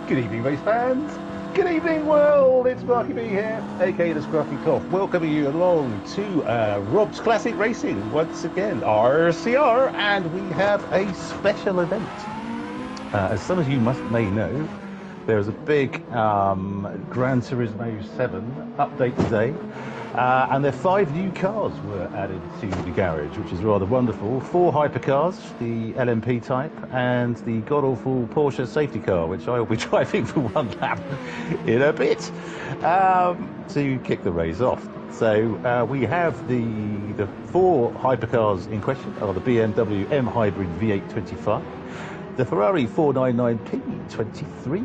Good evening, race fans. Good evening, world. It's Marky B here, aka the Scruffy Cough, welcoming you along to Rob's Classic Racing once again, RCR, and we have a special event. As some of you may know, there is a big Gran Turismo 7 update today, and there 5 new cars were added to the garage, which is rather wonderful. 4 hypercars, the LMP type, and the god-awful Porsche safety car, which I will be driving for one lap in a bit to kick the race off. So we have the 4 hypercars in question are the BMW M Hybrid V8 25, the Ferrari 499P 23,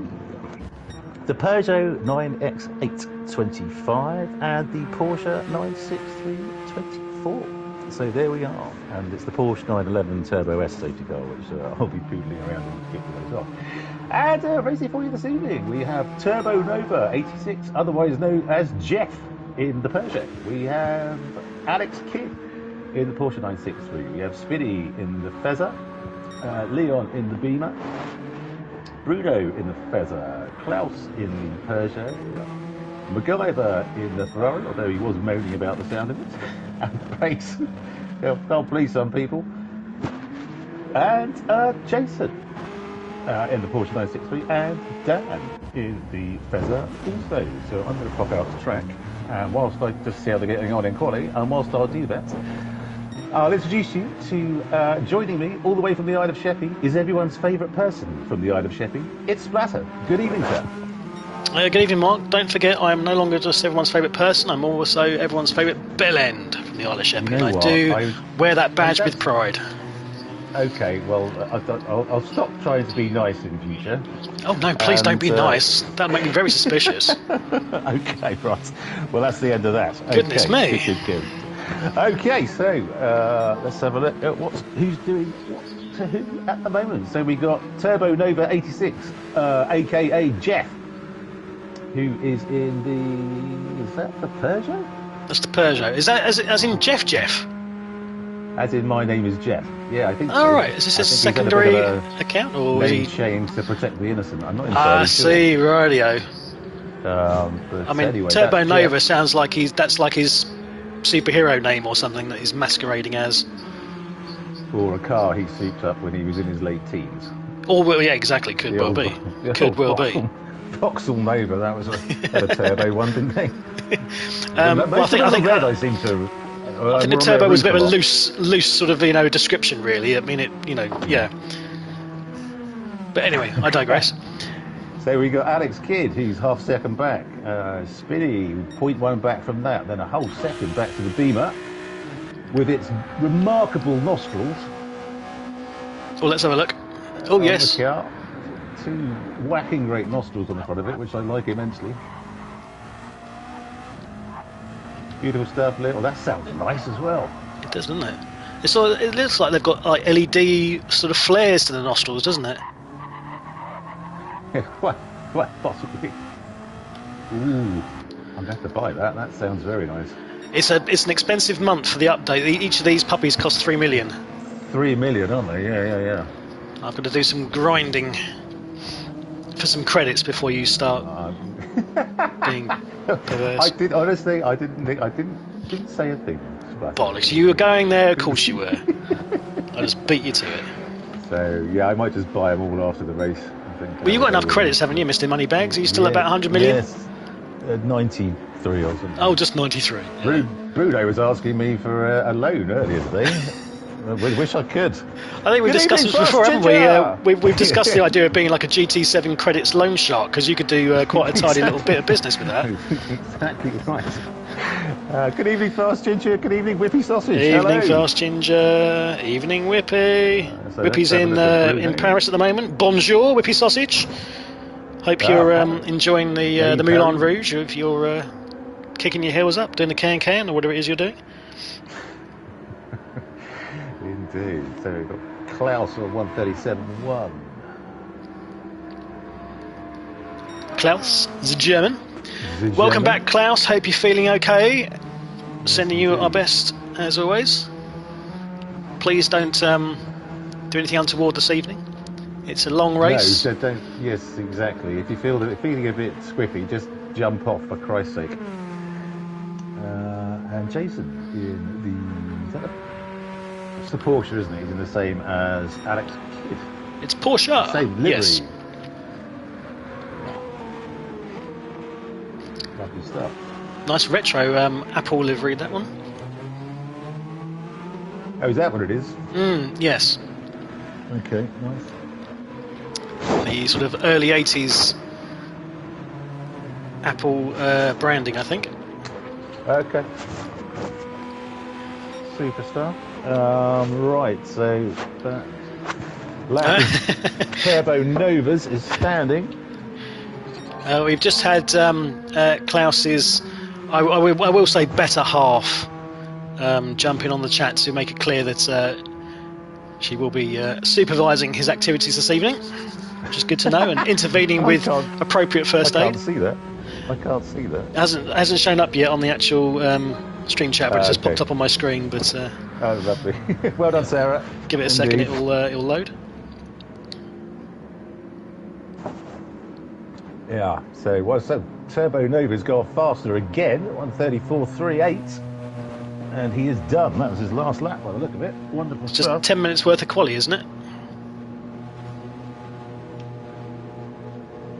the Peugeot 9X8 25, and the Porsche 963 24. So there we are, and it's the Porsche 911 Turbo S safety car, which I'll be poodling around and kicking those off. And racing for you this evening, we have Turbo Nova 86, otherwise known as Jeff, in the Peugeot. We have Alex Kidd in the Porsche 963. We have Spinny in the Fezzer, Leon in the Beamer, Bruno in the Fezzer, Klaus in the Peugeot, MacGyver in the Ferrari, although he was moaning about the sound of it, and Brace, can't please some people, and Jason in the Porsche 963, and Dan in the Fezzer also. So I'm going to pop out the track, and whilst I just see how they're getting on in quality, and whilst I do that, I'll introduce you to, joining me all the way from the Isle of Sheppey, is everyone's favourite person from the Isle of Sheppey. It's Splatter. Good evening, sir. Good evening, Mark. Don't forget, I am no longer just everyone's favourite person, I'm also everyone's favourite bell end from the Isle of Sheppey. You know and I do wear that badge with pride. Okay, well, I'll stop trying to be nice in future. Oh no, please don't be nice. That'll make me very suspicious. Okay, right. Well, that's the end of that. Goodness me. Good. Okay, so let's have a look at who's doing what to who at the moment. So we got Turbo Nova 86, aka Jeff, who is in the, is that the Peugeot? That's the Peugeot. Is that as in Jeff? As in my name is Jeff. Yeah, I think so. All right. Is this a secondary account, or is he change to protect the innocent? I'm not entirely sure. See, radio. But I mean, anyway, Turbo Nova sounds like that's like his superhero name or something that he's masquerading as. Or a car he souped up when he was in his late teens. Or well, yeah, exactly. Could well be. Vauxhall Nova, that was a turbo one, didn't they? Well, I think red, I seem to. I think the turbo was a bit of a loose sort of description, really. I mean, yeah. But anyway, I digress. So we got Alex Kidd, who's half second back. Spinny, 0.1 back from that. Then a whole second back to the Beamer with its remarkable nostrils. Oh, let's have a look. Oh, yes. 2 whacking great nostrils on the front of it, which I like immensely. Beautiful stuff. Oh, that sounds nice as well. It does, doesn't it? It looks like they've got like LED sort of flares to the nostrils, doesn't it? What possibly? Ooh, I'm gonna have to buy that. That sounds very nice. It's an expensive month for the update. Each of these puppies cost 3 million. 3 million, aren't they? Yeah. I've got to do some grinding for some credits before you start being perverse. I didn't say a thing. Bollocks! You were going there. Of course you were. I just beat you to it. So yeah, I might just buy them all after the race. I think, well, you've got enough credits, haven't you, Mr. Moneybags? Are you still about 100 million? Yes, 93 or something. Oh, just 93. Yeah. Bruno was asking me for a loan earlier today. I wish I could. I think we've discussed this before, haven't we? We've discussed the idea of being like a GT7 credits loan shark, because you could do quite a tidy little bit of business with that. Exactly right. Good evening, Fast Ginger. Good evening, Whippy Sausage. Evening, Fast Ginger. Evening, Whippy. So Whippy's in Paris at the moment. Bonjour, Whippy Sausage. Hope you're enjoying the Moulin Rouge. If you're kicking your heels up, doing the can, or whatever it is you're doing. Indeed. So we've got Klaus on 137.1. Klaus, the German. Welcome back, Klaus. Hope you're feeling okay. Sending you our best, as always. Please don't do anything untoward this evening. It's a long race. No, don't. Yes, exactly. If you feel that feeling a bit squiffy, just jump off for Christ's sake. And Jason in it's the Porsche, isn't it? He's in the same as Alex Kidd. It's Porsche. Same livery. Yes. Lovely stuff. Nice retro Apple livery, that one. Oh, is that what it is? Yes. Okay, nice. The sort of early 80s Apple branding, I think. Okay. Superstar. Right, so that lap of Turbo Novas is standing. We've just had Klaus's, I will say, better half jump in on the chat to make it clear that she will be supervising his activities this evening, which is good to know, and intervening with appropriate first aid. I can't see that. I can't see that. It hasn't shown up yet on the actual stream chat, but it's just popped up on my screen. But oh, lovely. Well done, Sarah. Give it a second, it'll load. Yeah, so Turbo Nova's gone faster again, 1:34.38, and he is done. That was his last lap by the look of it. Wonderful It's just stuff. 10 minutes worth of quali, isn't it?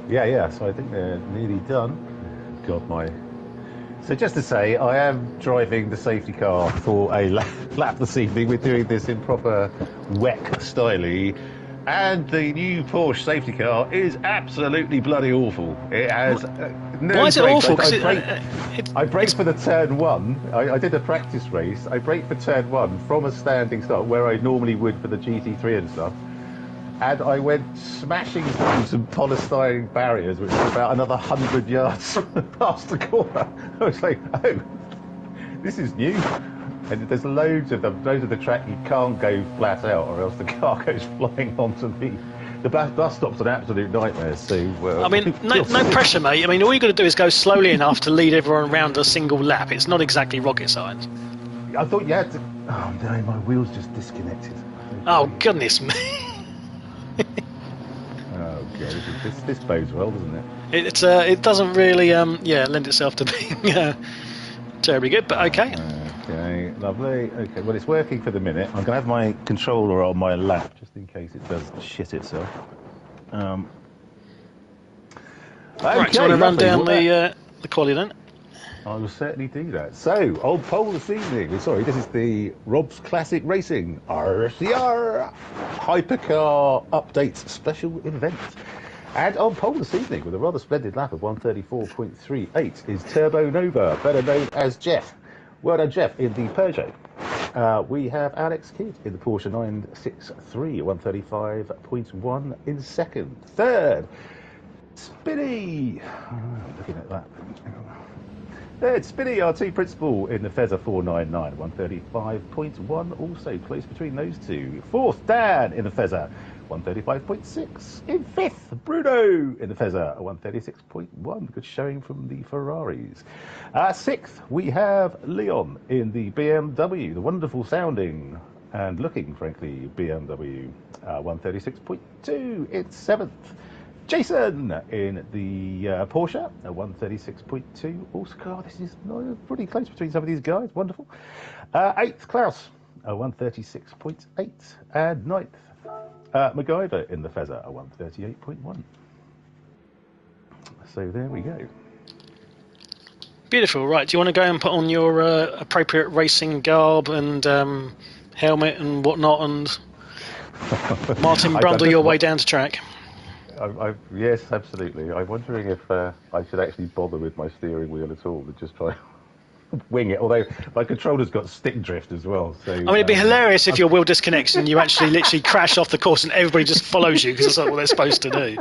Yeah, so I think they're nearly done. God, So just to say, I am driving the safety car for a lap this evening. We're doing this in proper WEC style. And the new Porsche safety car is absolutely bloody awful. It has no Why is it brakes. awful? I braked for the turn one. I did a practice race. I braked for turn one from a standing start where I normally would for the GT3 and stuff. And I went smashing through some polystyrene barriers, which was about another 100 yards past the corner. I was like, oh, this is new. And there's loads of them. Loads of the track you can't go flat out, or else the car goes flying onto me. The bus stop's an absolute nightmare. So I mean, no pressure, mate. I mean, all you got to do is go slowly enough to lead everyone around a single lap. It's not exactly rocket science. I thought you had to. Oh no, my wheels just disconnected. Oh goodness me. Oh god, this bodes well, doesn't it? It doesn't really lend itself to being terribly good, but okay. Okay, lovely. Okay, well, it's working for the minute. I'm going to have my controller on my lap just in case it does shit itself. Right, so you want to run down the quali then? I will certainly do that. So, on pole this evening, sorry, this is the Rob's Classic Racing RCR Hypercar Updates Special Event. And on pole this evening, with a rather splendid lap of 1:34.38, is Turbo Nova, better known as Jeff. Well done, Jeff, in the Peugeot. We have Alex Kidd in the Porsche 963, 1:35.1 in second. Third, Spinny. Looking at that. Third, Spinny, our team principal, in the Fezzer 499, 1:35.1, also close between those two. Fourth, Dan in the Fezzer, 1:35.6. In fifth, Bruno in the Fezzer, 1:36.1. Good showing from the Ferraris. Sixth, we have Leon in the BMW, the wonderful sounding and looking, frankly, BMW, 1:36.2. In seventh, Jason in the Porsche, 1:36.2. Also, God, this is pretty close between some of these guys. Wonderful. Eighth, Klaus, 1:36.8. And ninth, MacGyver in the Fezzer, 1:38.1. So there we go. Beautiful. Right, do you want to go and put on your appropriate racing garb and helmet and whatnot, and Martin Brundle your way down to track? Yes, absolutely. I'm wondering if I should actually bother with my steering wheel at all, but just try wing it. Although my controller's got stick drift as well. So I mean, it'd be hilarious if your wheel disconnects and you actually literally crash off the course and everybody just follows you because that's what they're supposed to do.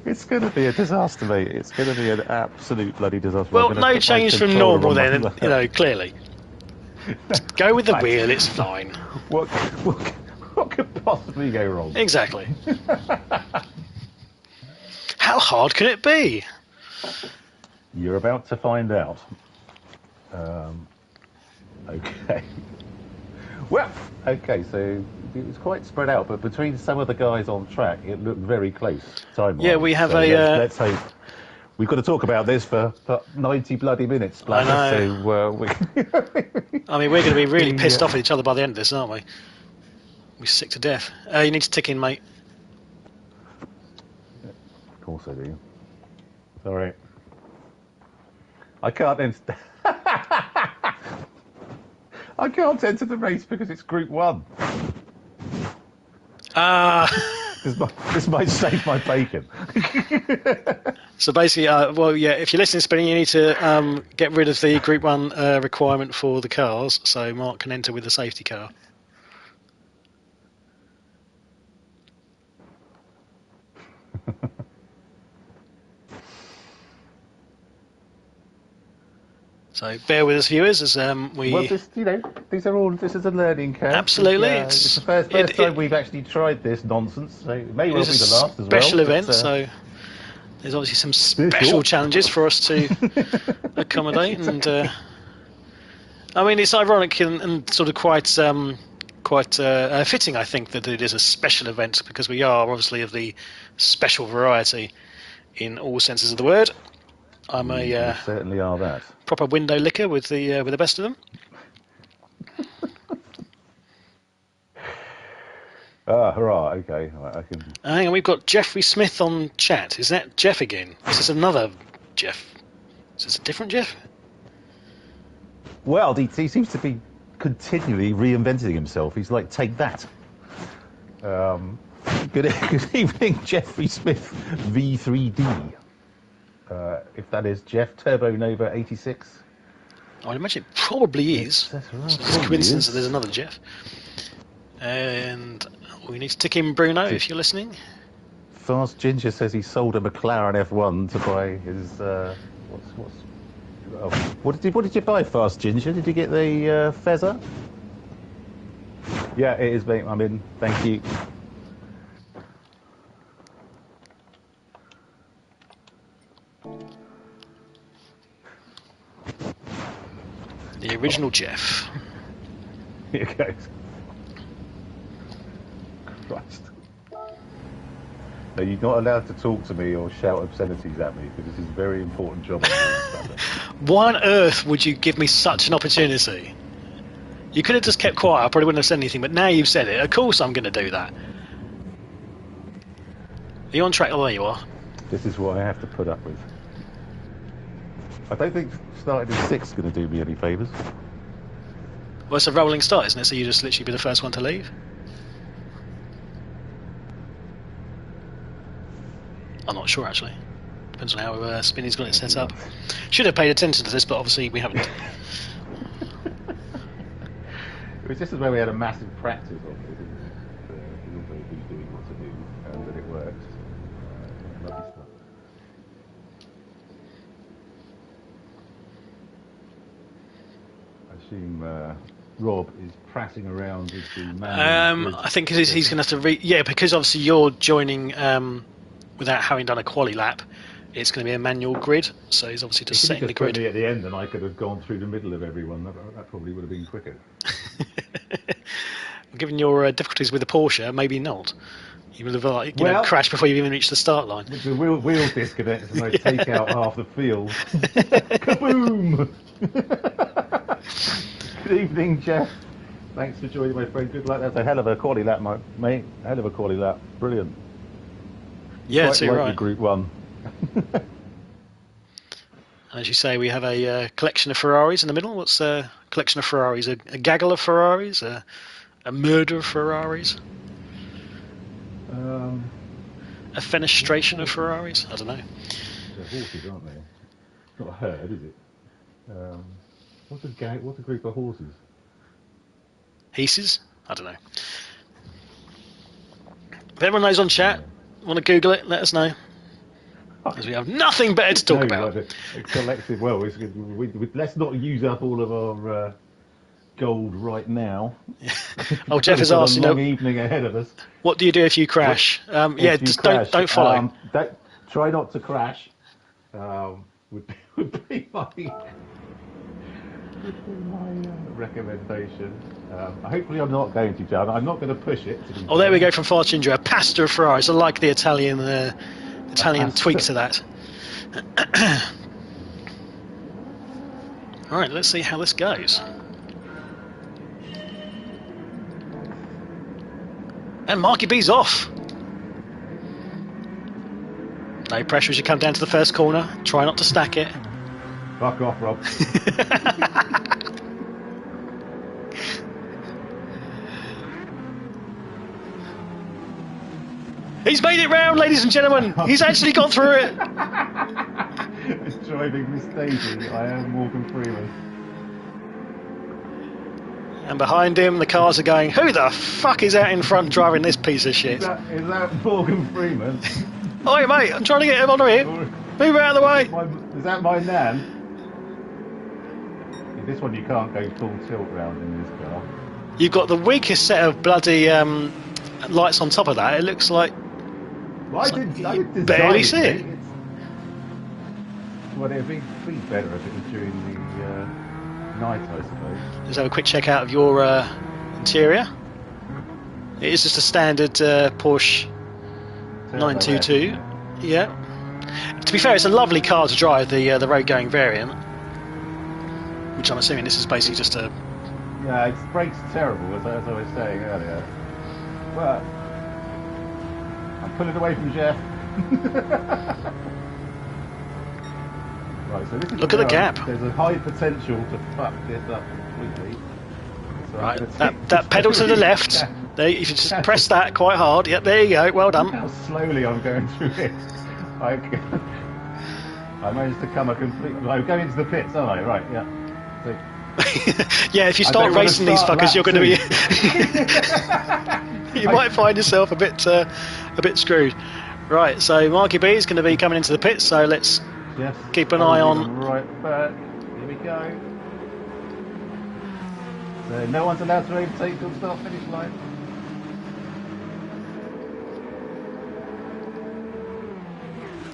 It's going to be a disaster, mate. It's going to be an absolute bloody disaster. Well, no change from normal then, clearly. Just go with the wheel, it's fine. What could possibly go wrong? Exactly. How hard can it be? You're about to find out. Okay. Well, okay, so it was quite spread out, but between some of the guys on track, it looked very close time-wise. Yeah, we have so a. let's hope. We've got to talk about this for 90 bloody minutes, I Splatter. know. So we. I mean, we're going to be really pissed the, off at each other by the end of this, aren't we? We're sick to death. You need to tick in, mate. Of course I do. Sorry. I can't enter. I can't enter the race because it's Group 1. This might save my bacon. So basically, well, yeah, if you're listening, Spinning, you need to get rid of the Group 1 requirement for the cars, so Mark can enter with the safety car. So bear with us, viewers, as we. Well, this is a learning curve. Absolutely, it's the first time we've actually tried this nonsense. So it may well be the last as well. Special event, so there's obviously some special challenges for us to accommodate, and I mean it's ironic and sort of quite fitting, I think, that it is a special event because we are obviously of the special variety in all senses of the word. I'm we certainly are that. Proper window licker with the best of them. Hurrah! Okay, I can. Hang on, we've got Jeffrey Smith on chat. Is that Jeff again? Is this another Jeff? Is this a different Jeff? Well, he seems to be continually reinventing himself. He's like, take that. Good evening, Jeffrey Smith, V3D. If that is Jeff Turbo Nova 86. I'd imagine it probably is. That's right. It's a coincidence that there's another Jeff. And we need to tick in Bruno if you're listening. Fast Ginger says he sold a McLaren F1 to buy his. What did you buy, Fast Ginger? Did you get the Fezzer? Yeah, it is, mate. I'm in. Thank you. The original Jeff. Here goes. Christ. No, you're not allowed to talk to me or shout obscenities at me because this is a very important job. Why on earth would you give me such an opportunity? You could have just kept quiet. I probably wouldn't have said anything, but now you've said it. Of course I'm going to do that. Are you on track? Oh, there you are. This is what I have to put up with. I don't think starting in 6th is going to do me any favours. Well, it's a rolling start, isn't it? So you just literally be the first one to leave? I'm not sure, actually. Depends on how Spinny's got it set up. Should have paid attention to this, but obviously we haven't. This is where we had a massive practice of it. Who's doing what to do, and that it works. Lovely stuff. I assume Rob is prattling around with the man. I think he's going to have to because obviously you're joining without having done a quali lap. It's going to be a manual grid, so he's obviously just setting the grid. Me at the end, and I could have gone through the middle of everyone. That probably would have been quicker. Given your difficulties with the Porsche, maybe not. You would have crashed before you even reached the start line. With the wheel disconnects, and I take out half the field. Kaboom! Good evening, Jeff. Thanks for joining, my friend. Good luck. That's a hell of a quali lap, mate. Hell of a quali lap. Brilliant. Yeah, that's right. Group 1. And as you say, we have a collection of Ferraris in the middle. What's a collection of Ferraris? A gaggle of Ferraris? A murder of Ferraris? A fenestration of Ferraris? I don't know. They're horses, aren't they? Not a herd, is it? What's a group of horses? Heases? I don't know. If anyone knows on chat, want to Google it, let us know. Because we have nothing better to talk about. A collective. Well, let's not use up all of our gold right now. Oh, Jeff has asked. A long evening ahead of us. What do you do if you crash? Don't follow. Try not to crash. Would be my. My recommendation. Hopefully, I'm not going to, John. I'm not going to push it. Oh, there we go from Far Ginger. A pasta fries. I like the Italian tweak to that. All right, let's see how this goes. And Marky B's off. No pressure as you come down to the first corner. Try not to stack it. Fuck off, Rob. He's made it round, ladies and gentlemen. He's actually got through it. It's driving Miss Daisy. I am Morgan Freeman. And behind him, the cars are going, who the fuck is out in front driving this piece of shit? Is that Morgan Freeman? Oi, mate, I'm trying to get him on here. Move out of the way. Is that my nan? This one you can't go full tilt round in this car. You've got the weakest set of bloody lights on top of that. It looks like... Well, I did barely see it. Well, it'd be better if it was during the night, I suppose. Let's have a quick check out of your interior. It is just a standard Porsche 922. Yeah. To be fair, it's a lovely car to drive, the road-going variant. Which I'm assuming this is basically just a... Yeah, its brakes are terrible, as I was saying earlier. But I'm pulling away from Jeff. Right, so this is look at the gap. There's a high potential to fuck this up completely. So right, that pedal to the left. There, if you just press that quite hard. Yep, there you go. Well done. Look how slowly I'm going through it. I managed to come a complete... I'm going into the pits, aren't I? Right, yeah. So, yeah, if you start racing these fuckers, you're going to be... you might find yourself a bit screwed. Right, so Marky B is going to be coming into the pits, so let's keep an eye on... Right back. Here we go. So no one's allowed to overtake till start finish line.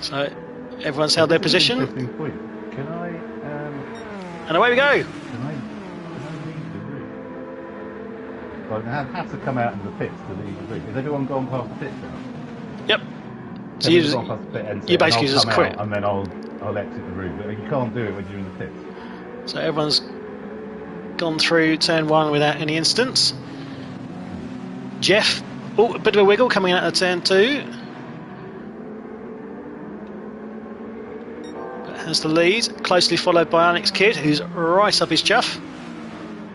So everyone's held their position. Interesting point. Can I... and away we go. Can I leave the route? Well, I have to come out in the pits to leave the route. Has everyone gone past the pits now? Yep. So you basically just quit. And then I'll exit the route. But you can't do it when you're in the pits. So everyone's gone through turn one without any incidents. Jeff, oh, a bit of a wiggle coming out of turn two. Has the lead, closely followed by Alex Kidd, who's right up his chuff.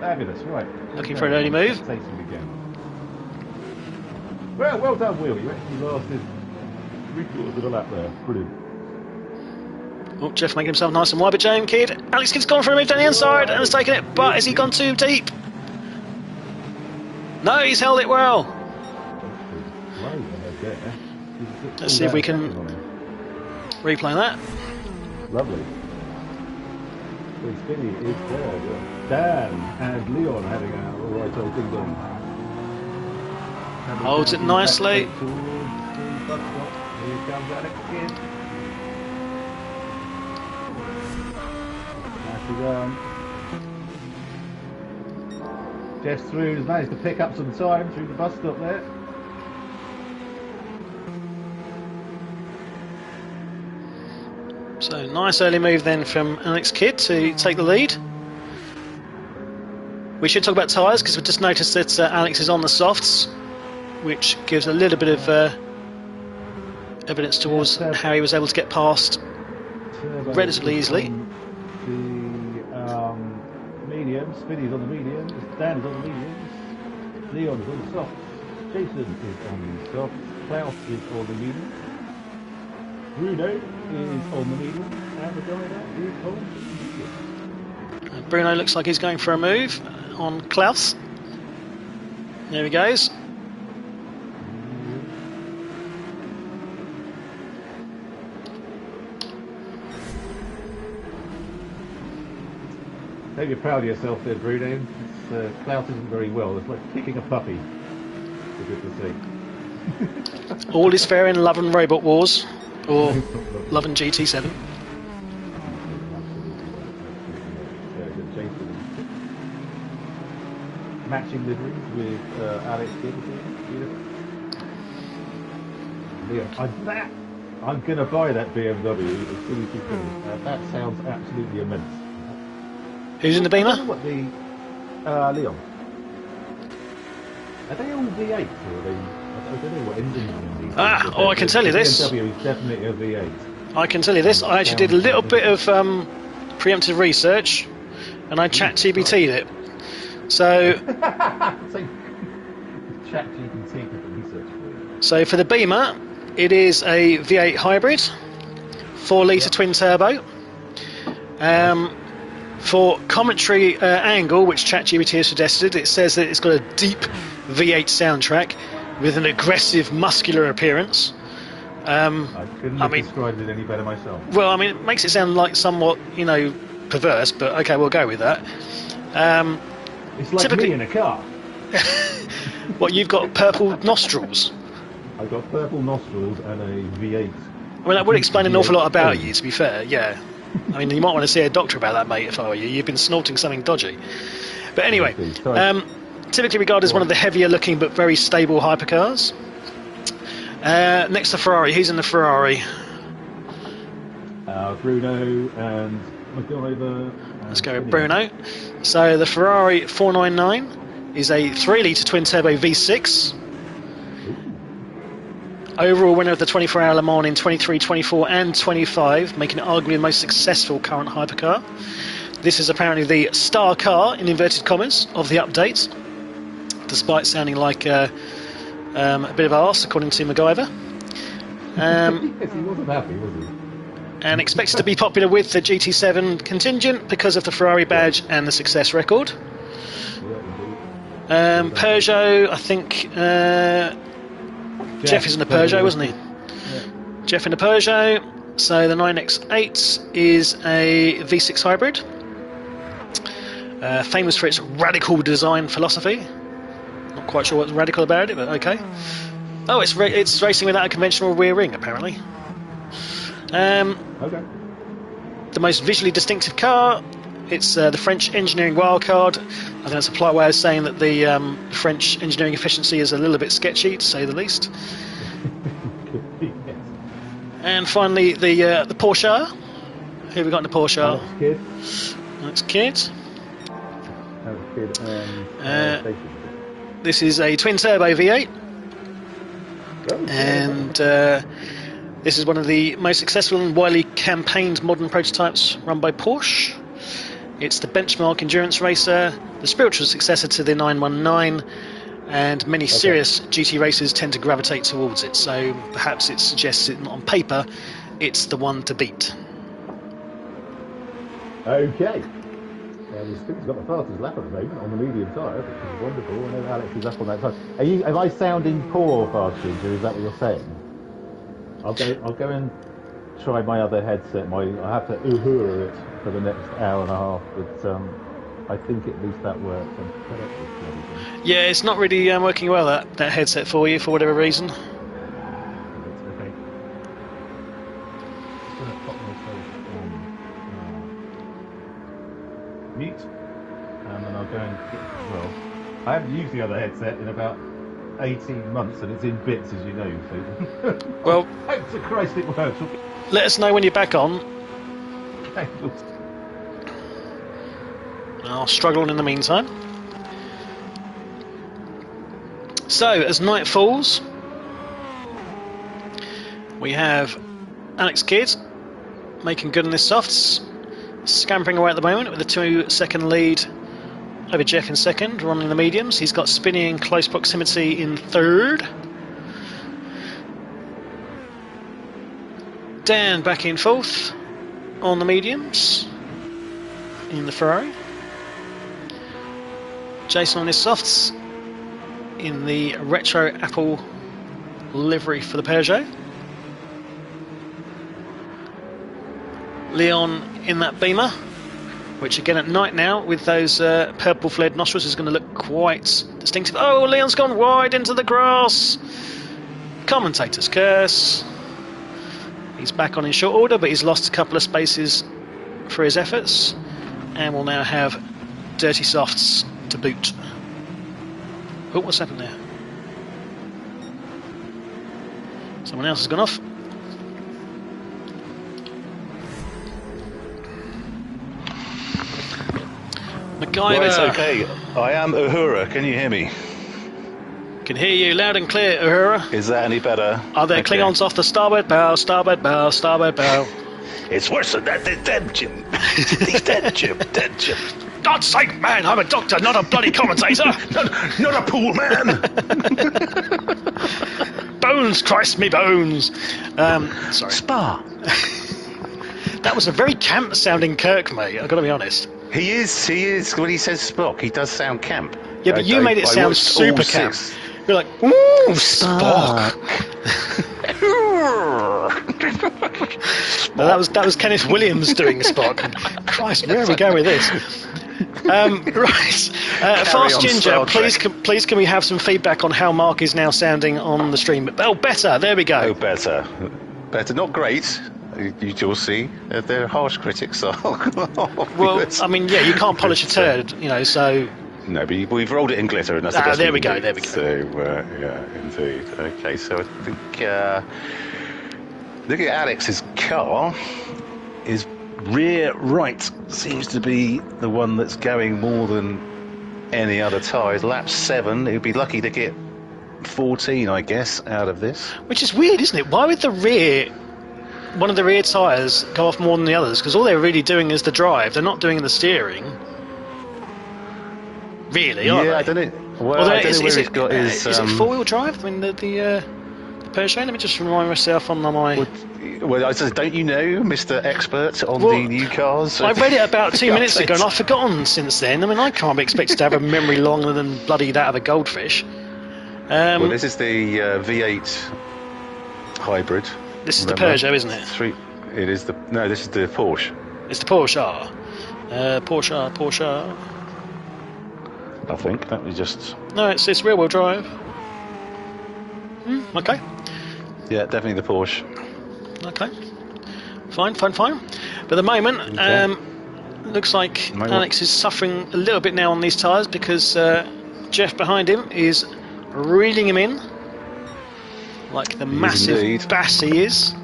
Fabulous, right. Looking for an early move. Takes him again. Well done, Will. You actually lasted 3/4 of a lap there. Brilliant. Oh, Jeff making himself nice and wide, but James Kidd. Alex Kidd's gone for a move down the inside and has taken it, but has he gone too deep? No, he's held it well. Let's see if we can replay that. Lovely. So Skinny is there. Dan and Leon having a right old ding dong. Holds it nicely. Here comes Alex Kidd. Nicely done. Jeff Through has managed to pick up some time through the bus stop there. So nice early move then from Alex Kidd to take the lead. We should talk about tyres because we just noticed that Alex is on the softs, which gives a little bit of evidence towards how he was able to get past relatively easily. The mediums, Spinny's on the mediums, Dan's on the mediums, Leon is on the softs, Jason is on the softs, Klaus is on the mediums. Bruno is on the medium, and the guy that is on the medium. Bruno looks like he's going for a move on Klaus. There he goes. Hope you're proud of yourself there, Bruno. Klaus isn't very well. It's like kicking a puppy. It's good to see. All is fair in Love and Robot Wars. Or Love and GT7. matching liveries with Alex Gibbs. Beautiful. Leon, I'm going to buy that BMW as soon as you finish. That sounds absolutely immense. Who's in the Beamer? I don't know what the Leon. Are they all V8 or are they? I don't know what engine. I can tell you this. BMW is definitely a V8. I can tell you this. I actually did a little bit of preemptive research, and I ChatGPT'd it. So ChatGPT did the research for you. So for the Beamer, it is a V8 hybrid, 4-litre twin turbo. For commentary angle, which ChatGPT has suggested, it says that it's got a deep V8 soundtrack with an aggressive, muscular appearance. I couldn't have described it any better myself. Well, I mean, it makes it sound like somewhat, perverse, but okay, we'll go with that. It's like me in a car. What, you've got purple nostrils? I've got purple nostrils and a V8. I mean, that would explain an awful lot about you, to be fair, yeah. I mean, you might want to see a doctor about that, mate, if I were you. You've been snorting something dodgy. But anyway, typically regarded as one of the heavier looking but very stable hypercars. Next to Ferrari, who's in the Ferrari? Bruno and MacGyver. Let's go with Bruno. So the Ferrari 499 is a 3-litre twin-turbo V6. Overall winner of the 24-hour Le Mans in 23, 24 and 25, making it arguably the most successful current hypercar. This is apparently the star car, in inverted commas, of the update, despite sounding like a bit of arse, according to MacGyver. Yes, he wasn't happy, was he? And expected to be popular with the GT7 contingent because of the Ferrari badge and the success record. Peugeot, I think... Jeff is in the Peugeot, wasn't he? Yeah. Jeff in the Peugeot. So the 9X8 is a V6 hybrid. Famous for its radical design philosophy. Not quite sure what's radical about it, but okay. Oh, it's racing without a conventional rear ring, apparently. Okay. The most visually distinctive car. It's the French engineering wildcard. I think that's a polite way of saying that the French engineering efficiency is a little bit sketchy, to say the least. Yes. And finally, the Porsche. Who have we got in the Porsche? Alex Kidd. This is a twin-turbo V8. And this is one of the most successful and widely campaigned modern prototypes run by Porsche. It's the benchmark endurance racer, the spiritual successor to the 919, and many serious GT racers tend to gravitate towards it, so perhaps it suggests it on paper it's the one to beat. Okay. He's got the fastest lap at the moment on the medium tyre, which is wonderful. I know Alex is up on that time. Am I sounding poor or fast, Ginger? Is that what you're saying? I'll go and try my other headset. I have to uhura it for the next hour and a half, but I think at least that works. Yeah, it's not really working well, that headset for you, for whatever reason. Okay. I'm going to pop myself on mute, and then I'll go and I haven't used the other headset in about 18 months, and it's in bits, as you know, so... Well... Hope to Christ it works. Let us know when you're back on. I'll struggle on in the meantime. So, as night falls, we have Alex Kidd making good on his softs, scampering away at the moment with a 2-second lead over Jeff in second, running the mediums. He's got Spinney in close proximity in third. Dan back in fourth on the mediums in the Ferrari. Jason on his softs in the retro Apple livery for the Peugeot. Leon in that Beamer, which again at night now with those purple flared nostrils is going to look quite distinctive. Oh, Leon's gone wide into the grass. Commentator's curse. He's back on in short order, but he's lost a couple of spaces for his efforts, and will now have dirty softs to boot. Oh, what's happened there? Someone else has gone off. MacGyver. Right, okay. I am Uhura. Can you hear me? Can hear you loud and clear, Uhura. Is that any better? Are there Klingons off the starboard bow, starboard bow, starboard bow? It's worse than that. They're dead, Jim. He's dead, Jim. Dead, Jim. God's sake, man, I'm a doctor, not a bloody commentator. Not a pool man. Bones, Christ me bones. Sorry. Spa. That was a very camp-sounding Kirk, mate, I've got to be honest. He is. When he says Spock, he does sound camp. Yeah, but you made it sound super camp. You're like, ooh, Spock. No, that was Kenneth Williams doing Spock. Christ, where are we going with this? Right, Fast Ginger, please can we have some feedback on how Mark is now sounding on the stream? Oh, better, there we go. Oh, better, not great. You'll see. They're harsh critics. So well, I mean, yeah, you can't polish a turd, you know, so... No, but we've rolled it in glitter, and that's the best there we go, do. there we go. So, yeah, indeed. Okay, so I think... looking at Alex's car, his rear right seems to be the one that's going more than any other tyres. Lap 7, he'd be lucky to get 14, I guess, out of this. Which is weird, isn't it? Why would one of the rear tyres go off more than the others? Because all they're really doing is the drive. They're not doing the steering. Really, are they? Yeah, I don't know. Well, I don't know where he's got his... Is it four-wheel drive? I mean, the Peugeot? Let me just remind myself on my... Well, I said, don't you know, Mr. Expert on the new cars? I read it about 2 minutes ago, and I've forgotten since then. I mean, I can't be expected to have a memory longer than bloody that of a goldfish. Well, this is the V8 hybrid. This is the Peugeot, isn't it? It is the... No, this is the Porsche. It's the Porsche. Porsche. I think that was just... No, it's rear-wheel drive. Okay. Yeah, definitely the Porsche. Okay. Fine. But at the moment, looks like Alex is suffering a little bit now on these tyres because Jeff behind him is reeling him in like the massive bass he is.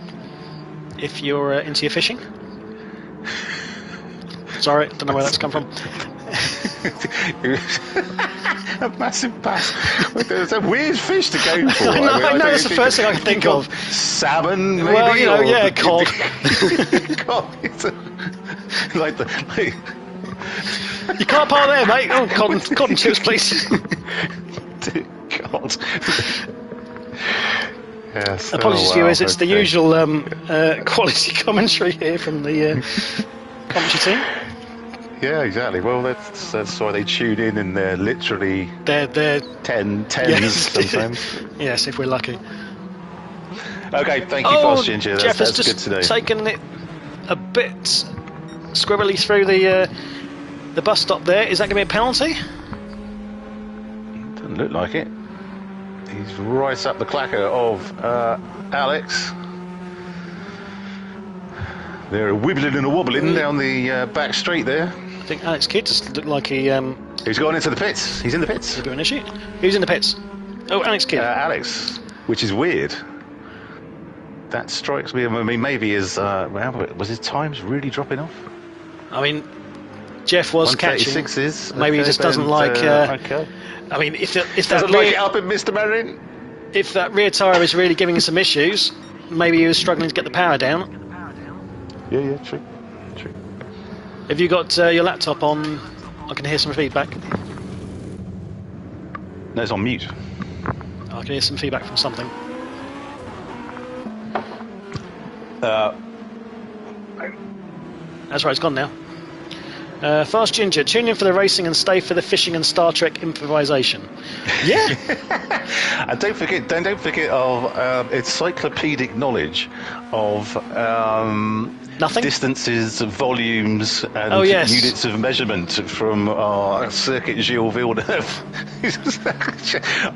If you're into your fishing. Sorry, don't know where that's come from. A massive bass. It's a weird fish to go for. I know that's the first thing I can think of. Salmon, maybe? Well, you know, yeah, cod. Cod. You can't park there, mate. Oh, cod and chips, please. God. Yes. Apologies, viewers. It's the usual quality commentary here from the commentary team. Yeah, exactly. Well, that's why they tune in, and they're literally they're tens sometimes. Yes, if we're lucky. Okay, thank you, Fast Ginger. Jeff has that's just good today. taken it a bit squirrely through the bus stop there. Is that going to be a penalty? Doesn't look like it. He's right up the clacker of Alex. They're wibbling and wobbling down the back street there. I think Alex Kidd just looked like he... He's gone into the pits. He's in the pits. Is it an issue? Who's in the pits? Oh, Alex Kidd. Alex, which is weird. That strikes me. I mean, maybe was his times really dropping off? I mean, Jeff was catching. 136s. Maybe he just doesn't like... okay. I mean, if that doesn't like it up in Mr. Marin. If that rear tyre is really giving him some issues, maybe he was struggling to get the power down. Yeah, true. Have you got your laptop on? I can hear some feedback. No, it's on mute. I can hear some feedback from something. That's right, it's gone now. Fast Ginger, tune in for the racing and stay for the fishing and Star Trek improvisation. Yeah. And don't forget of encyclopedic knowledge of nothing. Distances, volumes, and units of measurement from our circuit Gilles Villeneuve.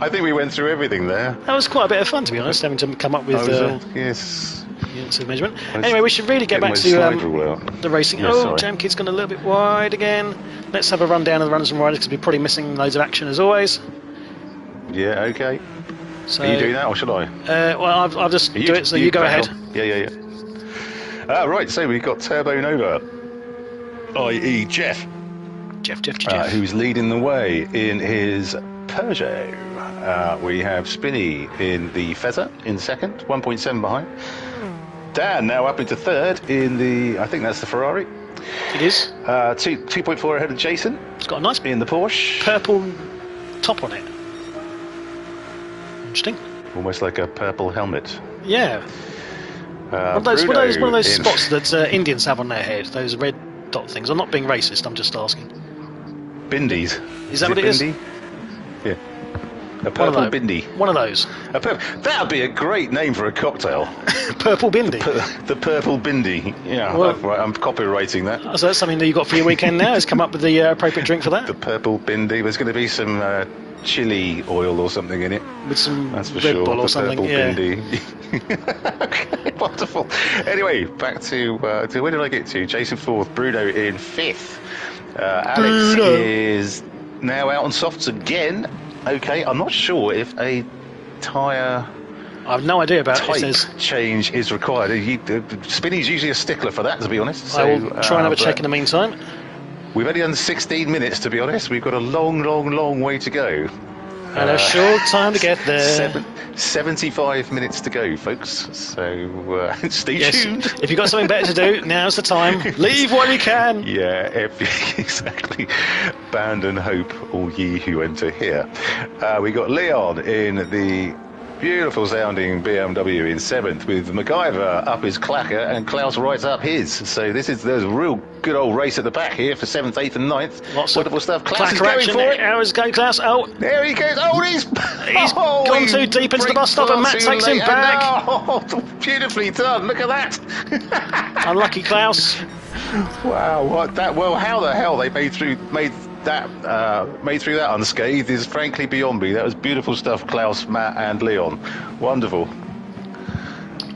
I think we went through everything there. That was quite a bit of fun, to be honest, having to come up with yes. units of measurement. Anyway, we should really get back to the racing. Yeah, Jam Kid's gone a little bit wide. wide again. Let's have a rundown of the runners and riders because we're probably missing loads of action as always. 136 Yeah, okay. So, Are you doing that, or should I? Well, I'll just do it, so you go ahead. Yeah. Right, so we've got Turbo Nova, i.e. Jeff, who's leading the way in his Peugeot. We have Spinny in the Fezzer in second, 1.7 behind. Dan now up into third in the, I think that's the Ferrari. It is. 2.4 ahead of Jason. It's got a nice in the Porsche. Purple top on it. Interesting. Almost like a purple helmet. Yeah. One of those spots that Indians have on their head, those red dot things. I'm not being racist, I'm just asking. Bindies. Is that what it is? Yeah. A purple bindi. One of those. That would be a great name for a cocktail. Purple bindi. The purple bindi. Yeah, well, right, I'm copywriting that. So that's something that you got for your weekend now, is come up with the appropriate drink for that? The purple bindi. There's going to be some chili oil or something in it. With some That's for Red sure. Bull or something. Purple yeah. bindi. Okay, wonderful. Anyway, back to where did I get to? Jason fourth, Bruno in fifth. Alex is now out on softs again. Okay, I'm not sure if a tyre I have no idea about type it. change is required. Spinny's usually a stickler for that, to be honest. So, I will try and have a check in the meantime. We've only done 16 minutes, to be honest. We've got a long way to go. And a short time to get there. 75 minutes to go, folks. So stay tuned. If you've got something better to do, now's the time. Leave while you can. Yeah, exactly. Abandon hope, all ye who enter here. We got Leon in the beautiful sounding BMW in seventh, with MacGyver up his clacker and Klaus right up his. So there's a real good old race at the back here for 7th, 8th and 9th. Lots wonderful of stuff. Klaus is going for it. How is it going, Klaus? Oh, there he goes. Oh, he's gone too deep into the bus stop and Matt takes him back. Oh, beautifully done. Look at that. Unlucky Klaus. Wow, what that? Well, how the hell they made through that unscathed is frankly beyond me. That was beautiful stuff, Klaus, Matt and Leon. Wonderful.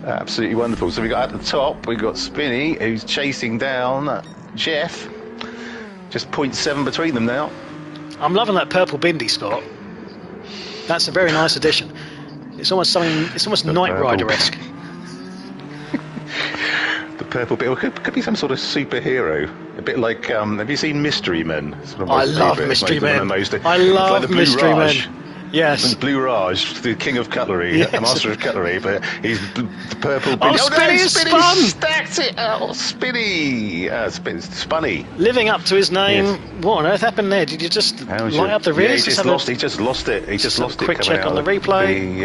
Absolutely wonderful. So we got at the top, we got Spinny, who's chasing down Jeff. Just 0.7 between them now. I'm loving that purple bindi spot. That's a very nice addition. It's almost Knight Rider-esque. Purple bit. It could be some sort of superhero. A bit like, have you seen Mystery Men? I love Mystery Men. I love Mystery Men. Yes. Blue Raj, the king of cutlery, yes. a master of cutlery, but he's the purple. Oh, Spinny spun! Stacked it! Oh, Spinny! Spunny. Living up to his name. Yes. What on earth happened there? Did you just light up the rears? Yeah, he just lost it. He just lost it. Quick check on the replay.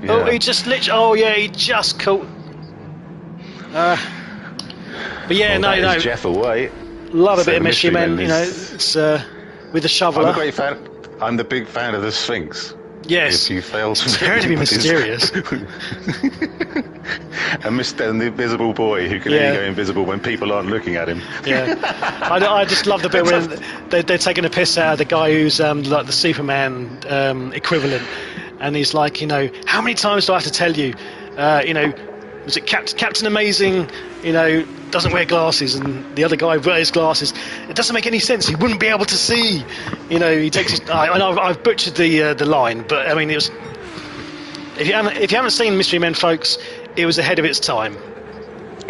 Oh, he just literally. Oh, yeah, he just caught. But yeah, no. Jeff away. Love a bit of Mystery Men. You know, it's with the shoveler. I'm a great fan. I'm the big fan of the Sphinx. Yes. If you fail to to be mysterious. And the invisible boy who can only go invisible when people aren't looking at him. Yeah. I just love the bit where they're taking a piss out of the guy who's like the Superman equivalent, and he's like, how many times do I have to tell you, was it Captain Amazing, doesn't wear glasses, and the other guy wears glasses. It doesn't make any sense. He wouldn't be able to see. He takes his. I've butchered the line, but I mean, it was. If you haven't seen Mystery Men, folks, it was ahead of its time.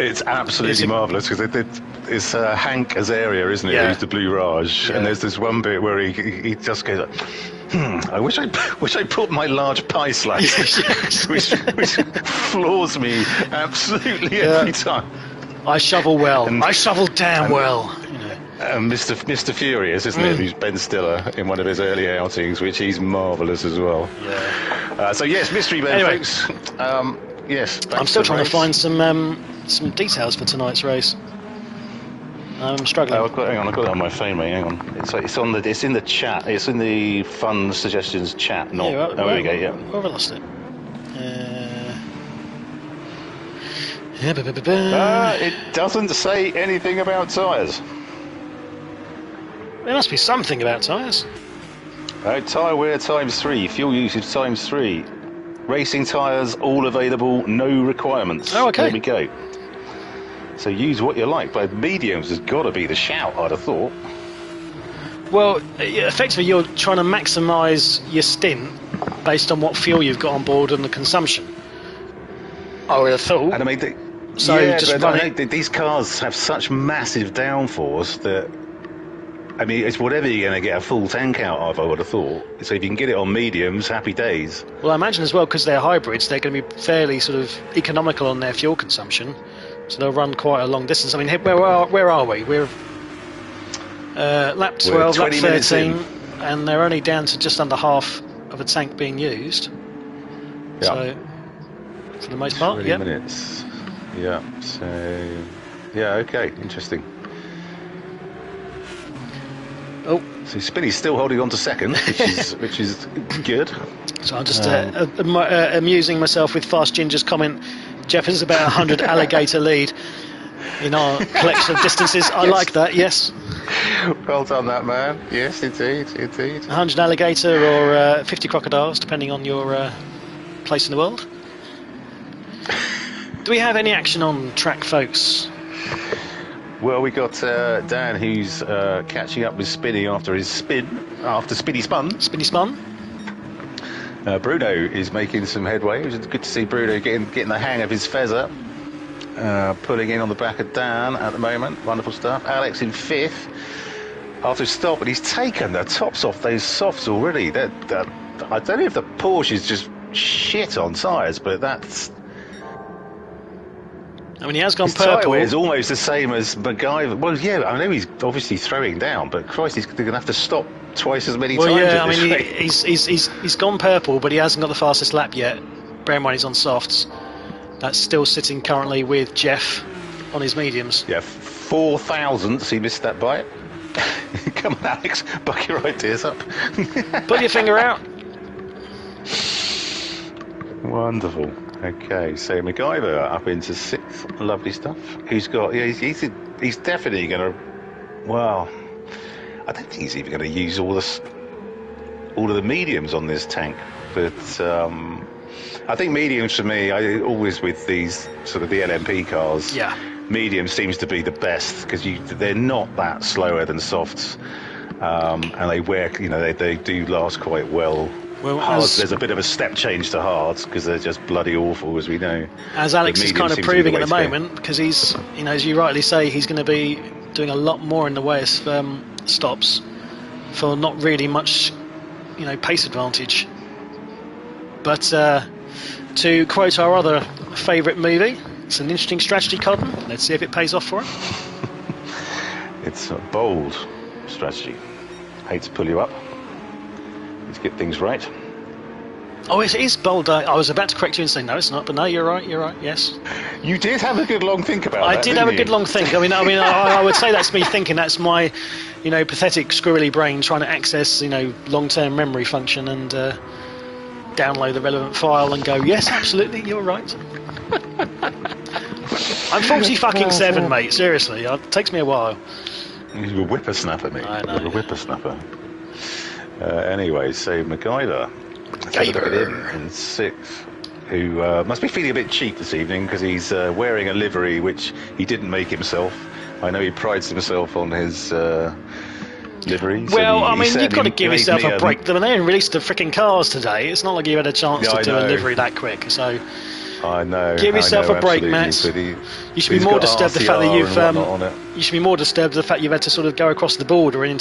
It's absolutely marvellous because it's Hank Azaria, isn't it? Yeah. Who's the Blue Raj, and there's this one bit where he just goes. I wish I put my large pie slice, which floors me absolutely every time. I shovel well. I shovel damn well. Mr. Furious, isn't it? Who's Ben Stiller in one of his early outings, which he's marvellous as well. Yeah. So yes, Mystery Men, folks. Yes. I'm still trying to find some details for tonight's race. I'm struggling. I've got it on my phone, mate. Hang on. It's in the chat. It's in the fun suggestions chat. There we go. Yeah. Where have I lost it? It doesn't say anything about tyres. There must be something about tyres. Tyre wear ×3, fuel usage ×3, racing tyres all available, no requirements. Oh, okay. There we go. So use what you like, but mediums has got to be the shout, I'd have thought. Well, effectively, you're trying to maximise your stint based on what fuel you've got on board and the consumption. I would have thought. And I mean, these cars have such massive downforce that, I mean, it's whatever you're going to get a full tank out of, I would have thought. So if you can get it on mediums, happy days. Well, I imagine as well, because they're hybrids, they're going to be fairly sort of economical on their fuel consumption. So they'll run quite a long distance. I mean, where are we? We're lap 12, lap 13, and they're only down to just under half of a tank being used. Yeah. So, for the most part, 20 minutes. Yeah, so... Yeah, okay, interesting. Oh, so Spinny's still holding on to second, which is good. So I'm just amusing myself with Fast Ginger's comment. Jeff is about 100 alligator lead in our collection of distances. I like that. Yes. Well done, that man. Yes, indeed. 100 alligator or 50 crocodiles, depending on your place in the world. Do we have any action on track, folks? Well, we got Dan, who's catching up with Spinny after Spinny spun. Spinny spun. Bruno is making some headway. It was good to see Bruno getting the hang of his feather. Pulling in on the back of Dan at the moment. Wonderful stuff. Alex in fifth after a stop, and he's taken the tops off those softs already. I don't know if the Porsche is just shit on tyres, but that's... I mean, he has gone his purple. tyre wear is almost the same as MacGyver. Well, yeah, I know he's obviously throwing down, but Christ, he's going to have to stop twice as many times. Yeah, I mean, he's gone purple, but he hasn't got the fastest lap yet. Bear in mind, he's on softs. That's still sitting currently with Jeff on his mediums. Yeah, 4,000. He missed that bite. Come on, Alex, buck your ideas up. Put your finger out. Wonderful. Okay, so MacGyver up into sixth. Lovely stuff. He's got... Yeah, he's definitely going to... Well, I don't think he's even going to use all of the mediums on this tank. But I think mediums for me, always with these sort of the LMP cars, yeah, medium seems to be the best because they're not that slower than softs, and they wear, they do last quite well. Well, hards, there's a bit of a step change to hards because they're just bloody awful, as we know. As Alex is kind of proving at the moment, because he's, as you rightly say, he's going to be doing a lot more in the way of stops for not really much, pace advantage. But to quote our other favourite movie, it's an interesting strategy, Cotton. Let's see if it pays off for him. It's a bold strategy. Hate to pull you up. Let's get things right. Oh, it is bold. I was about to correct you and say no, it's not. But no, you're right. Yes. You did have a good long think about that. I did have a good long think. I would say that's me thinking. That's my, pathetic squirrely brain trying to access, long-term memory function and download the relevant file and go, yes, absolutely, you're right. I'm 47, mate. Seriously, it takes me a while. You're a whippersnapper, mate. I know. You're a whippersnapper. Anyway, so MacGyver. In sixth, who must be feeling a bit cheap this evening because he's wearing a livery which he didn't make himself. I know he prides himself on his livery. Well, you've got to give yourself a break. They only released the freaking cars today. It's not like you had a chance to do a livery that quick. So I know. Give yourself a break, Matt. You should be more disturbed the fact that you've. You should be more disturbed the fact you've had to sort of go across the border and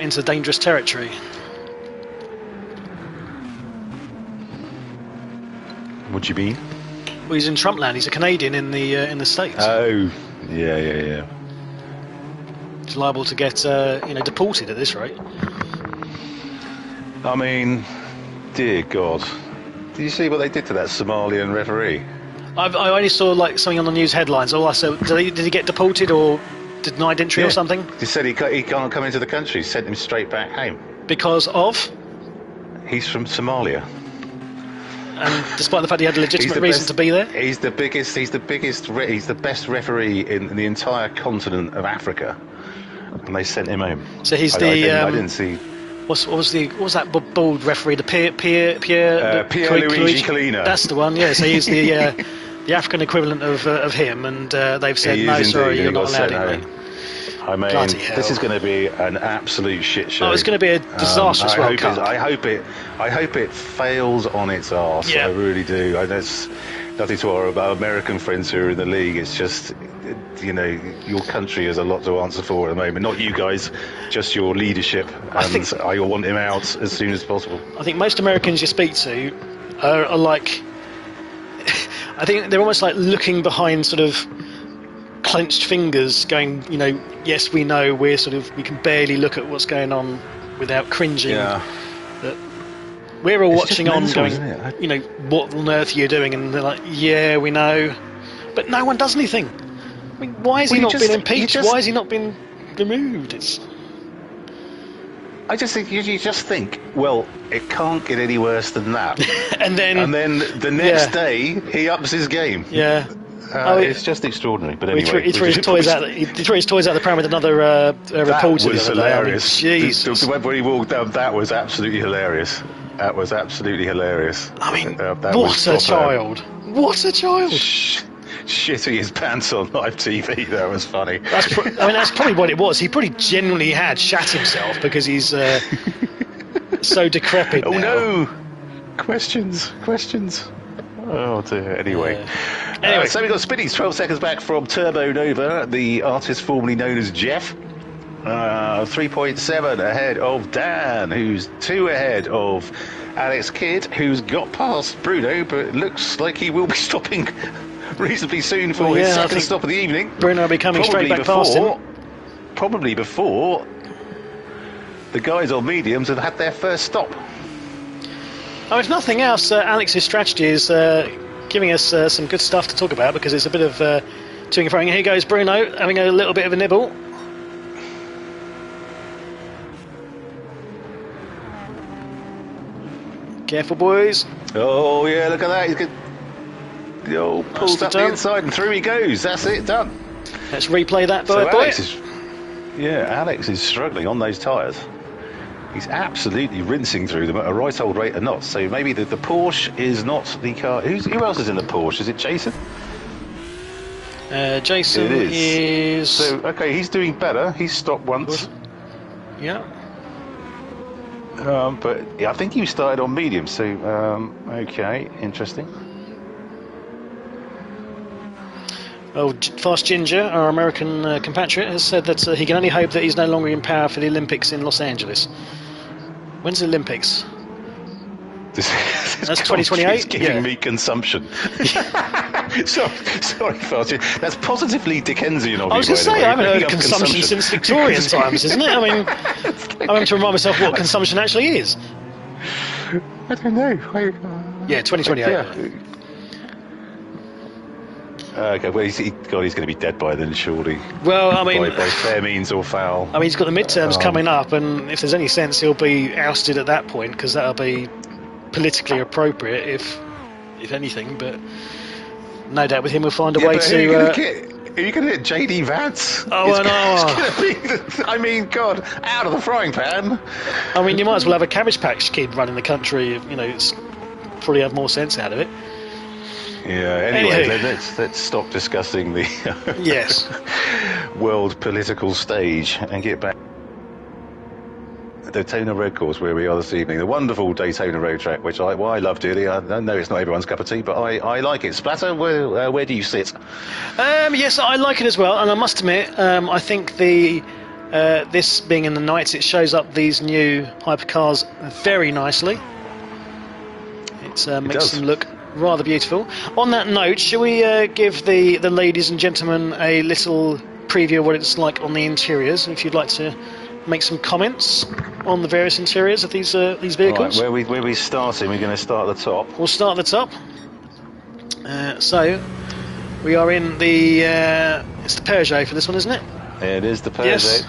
into dangerous territory. What do you mean? Well, he's in Trumpland. He's a Canadian in the States. Oh, yeah. He's liable to get deported at this rate. I mean, dear God, did you see what they did to that Somalian referee? I only saw something on the news headlines. All I saw, did he get deported or denied entry or something? He said he can't come into the country. Sent him straight back home because of. He's from Somalia. And despite the fact he had a legitimate reason to be there, he's the best referee in the entire continent of Africa, and they sent him home. So he's I didn't see. What was that bald referee? The Pierre Luigi Collina. That's the one. Yeah. So he's the African equivalent of him, and they've said no, sorry, you're not allowed in. I mean, Bloody hell. this is going to be an absolute shit show. Oh, it's going to be a disastrous World Cup. I hope it fails on its arse. Yeah. I really do. There's nothing to our American friends who are in the league. It's just, your country has a lot to answer for at the moment. Not you guys, just your leadership. And I want him out as soon as possible. I think most Americans you speak to are like, I think they're almost like looking behind sort of clenched fingers, going, yes, we know we can barely look at what's going on without cringing. Yeah. That we're all watching on, mental, going, what on earth are you doing? And they're like, yeah, we know, but no one does anything. I mean, why has he not been impeached? Why has he not been removed? I just think you just think, well, it can't get any worse than that. and then the next day he ups his game. Yeah. It's just extraordinary. But anyway, he threw his toys out. He threw his toys out the pram with another reporter. That was hilarious. Jesus. When he walked down, that was absolutely hilarious. That was absolutely hilarious. I mean, what a child! What a child! Shitting his pants on live TV. That was funny. That's probably what it was. He probably genuinely had shat himself because he's so decrepit. Oh now. no! Questions. Oh dear. Anyway, so we got Spinny's 12 seconds back from Turbo Nova, the artist formerly known as Jeff. 3.7 ahead of Dan, who's 2 ahead of Alex Kidd, who's got past Bruno, but it looks like he will be stopping reasonably soon for his second stop of the evening. Bruno will be coming straight back past him. Probably before the guys on mediums have had their first stop. Oh, if nothing else, Alex's strategy is giving us some good stuff to talk about, because it's a bit of to and fro. Here goes Bruno, having a little bit of a nibble. Careful, boys. Oh, yeah, look at that. He's good. Pulls up the inside and through he goes. That's it, done. Let's replay that, boy. Alex is struggling on those tyres. He's absolutely rinsing through them at a right old rate of knots. So maybe the Porsche is not the car. Who else is in the Porsche? Is it Jason? Jason is. So, okay, he's doing better. He's stopped once. Yeah. But I think you started on medium. So, okay, interesting. Oh, Fast Ginger, our American compatriot, has said that he can only hope that he's no longer in power for the Olympics in Los Angeles. When's the Olympics? That's 2028. He's giving me consumption. sorry, Fast. That's positively Dickensian of you. I was going to say, I haven't heard of consumption since Victorian times, isn't it? I mean, I'm having to remind myself what consumption actually is. I don't know. Yeah, 2028. Yeah. Okay, well, he's going to be dead by then, surely. Well, I mean, by fair means or foul. I mean, he's got the midterms coming up, and if there's any sense, he'll be ousted at that point, because that'll be politically appropriate, if anything. But no doubt with him, we'll find a way to. Are you going to get JD Vance? Oh, I know. I mean, God, out of the frying pan. I mean, you might as well have a Cabbage Patch Kid running the country. It's probably have more sense out of it. Yeah, anyway, let's stop discussing the world political stage and get back to Daytona Road Course, where we are this evening. The wonderful Daytona Road Track, which I love dearly. I know it's not everyone's cup of tea, but I like it. Splatter, where do you sit? Yes, I like it as well, and I must admit, I think this being in the nights, it shows up these new hypercars very nicely. It makes them look rather beautiful. On that note, shall we give the ladies and gentlemen a little preview of what it's like on the interiors? If you'd like to make some comments on the various interiors of these vehicles. Right, where we starting? We're going to start at the top. We'll start at the top. So we are in the it's the Peugeot for this one, isn't it? It is the Peugeot. Yes.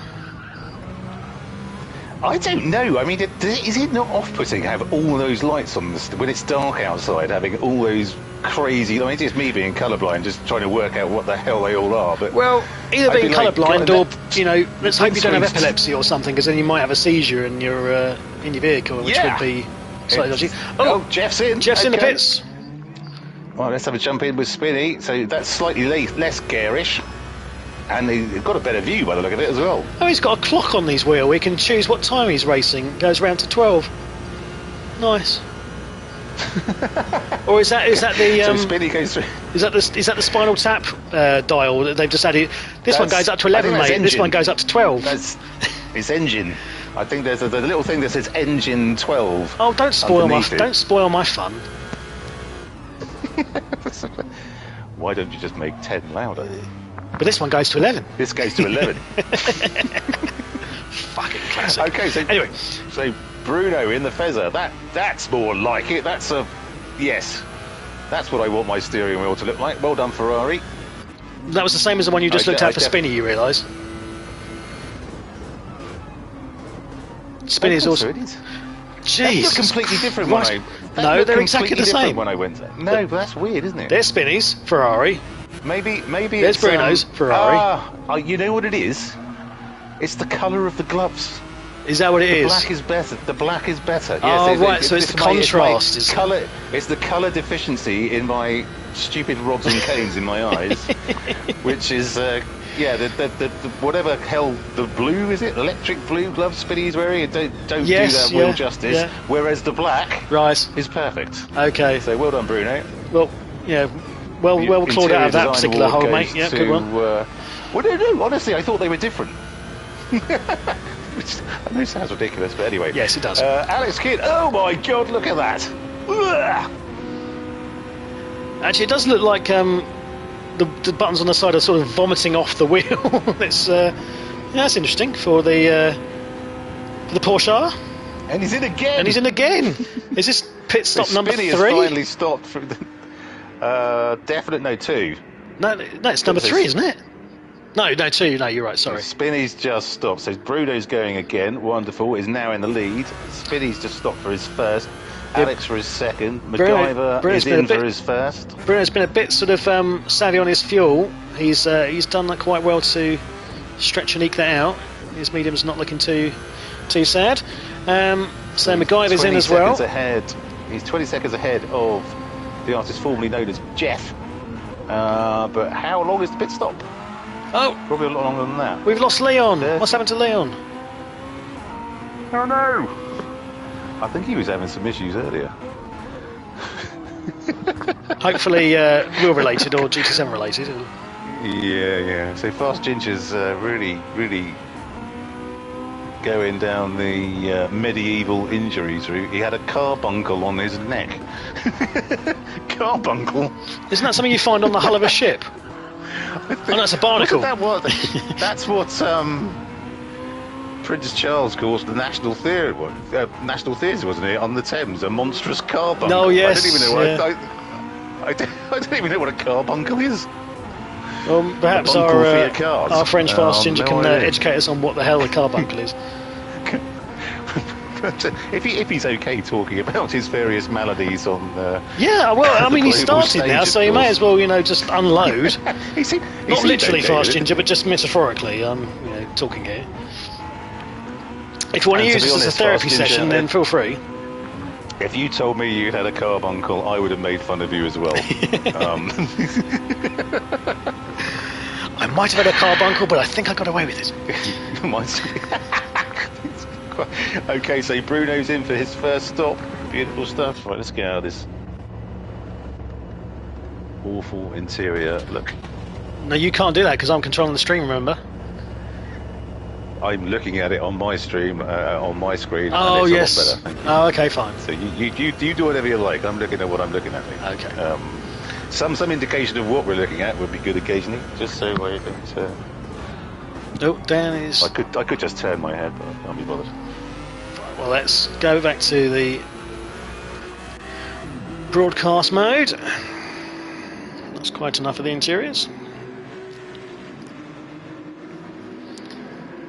I don't know. I mean, is it not off-putting to have all those lights on when it's dark outside, having all those crazy... I mean, it's just me being colourblind, just trying to work out what the hell they all are. But well, either being colourblind or, let's hope you don't have epilepsy or something, because then you might have a seizure in your vehicle, which would be slightly dodgy. Oh, Jeff's in. Jeff's in the pits. Right, let's have a jump in with Spinny. So that's slightly less garish. And he's got a better view by the look of it as well. Oh, he's got a clock on his wheel. He can choose what time he's racing. It goes round to 12. Nice. Or is that the So Spinny goes through. is that the Spinal Tap dial that they've just added? This one goes up to 11, mate. Engine. This one goes up to 12. It's engine. I think there's a little thing that says engine 12. Oh, don't spoil my fun. Why don't you just make 10 louder? But this one goes to 11. This goes to 11. Fucking classic. Okay, so anyway, so Bruno in the Fezzer. That's more like it. That's what I want my steering wheel to look like. Well done, Ferrari. that was the same as the one you just looked at for Spinny. You realise? Spinny's also. It is. Jeez, look completely different no, they're exactly the same. When I went, no, but that's weird, isn't it? There's Spinny's Ferrari. Maybe there's it's Bruno's Ferrari. You know what it is? It's the colour of the gloves. Is that what it is? Black is better. The black is better. Oh, right. So it's the contrast. It's colour. It's the colour deficiency in my stupid rods and cones in my eyes, which is the whatever hell the blue is it? Electric blue gloves Spinny's wearing. Don't do that wheel justice. Yeah. Whereas the black is perfect. Okay. So well done, Bruno. Well, yeah. Well clawed out of that particular hole, mate. Yeah, good one. Well, no, honestly, I thought they were different. Which I know sounds ridiculous, but anyway. Yes, it does. Alex Kidd, oh my God, look at that! Ugh. Actually, it does look like the buttons on the side are sort of vomiting off the wheel. It's that's interesting for the Porsche. And he's in again. Is this pit stop number 3? Has finally stopped from the definite no 2. No, it's number 3, isn't it? No, 2. No, you're right. Sorry. Spinny's just stopped. So Bruno's going again. Wonderful. Is now in the lead. Spinny's just stopped for his first. Alex for his second. MacGyver is in for his first. Bruno's been a bit sort of savvy on his fuel. He's done that quite well to stretch and eke that out. His medium's not looking too sad. So MacGyver's in as well. Ahead. He's 20 seconds ahead of the artist formerly known as Jeff. But how long is the pit stop? Oh, probably a lot longer than that. We've lost Leon. What's happened to Leon? Oh no! I think he was having some issues earlier. Hopefully wheel related or GT7 related. Yeah. So Fast Ginger's really going down the medieval injuries route. He had a carbuncle on his neck. Carbuncle? Isn't that something you find on the hull of a ship? Oh, that's a barnacle. That's what Prince Charles calls the National Theatre, wasn't it? On the Thames, a monstrous carbuncle. Oh yes. I don't even know I don't even know what a carbuncle is. Well, perhaps our French Fast Ginger can educate us on what the hell a carbuncle is. If he's okay talking about his various maladies on yeah, well, I mean, he started now, so you may as well, just unload. Not literally okay, Fast Ginger, but just metaphorically. Talking here. If you want to use this as a therapy session, then feel free. If you told me you had a carbuncle, I would have made fun of you as well. I might have had a carbuncle, but I think I got away with it. Okay, so Bruno's in for his first stop. Beautiful stuff. Right, let's get out of this awful interior. Look. No, you can't do that because I'm controlling the stream, remember? I'm looking at it on my stream, on my screen. Oh, and yes. it's a lot better. Oh, okay, fine. So you do whatever you like. I'm looking at what I'm looking at. Okay. Some indication of what we're looking at would be good occasionally, just so I don't. Oh, Dan is. I could just turn my head, but I can't be bothered. Well, let's go back to the broadcast mode. That's quite enough of the interiors.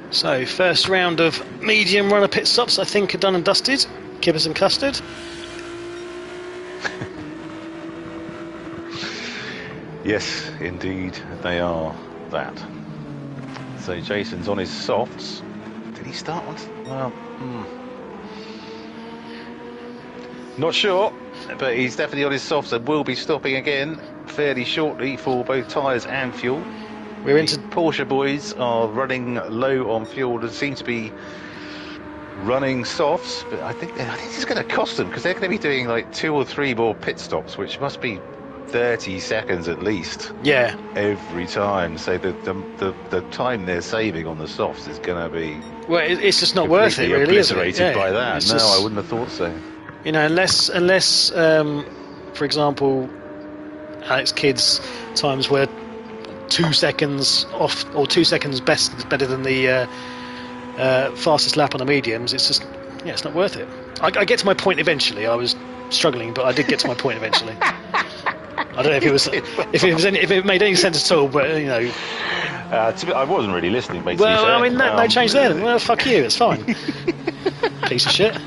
So, first round of medium runner pit stops, I think, are done and dusted. Kibbers and custard. Yes, indeed, they are that. So Jason's on his softs. Did he start on? Well, not sure, but he's definitely on his softs and will be stopping again fairly shortly for both tyres and fuel. We're into Porsche boys are running low on fuel. They seem to be running softs, but I think it's going to cost them because they're going to be doing like 2 or 3 more pit stops, which must be 30 seconds at least. Yeah. Every time. So the time they're saving on the softs is going to be. Well, it's just not worth it, really, is it? Obliterated by that. It's No, just, I wouldn't have thought so. You know, unless for example, Alex Kidd's times were 2 seconds off, or 2 seconds better than the fastest lap on the mediums. It's just, it's not worth it. I get to my point eventually. I was struggling, but I did get to my point eventually. I don't know if it made any sense at all, but you know. I wasn't really listening, basically. Well, I mean, no change there. Well, fuck you. It's fine. Piece of shit.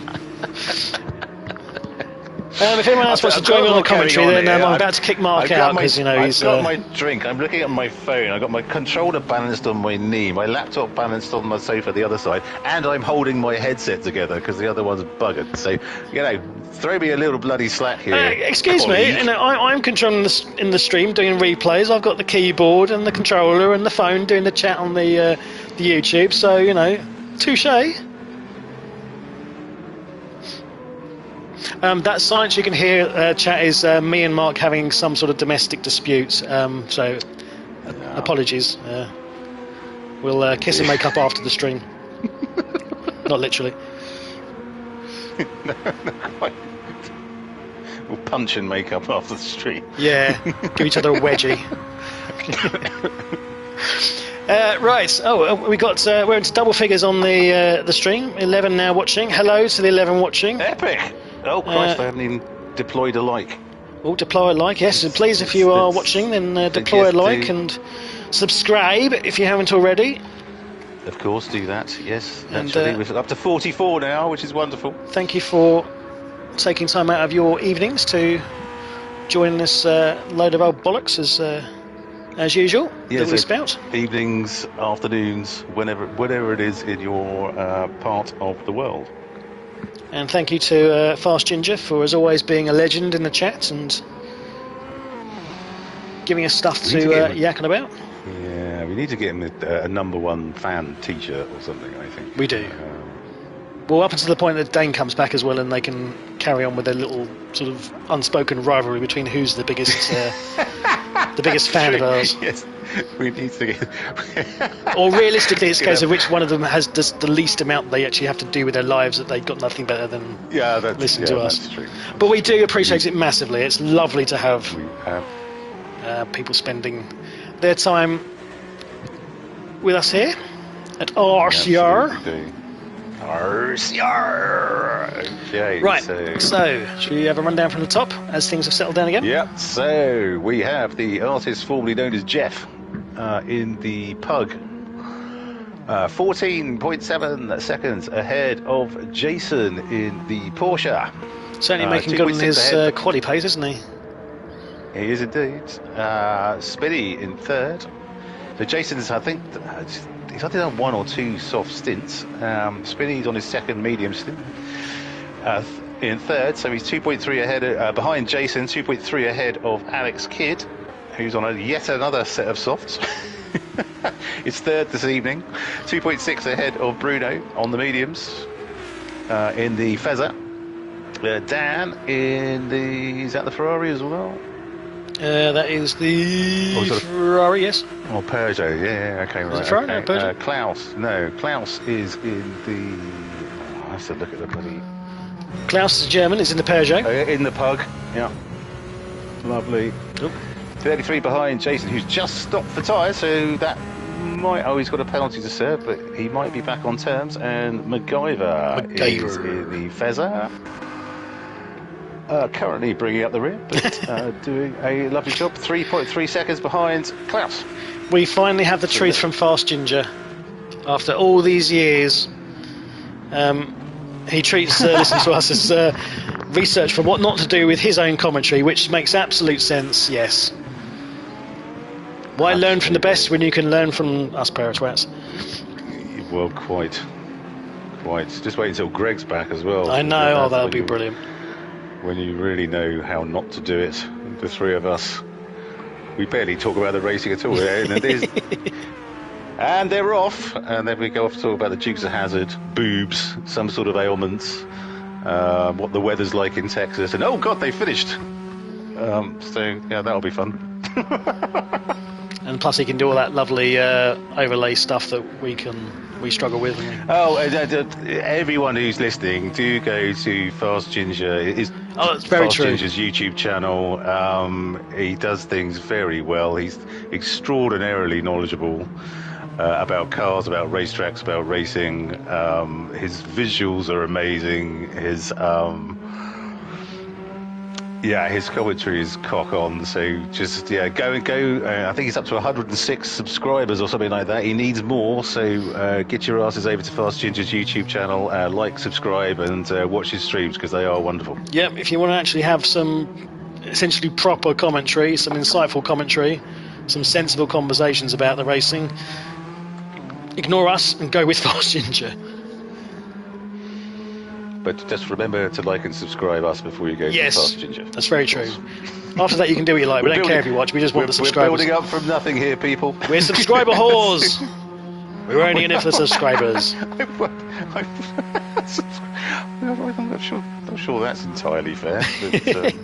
If anyone else wants to join me on the commentary, then I'm about to kick Mark out because he's. I've got my drink. I'm looking at my phone. I've got my controller balanced on my knee, my laptop balanced on my sofa the other side, and I'm holding my headset together because the other one's buggered. So, throw me a little bloody slack here. Excuse me. I'm controlling in the stream, doing replays. I've got the keyboard and the controller and the phone doing the chat on the YouTube. So touche. That silence you can hear, chat, is me and Mark having some sort of domestic dispute. So, apologies. We'll kiss and make up after the stream. Not literally. No, quite. We'll punch and make up after the stream. Yeah, give each other a wedgie. Right. Oh, we're into double figures on the stream. 11 now watching. Hello to the 11 watching. Epic. Oh Christ! I haven't even deployed a like. Oh, deploy a like, yes. And please, if you are watching, then deploy a like and subscribe if you haven't already. Of course, do that. Yes. And we're up to 44 now, which is wonderful. Thank you for taking time out of your evenings to join this load of old bollocks as usual that we spout. Evenings, afternoons, whenever it is in your part of the world. And thank you to Fast Ginger for, as always, being a legend in the chat and giving us stuff to yakking about. Yeah, we need to get him a #1 fan T-shirt or something, I think. We do. Well, up until the point that Dane comes back as well, and they can carry on with their little sort of unspoken rivalry between who's the biggest the biggest fan of ours. Yes, we need to get. Or realistically, it's a case of which one of them has the least amount they actually have to do with their lives, that they've got nothing better than listen to us. That's true. But we do appreciate it massively. It's lovely to have people spending their time with us here at RCR. Okay, right, so should we have a rundown from the top as things have settled down again? Yeah, so we have the artist formerly known as Jeff in the Pug, 14.7 seconds ahead of Jason in the Porsche. Certainly making good on his quali pace, isn't he? He is indeed. Spinny in third. So Jason's, I think, he's either done 1 or 2 soft stints. Spinny's on his second medium stint in third, so he's 2.3 ahead behind Jason, 2.3 ahead of Alex Kidd, who's on yet another set of softs. It's third this evening, 2.6 ahead of Bruno on the mediums in the Fezzer. Dan is that the Ferrari as well? That is the Ferrari, yes. Oh, Peugeot, yeah, okay, right. Is it Ferrari? Okay. No, Peugeot? Klaus is in the. I have to look at the bloody. Klaus is German, is in the Peugeot. In the Pug, yeah. Lovely. Oh. 33 behind Jason, who's just stopped for tyres, so that might. Oh, he's got a penalty to serve, but he might be back on terms. And MacGyver is in the Fezzer. Currently bringing up the rear, but doing a lovely job. 3.3 seconds behind Klaus. We finally have the truth from Fast Ginger. After all these years, he treats listening to us as research for what not to do with his own commentary, which makes absolute sense, yes. Why learn from the best when you can learn from us pair of twats? Well, quite. Just wait until Greg's back as well. I know, that'll be brilliant. When you really know how not to do it, the three of us We barely talk about the racing at all. And they're off. And then we go off to talk about the Dukes of Hazzard, boobs, some sort of ailments, what the weather's like in Texas. And oh, God, they finished. So, yeah, that'll be fun. And plus he can do all that lovely overlay stuff that we struggle with. Oh, everyone who's listening, do go to Fast Ginger. It's very Fast true. Ginger's YouTube channel. He does things very well. He's extraordinarily knowledgeable about cars, about racetracks, about racing. His visuals are amazing. His commentary is cock on. So just go. I think he's up to 106 subscribers or something like that. He needs more. So get your asses over to Fast Ginger's YouTube channel, like, subscribe, and watch his streams because they are wonderful. Yeah, if you want to actually have some essentially proper commentary, some insightful commentary, some sensible conversations about the racing, ignore us and go with Fast Ginger. But just remember to like and subscribe us before you go to Fast Ginger. That's very true. After that, you can do what you like. We don't care if you watch. We just want the subscribers. We're building up from nothing here, people. We're subscriber whores. We're only in it for the subscribers. I'm not sure that's entirely fair. But,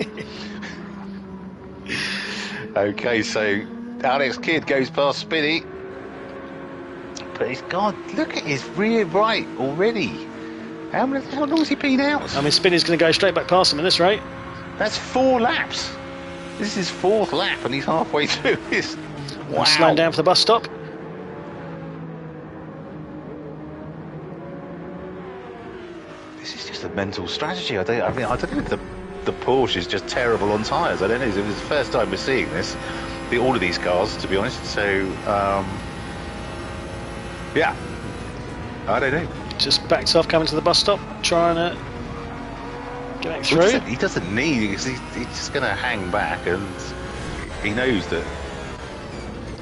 okay, so Alex Kidd goes past Spinny. But he's gone. Look at his rear right already. How long has he been out? I mean, Spinny's going to go straight back past him at this rate. That's 4 laps. This is his 4th lap, and he's halfway through this. Wow. Slowing down for the bus stop. This is just a mental strategy. I don't know if the Porsche is just terrible on tyres. I don't know. It's the first time we're seeing this. All of these cars, to be honest. So, yeah. I don't know. Just backs off, coming to the bus stop, trying to get back through. He doesn't need, because he's just going to hang back, and he knows that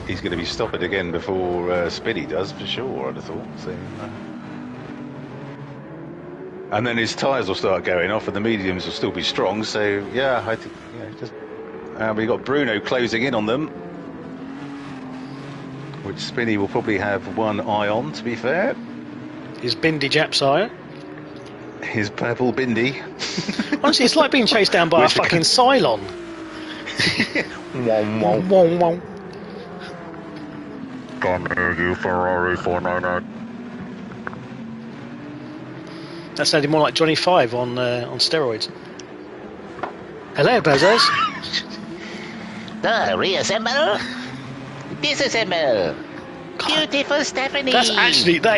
he's going to be stopping again before Spinny does, for sure, I'd have thought. So, and then his tyres will start going off, and the mediums will still be strong. So, yeah, I think, we've got Bruno closing in on them, which Spinny will probably have one eye on, to be fair. His Bindi Japsire. His purple Bindi. Honestly, it's like being chased down by a fucking Cylon. Come here, you Ferrari 499. That sounded more like Johnny Five on steroids. Hello, Bezos. Reassemble. Disassemble. Beautiful Stephanie. That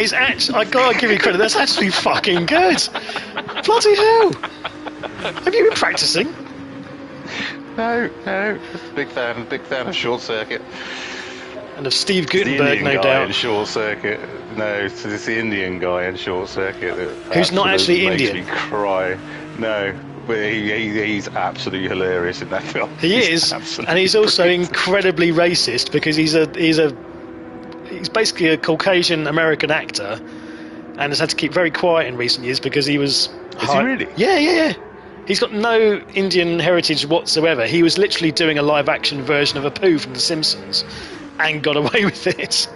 is actually, I gotta give you credit, that's actually fucking good. Bloody hell. Have you been practicing? No. Big fan of Short Circuit. And of Steve Gutenberg, no doubt. In Short Circuit. No, it's the Indian guy in Short Circuit. Who's not actually Indian. Makes me cry. No. But he's absolutely hilarious in that film. He is, and he's also incredibly racist because he's basically a Caucasian American actor, and has had to keep very quiet in recent years because he was. Is he really? Yeah. He's got no Indian heritage whatsoever. He was literally doing a live-action version of Apu from The Simpsons, and got away with it.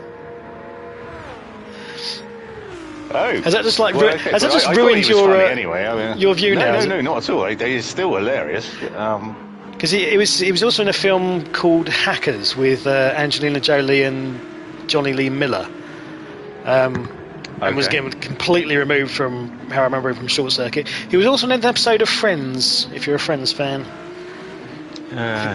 Oh, has that just ruined your view now? No, not at all. He's still hilarious. Because he was also in a film called Hackers with Angelina Jolie and Johnny Lee Miller, and was getting completely removed from how I remember him from Short Circuit. He was also in an episode of Friends, if you're a Friends fan.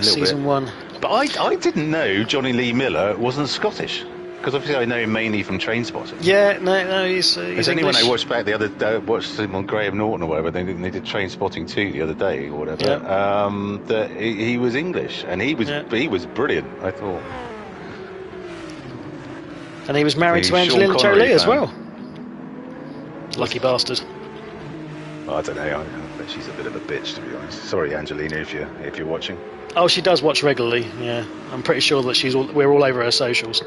Season 1. But I didn't know Johnny Lee Miller wasn't Scottish. Because obviously I know him mainly from Trainspotting. Yeah, no, he's anyone I watched back the other day, watched him on Graham Norton or whatever, they did Trainspotting 2 the other day or whatever, that he was English, and he was brilliant, I thought. And he was married to Angelina Jolie as well. Lucky bastard. I don't know, I bet she's a bit of a bitch, to be honest. Sorry, Angelina, if you're watching. Oh, she does watch regularly, yeah. I'm pretty sure that we're all over her socials.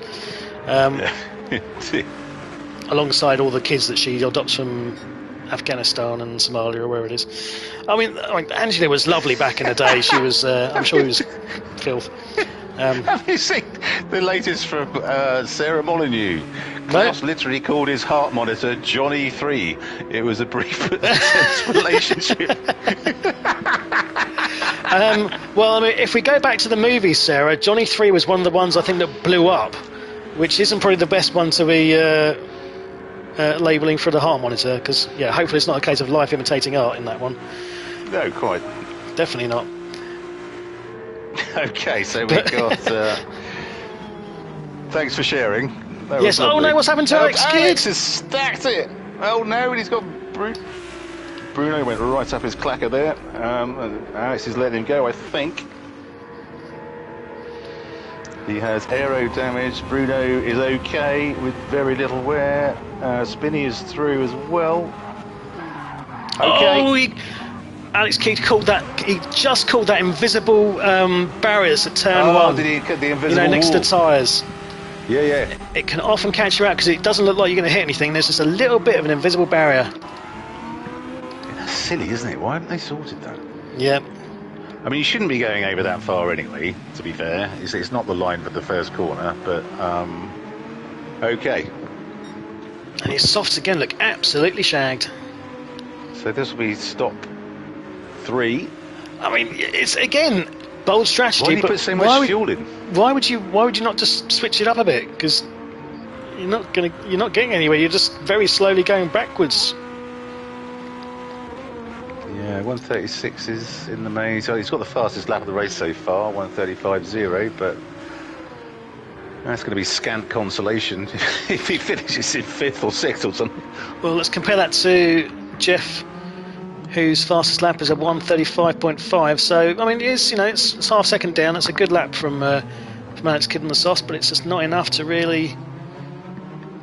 Alongside all the kids that she adopts from Afghanistan and Somalia or wherever it is. I mean, Angela was lovely back in the day. She was, I'm sure he was filth. Have you seen the latest from Sarah Molyneux? Klaus literally called his heart monitor Johnny 3. It was a brief but intense relationship. Well, I mean, if we go back to the movies, Sarah, Johnny 3 was one of the ones I think that blew up, which isn't probably the best one to be labelling for the heart monitor, because, yeah, hopefully it's not a case of life imitating art in that one. No, quite. Definitely not. Okay, so we've got... thanks for sharing. Yes, oh no, what's happened to Alex? Alex has stacked it! Oh no, and he's got... Bruno went right up his clacker there. Alex is letting him go, I think. He has aero damage. Bruno is okay with very little wear. Spinny is through as well. Okay. Oh, Alex Keith called that. He just called that invisible barriers at turn 1. Did he cut the invisible next to tyres? Yeah. It can often catch you out because it doesn't look like you're going to hit anything. There's just a little bit of an invisible barrier. That's silly, isn't it? Why haven't they sorted that? Yeah. I mean, you shouldn't be going over that far anyway, to be fair. It's not the line for the first corner, but okay. And his softs again look absolutely shagged. So this will be stop 3. I mean, it's again bold strategy. Why did you put so much fuel in? Why would you not just switch it up a bit? Because you're not getting anywhere. You're just very slowly going backwards. Yeah, 136 is in the main. So he's got the fastest lap of the race so far, 135.0, but that's going to be scant consolation if he finishes in 5th or 6th or something. Well, let's compare that to Jeff, whose fastest lap is at 135.5. So, I mean, it's half second down. That's a good lap from Alex Kidd on the softs, but it's just not enough to really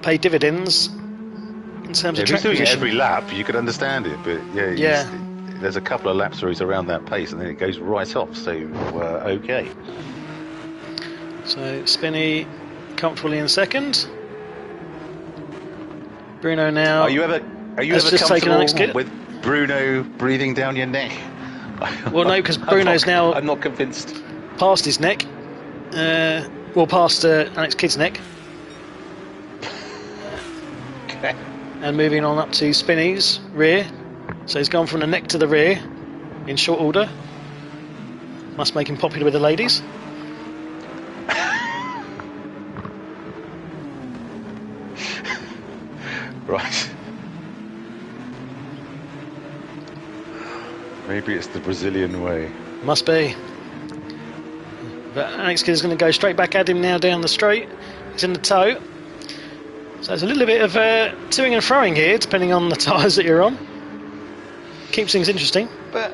pay dividends in terms of track if he's doing it position. every lap, you could understand it, but yeah. There's a couple of laps where he's around that pace and then it goes right off, so okay. So Spinney comfortably in second. Bruno now. Are you ever comfortable with Bruno breathing down your neck? Well, no, because Bruno's now... I'm not convinced. Past his neck. Past Alex Kidd's neck. Okay. And moving on up to Spinney's rear. So he's gone from the neck to the rear in short order. Must make him popular with the ladies. Right. Maybe it's the Brazilian way. Must be. But Alex Kidd is going to go straight back at him now down the straight. He's in the toe. So there's a little bit of toing and froing here, depending on the tyres that you're on. Keeps things interesting. But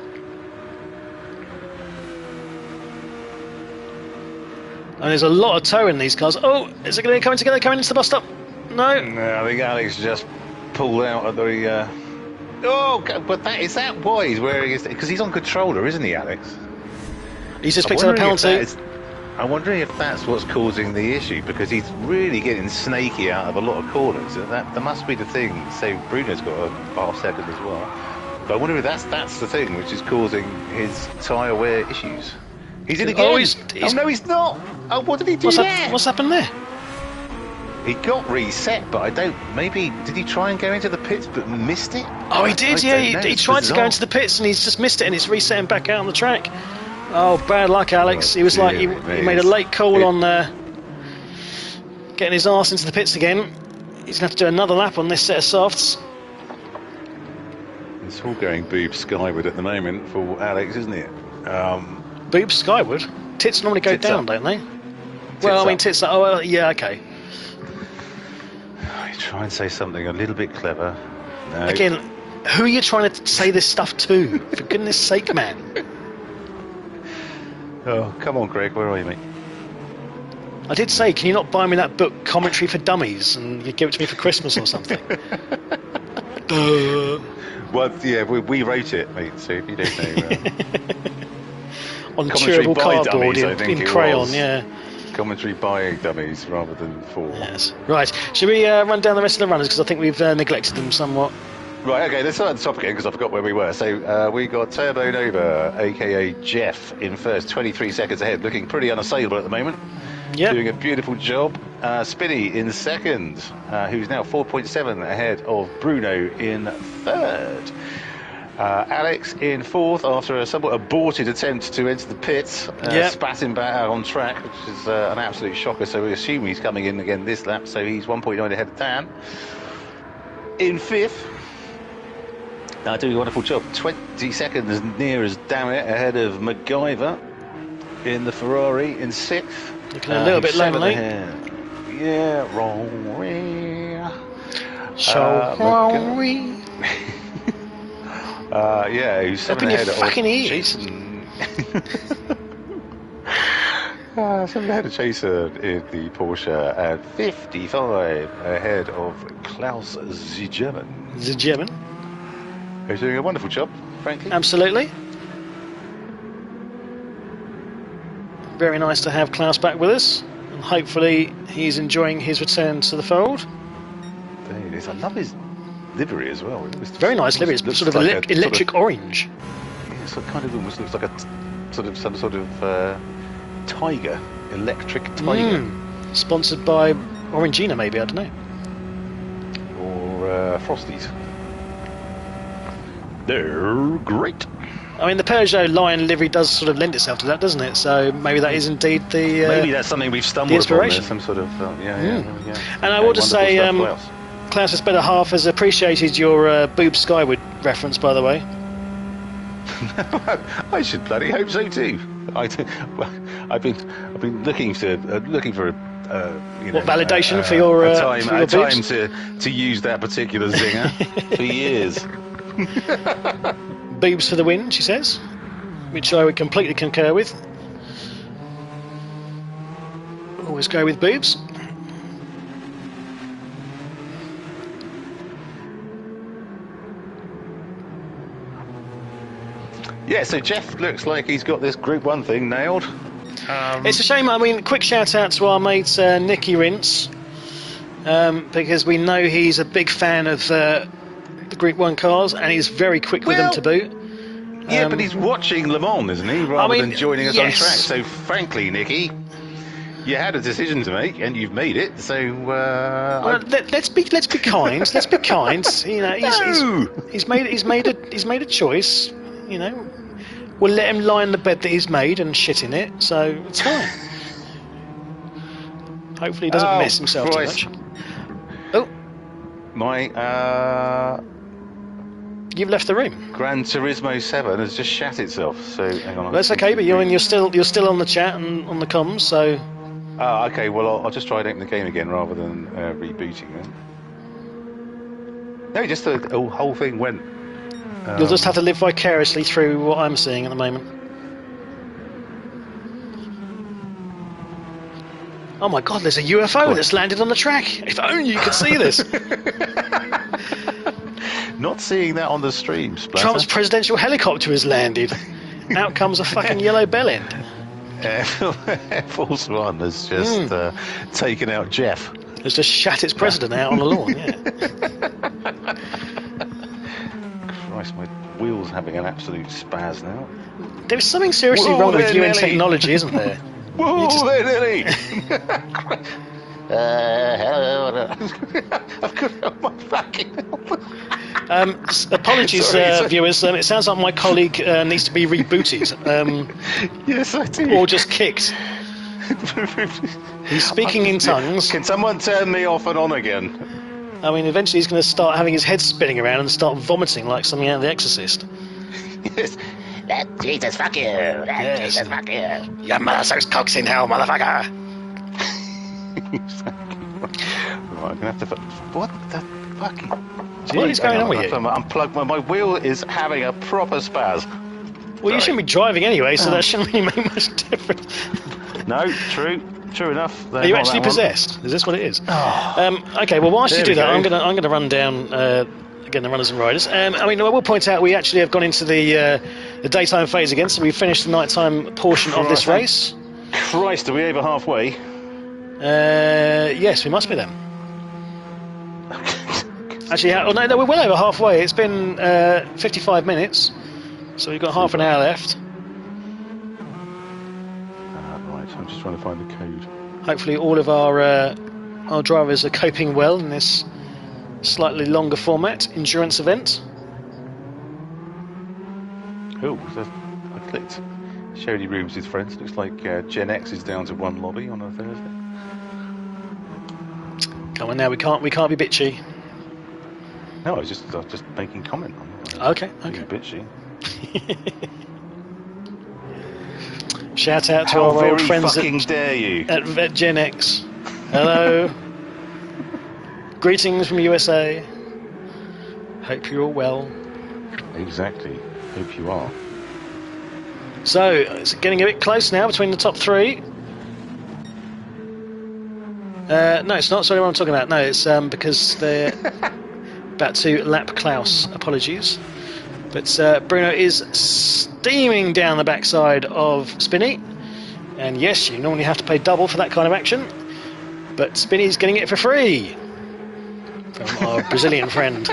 and there's a lot of toe in these cars. Oh, is it going to be coming together, coming into the bus stop? No, I think Alex just pulled out of the... Oh, but is that why he's wearing his... Because he's on controller, isn't he, Alex? He's just picked up a penalty. I'm wondering if that's what's causing the issue, because he's really getting snaky out of a lot of corners. That must be the thing. So Bruno's got a half second as well. But I wonder if that's the thing which is causing his tyre wear issues. He's in again. Oh, no, he's not. Oh, what did he do there? What's happened there? He got reset, but I don't... Maybe... Did he try and go into the pits but missed it? Oh, he did, yeah. He tried to go into the pits and he's just missed it and it's resetting back out on the track. Oh, bad luck, Alex. He was like... He made a late call on getting his arse into the pits again. He's going to have to do another lap on this set of softs. It's all going boob skyward at the moment for Alex, isn't it? Boob skyward? Tits normally go down, don't they? Well, I mean, tits up. Oh, well, yeah, okay. I try and say something a little bit clever. No. Again, who are you trying to say this stuff to? For goodness sake, man. Oh, come on, Greg, where are you, mate? I did say, can you not buy me that book, Commentary for Dummies, and you give it to me for Christmas or something? Well, yeah, we wrote it, mate, so if you don't know... on chewable cardboard dummies, in crayon, yeah. Commentary by dummies rather than for. Yes. Right, should we run down the rest of the runners, because I think we've neglected them somewhat. Right, okay, let's start at the top again because I forgot where we were. So we got Turbo Nova, aka Jeff, in first, 23 seconds ahead, looking pretty unassailable at the moment. Yep. Doing a beautiful job. Spinny in second, who's now 4.7 ahead of Bruno in third. Alex in fourth after a somewhat aborted attempt to enter the pits, spatting back out on track, which is an absolute shocker. So we assume he's coming in again this lap. So he's 1.9 ahead of Dan. In fifth, doing a wonderful job. 20 seconds near as damn it ahead of MacGyver in the Ferrari in sixth. Looking a little bit lonely. Yeah, Rory. Rory. Yeah, who's 7 ahead of Jason. 7 ahead of Jason in the Porsche and 55 ahead of Klaus the German. The German. Who's doing a wonderful job, frankly. Absolutely. Very nice to have Klaus back with us, and hopefully he's enjoying his return to the fold. There it is. I love his livery as well. Very nice livery. It's sort of like electric orange. Yeah, so it kind of almost looks like some sort of tiger, electric tiger. Sponsored by Orangina, maybe, I don't know. Or Frosties. They're great. I mean, the Peugeot Lion livery does sort of lend itself to that, doesn't it? So maybe that is indeed the maybe that's something we've stumbled upon. Some sort of yeah. And I want to say, Klaus's better half has appreciated your Boob Skyward reference, by the way. I should bloody hope so too. I've been looking for validation for your time to use that particular zinger for years. Boobs for the win, she says, which I would completely concur with. Always go with boobs. Yeah, so Jeff looks like he's got this Group 1 thing nailed. It's a shame. I mean, quick shout out to our mate Nicky Rince, because we know he's a big fan of the Group 1 cars, and he's very quick with them to boot. Yeah, but he's watching Le Mans, isn't he, rather than joining us on track. So, frankly, Nicky, you had a decision to make, and you've made it. So, let's be kind. Let's be kind. You know, he's made a choice. You know, we'll let him lie in the bed that he's made and shit in it. So it's fine. Hopefully, he doesn't mess himself too much. Oh, my you've left the room. Gran Turismo 7 has just shat itself. So hang on. That's okay, but you're still on the chat and on the comms. So. Okay. Well, I'll just try and open the game again rather than rebooting then. No, just the whole thing went. You'll just have to live vicariously through what I'm seeing at the moment. Oh my God! There's a UFO that's landed on the track. If only you could see this. Not seeing that on the stream, Splatter. Trump's presidential helicopter has landed. Out comes a fucking yellow bell end. Air Force One has just taken out Jeff. It's just shat its president out on the lawn, yeah. Christ, my wheel's having an absolute spaz now. There's something seriously wrong with you and technology, isn't there? Whoa there, Nelly! Hello. I've got help my fucking help. Apologies, viewers. It sounds like my colleague needs to be rebooted. Yes, I do. Or just kicked. He's speaking in tongues. Can someone turn me off and on again? I mean, eventually he's going to start having his head spinning around and start vomiting like something out of The Exorcist. Yes. Jesus, fuck you. Jesus, fuck you. Your mother sucks cocks in hell, motherfucker. Right, I'm going to have to... What the fucking... What is going on with you? Unplug my wheel is having a proper spaz. Well, you shouldn't be driving anyway, so that shouldn't really make much difference. No, true enough. Are you actually possessed? Is this what it is? Okay, well, whilst you do that, I'm gonna run down again the runners and riders. I mean, I will point out we actually have gone into the daytime phase again, so we've finished the nighttime portion of this race. Christ, are we over halfway? Yes, we must be then. Actually, oh, no, we're well over halfway. It's been 55 minutes, so we've got half an hour left. Right, I'm just trying to find the code. Hopefully all of our drivers are coping well in this slightly longer format endurance event. Oh, I clicked Shady Rooms with friends. Looks like Gen X is down to one lobby on a Thursday. Come on now, we can't be bitchy. No, I was just making comment on it. Okay. Being bitchy. Shout out to How our very old friends fucking dare you? at Gen X. Hello. Greetings from USA. Hope you're all well. Exactly. Hope you are. So, it's getting a bit close now between the top three. No, it's not. Sorry, what I'm talking about. No, it's because they're about to lap Klaus. Apologies. But Bruno is steaming down the backside of Spinney. And yes, you normally have to pay double for that kind of action. But Spinney's getting it for free from our Brazilian friend.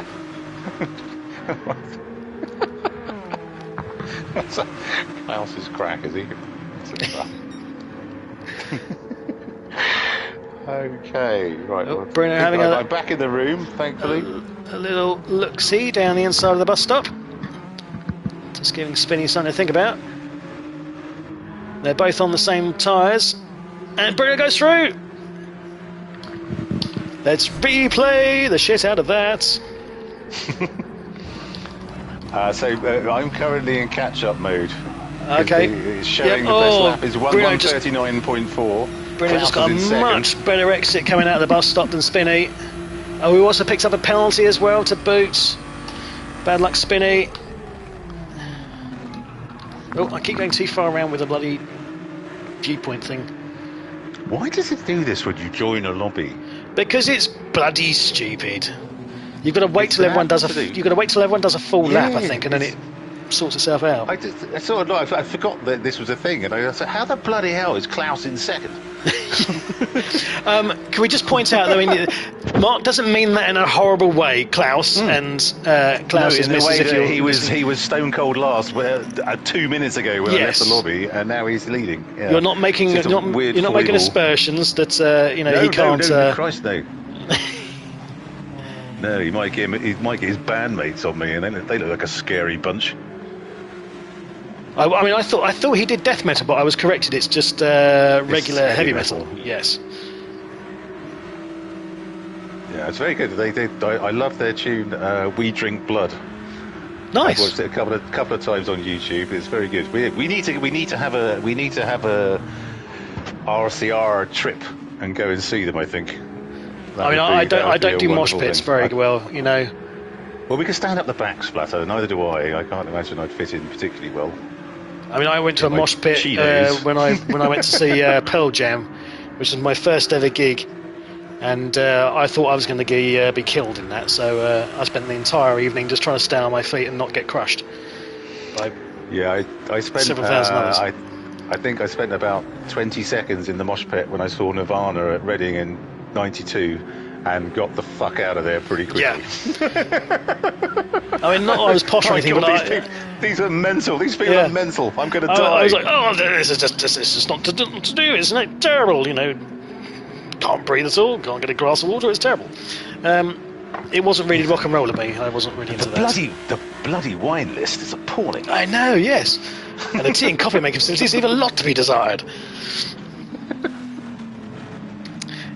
Klaus's crack, is he? Okay, right. Oh, Bruno having I'm back in the room, thankfully. A little look-see down the inside of the bus stop. Just giving Spinney something to think about. They're both on the same tyres. And Bruno goes through! Let's replay the shit out of that. So I'm currently in catch-up mode. Okay. It's showing the best lap is 1:39.4. Bruno just got a much better exit coming out of the bus stop than Spinney. Oh, he also picks up a penalty as well to boot. Bad luck, Spinney. Oh, I keep going too far around with the bloody viewpoint thing. Why does it do this when you join a lobby? Because it's bloody stupid. You've got to wait till everyone does a. You've got to wait till everyone does a full lap, I think, and then it sorts itself out. I forgot that this was a thing, and I said, "How the bloody hell is Klaus in second?" Can we just point out, though, I mean, Mark doesn't mean that in a horrible way, Klaus, and Klaus is misses if he was stone cold last 2 minminutes ago when I left the lobby, and now he's leading. Yeah. You're not making you're not making aspersions that he can't. No, Christ no. No, he might get his bandmates on me, and they look like a scary bunch. I mean, I thought he did death metal, but I was corrected. It's just regular heavy metal. Yes. Yeah, it's very good. I love their tune. We Drink Blood. Nice. I've watched it a couple of times on YouTube. It's very good. We need to have a RCR trip and go and see them. I think. I don't do mosh pits very well, you know. Well, we can stand up the back splatter. Neither do I. I can't imagine I'd fit in particularly well. I mean, I went to a mosh pit when I went to see Pearl Jam, which was my first ever gig, and I thought I was going to be killed in that. So I spent the entire evening just trying to stay on my feet and not get crushed. I spent several thousand others. I think I spent about 20 seconds in the mosh pit when I saw Nirvana at Reading in '92. And got the fuck out of there pretty quickly. Yeah. I mean, not I was posh or anything, but these are mental. These people are mental. I'm going to die. I was like, this is just not to do. Isn't it terrible? You know, can't breathe at all. Can't get a glass of water. It's terrible. It wasn't really rock and roll to me. I wasn't really into that. The bloody wine list is appalling. I know. Yes. And the tea and coffee making facilities leave a lot to be desired.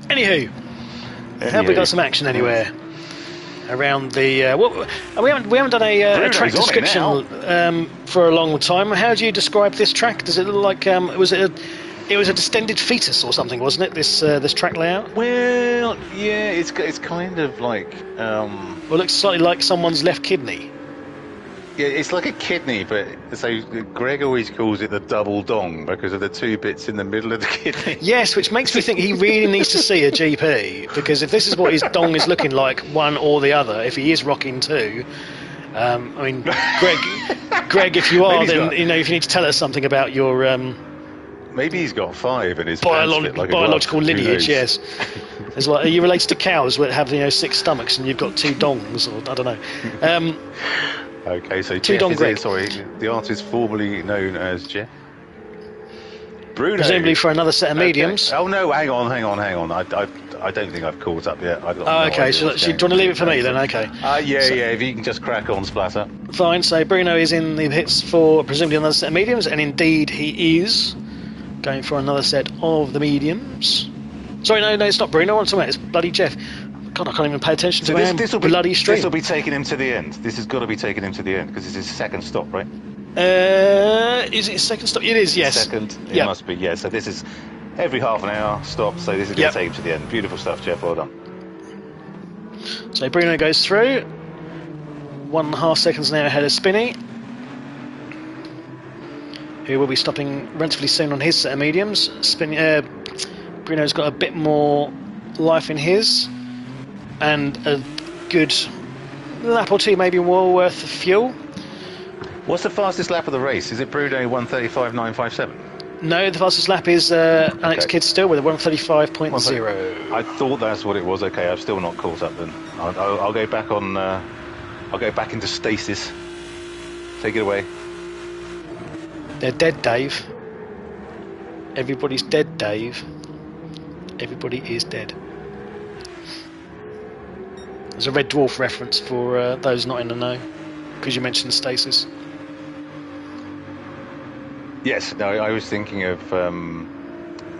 Anywho. Have we got some action anywhere around the? We haven't done a track description for a long time. How do you describe this track? Does it look like it was a distended fetus or something, wasn't it? This track layout. Well, yeah, it's kind of like. Well, it looks slightly like someone's left kidney. Yeah, it's like a kidney, but so Greg always calls it the double dong because of the two bits in the middle of the kidney. Yes, which makes me think he really needs to see a GP, because if this is what his dong is looking like, one or the other, if he is rocking two, I mean, Greg, if you are, then if you need to tell us something about your. Maybe he's got 5 and his pants fit like a glove. Biological Who lineage, knows? yes. It's like, are you related to cows that have 6 stomachs and you've got 2 dongs, or I don't know. Okay, so Two Jeff Don is Greg. it. Sorry, the artist formerly known as Jeff. Bruno. Presumably for another set of mediums. Okay. Oh no, hang on. I don't think I've caught up yet. Okay, so do you want to leave it for me then? Okay. Yeah, if you can just crack on, Splatter. Fine, so Bruno is in the hits for presumably another set of mediums, and indeed he is going for another set of the mediums. Sorry, no, it's not Bruno, I'm talking about, it's bloody Jeff. God, I can't even pay attention to this bloody stream. This will be taking him to the end. This has got to be taking him to the end, because this is his second stop, right? Is it his second stop? It is, yes. Second, it must be, yeah. So this is every half an hour stop, so this is going to take him to the end. Beautiful stuff, Jeff, well done. So Bruno goes through, 1.5 seconds now ahead of Spinny, who will be stopping relatively soon on his set of mediums. Bruno's got a bit more life in his, and a good lap or two, maybe more worth of fuel. What's the fastest lap of the race? Is it Bruno 1:35.957? No, the fastest lap is Alex Kidd still with a 1:35.0. I thought that's what it was. Okay, I've still not caught up then. I'll go back on. I'll go back into stasis. Take it away. They're dead, Dave. Everybody's dead, Dave. Everybody is dead. There's a Red Dwarf reference for those not in the know, because you mentioned stasis. Yes, no, I was thinking of,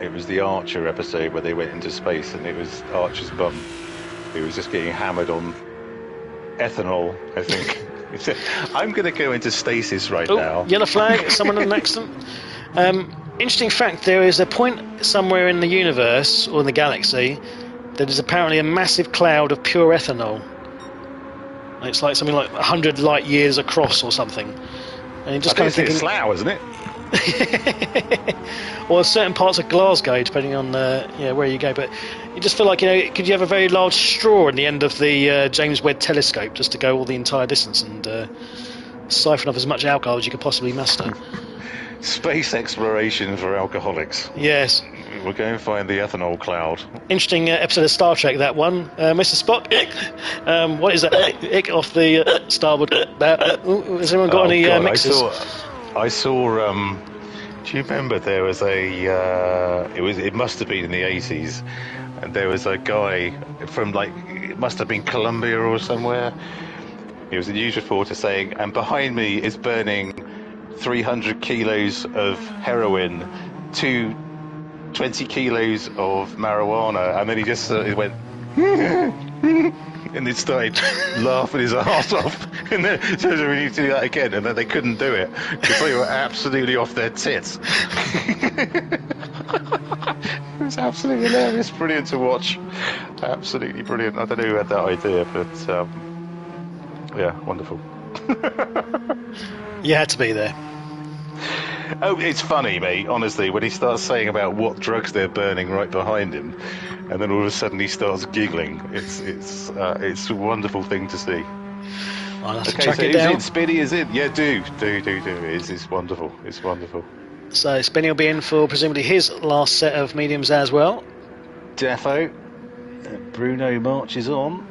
it was the Archer episode where they went into space, and it was Archer's bum. He was just getting hammered on ethanol, I think. He said, I'm going to go into stasis now. Yellow flag, someone in an accident. Interesting fact, there is a point somewhere in the universe, or in the galaxy, that is apparently a massive cloud of pure ethanol. It's like something like 100 light years across or something. And you just kind of thinking, it's Slough, isn't it? or certain parts of Glasgow, depending on where you go. But you just feel like, could you have a very large straw in the end of the James Webb telescope just to go all the entire distance and siphon off as much alcohol as you could possibly muster? Space exploration for alcoholics. Yes. We'll go and find the ethanol cloud. Interesting episode of Star Trek, that one. Mr. Spock, what is that? Off the starboard. Has anyone got any mixes? I saw. Do you remember there was it must have been in the 80s, and there was a guy from it must have been Colombia or somewhere. He was a news reporter saying, and behind me is burning 300 kilos of heroin, 20 kilos of marijuana, and then he just went and he started laughing his ass off, and then so we need to do that again, and then they couldn't do it because they were absolutely off their tits. It was absolutely hilarious, brilliant to watch, absolutely brilliant. I don't know who had that idea, but yeah, wonderful. You had to be there. Oh, it's funny, mate, honestly, when he starts saying about what drugs they're burning right behind him, and then all of a sudden he starts giggling. It's a wonderful thing to see. I'll have to track it down. Spinny is in. Yeah, do. It's wonderful. It's wonderful. So Spinny will be in for presumably his last set of mediums as well. Defo. Bruno marches on.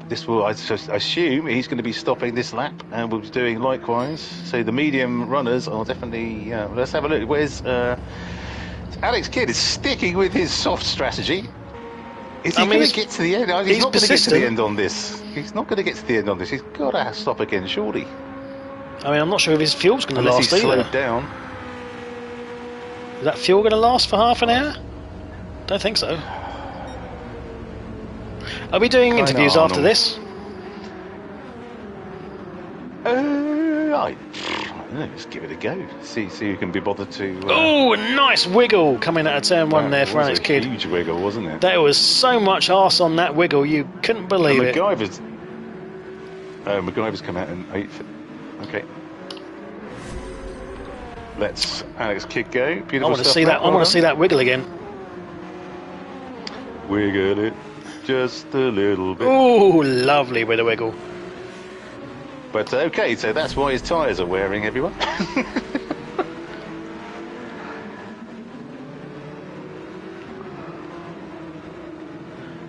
This will, I assume, he's going to be stopping this lap, and we'll be doing likewise. So the medium runners are definitely. Let's have a look. Where's Alex Kidd is sticking with his soft strategy. Is he going to get to the end? He's not going to get to the end on this. He's not going to get to the end on this. He's got to stop again, surely. I mean, I'm not sure if his fuel's going to last he's either. Slowed down. Is that fuel going to last for half an hour? Don't think so. Are we doing interviews after this? I don't know, let's give it a go. See who can be bothered to. Oh, a nice wiggle coming out of turn one there for Alex Kidd. Huge wiggle, wasn't it? There was so much arse on that wiggle, you couldn't believe it. MacGyver's come out in 8th. Okay. Let's Alex Kidd go. Beautiful. I want to see that. I want to see that wiggle again. Wiggle it just a little bit. Oh, lovely with a wiggle. But okay, so that's why his tyres are wearing, everyone.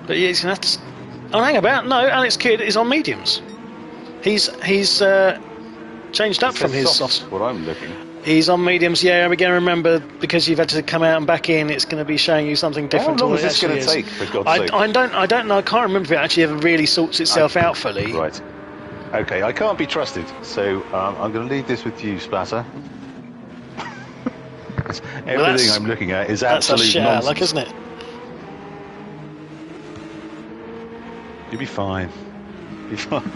But he's going to have to... Oh, hang about. No, Alex Kidd is on mediums. He's changed up from his softs. What I'm looking. He's on mediums, yeah. We're going to remember, because you've had to come out and back in, it's going to be showing you something different. How long to what is this it going to actually take, is. for God's sake? I don't know. I can't remember if it actually ever really sorts itself out fully. Right. Okay, I can't be trusted, so I'm going to leave this with you, Splatter. Everything I'm looking at is absolute nonsense. Like, isn't it? You'll be fine. You'll be fine.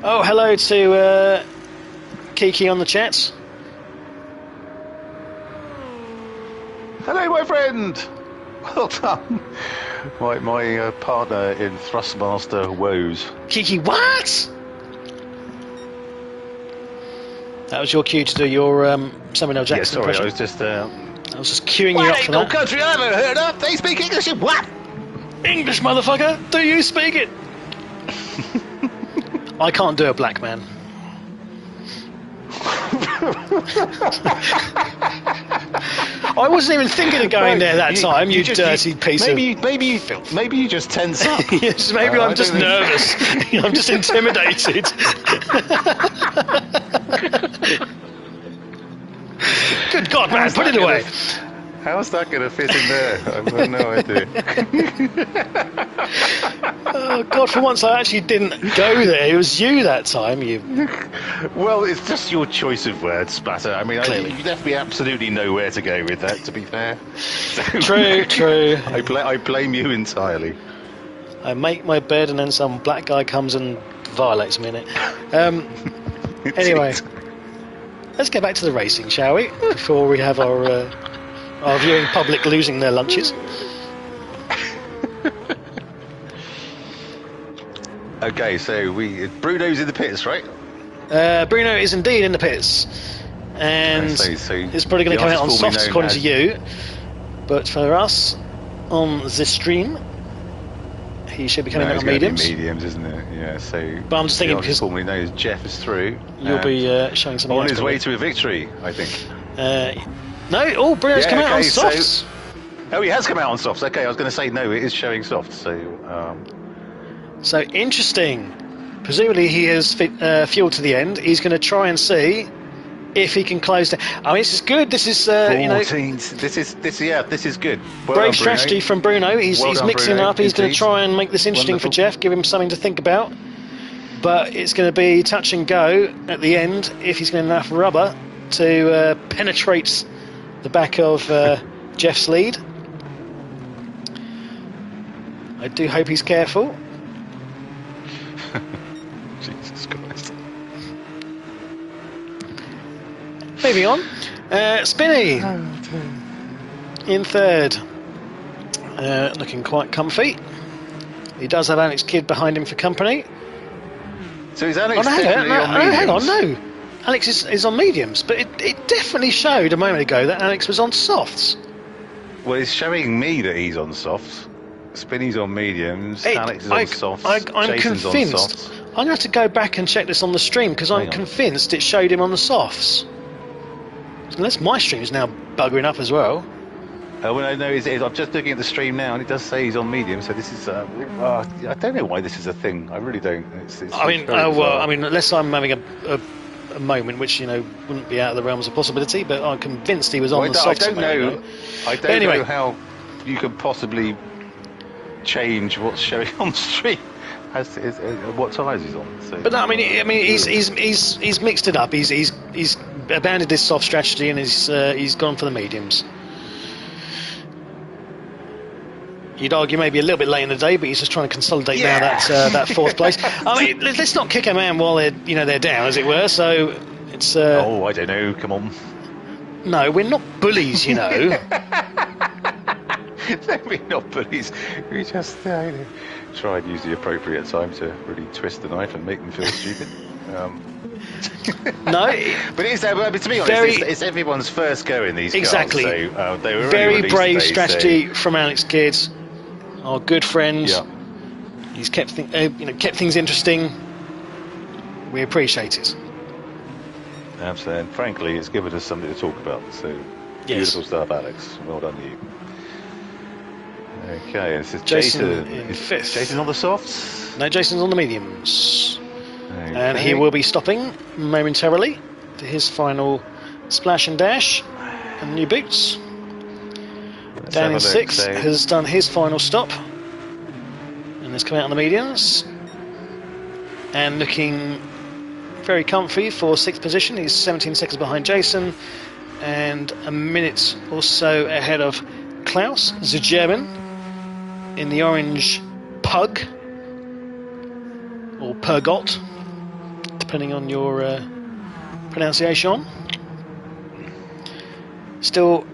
Oh, hello to Kiki on the chat. Hello, my friend. Well done. My partner in Thrustmaster woes. Kiki, what? That was your cue to do your Samuel Jackson Yeah, sorry, impression. I was just queuing you up for that. Country I haven't heard of. They speak English. What? English, motherfucker. Do you speak it? I can't do a black man. I wasn't even thinking of going there that time, you dirty piece of... Maybe you just tense up. Yes, maybe I'm just nervous. I'm just intimidated. Good God, man, put it away. How's that going to fit in there? I've got no idea. Oh, God, for once I actually didn't go there. It was you that time, you... Well, it's just your choice of words, Spatter. I mean, you left me absolutely nowhere to go with that, to be fair. So, True. I blame you entirely. I make my bed and then some black guy comes and violates me in it. Anyway, let's get back to the racing, shall we? Before we have our viewing public losing their lunches. Okay, so Bruno's in the pits, right? Bruno is indeed in the pits, and it's probably going to come out on softs according to you. But for us on the stream, he should be coming out on mediums. Mediums, isn't it? Yeah. So. But I'm just thinking because formerly known as Jeff is through. You'll be showing something on his way to a victory, I think. No, Bruno's come out on softs. Oh, he has come out on softs. Okay, I was going to say no, it is showing softs. So interesting. Presumably he has fuel to the end. He's going to try and see if he can close down. I mean, this is good. This is this is good. Brave strategy from Bruno. He's mixing up. He's going to try and make this interesting for Jeff. Give him something to think about. But it's going to be touch and go at the end if he's going to have enough rubber to penetrate the back of Jeff's lead. I do hope he's careful. Jesus Christ. Moving on. Spinny in third. Looking quite comfy. He does have Alex Kidd behind him for company. So is Alex definitely on mediums? Hang on, no. Alex is on mediums, but it definitely showed a moment ago that Alex was on softs. Well, it's showing me that he's on softs. Spinny's on mediums, Alex is on softs, I'm Jason's convinced. on softs. I'm going to have to go back and check this on the stream because I'm convinced it showed him on the softs. Unless my stream is now buggering up as well. Oh, well, no, I'm just looking at the stream now and it does say he's on medium, so this is... I don't know why this is a thing, I really don't. Unless I'm having a moment which, wouldn't be out of the realms of possibility, but I'm convinced he was on the softs. I don't know how you can possibly change what's showing on the stream as what tyres he's on. So, but no, he's mixed it up. He's abandoned his soft strategy and he's gone for the mediums. You'd argue maybe a little bit late in the day, but he's just trying to consolidate now that fourth place. I mean, let's not kick a man while they're down, as it were. So it's. I don't know. Come on. No, we're not bullies, No, we're not bullies. We just try and use the appropriate time to really twist the knife and make them feel stupid. No, but to be honest, it's everyone's first go in these cars. Exactly. So they were very brave strategy from Alex Kidd, our good friend. Yeah. He's kept things interesting. We appreciate it. Absolutely. And frankly, it's given us something to talk about. So beautiful stuff, Alex. Well done to you. Okay, this is Jason Jason. in Is fifth. Jason on the softs? No, Jason's on the mediums. Okay. And he will be stopping momentarily for his final splash and dash and new boots. Let's Dan have a in look. sixth So, has done his final stop and is coming out on the mediums. And looking very comfy for sixth position. He's 17 seconds behind Jason and a minute or so ahead of Klaus, the German, in the orange Pug or Purgot, depending on your pronunciation. Still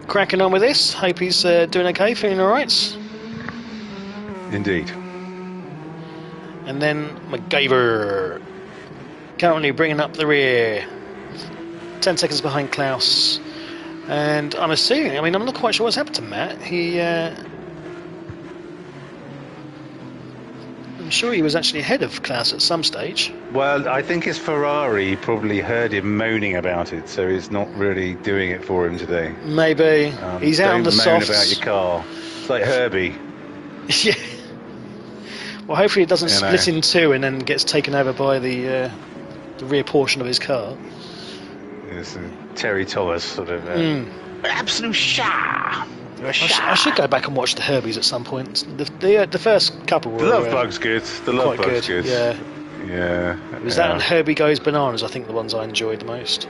cracking on with this. Hope he's doing okay, feeling alright. indeed. And then MacGyver currently bringing up the rear, 10 seconds behind Klaus. And I'm assuming, I'm not quite sure what's happened to Matt. I'm sure he was actually ahead of Klaus at some stage. Well, I think his Ferrari probably heard him moaning about it, so he's not really doing it for him today. Maybe. He's out on the Don't moan softs. about your car. It's like Herbie. Yeah. Well, hopefully it doesn't You know. split in two and then gets taken over by the rear portion of his car. It's Terry Thomas sort of. Absolute shah. You're a shah. I should go back and watch the Herbies at some point. The first couple were The Love Bug's good. The Love quite Bug's good. good. Yeah. Yeah. It was that and Herbie Goes Bananas, I think, the ones I enjoyed the most.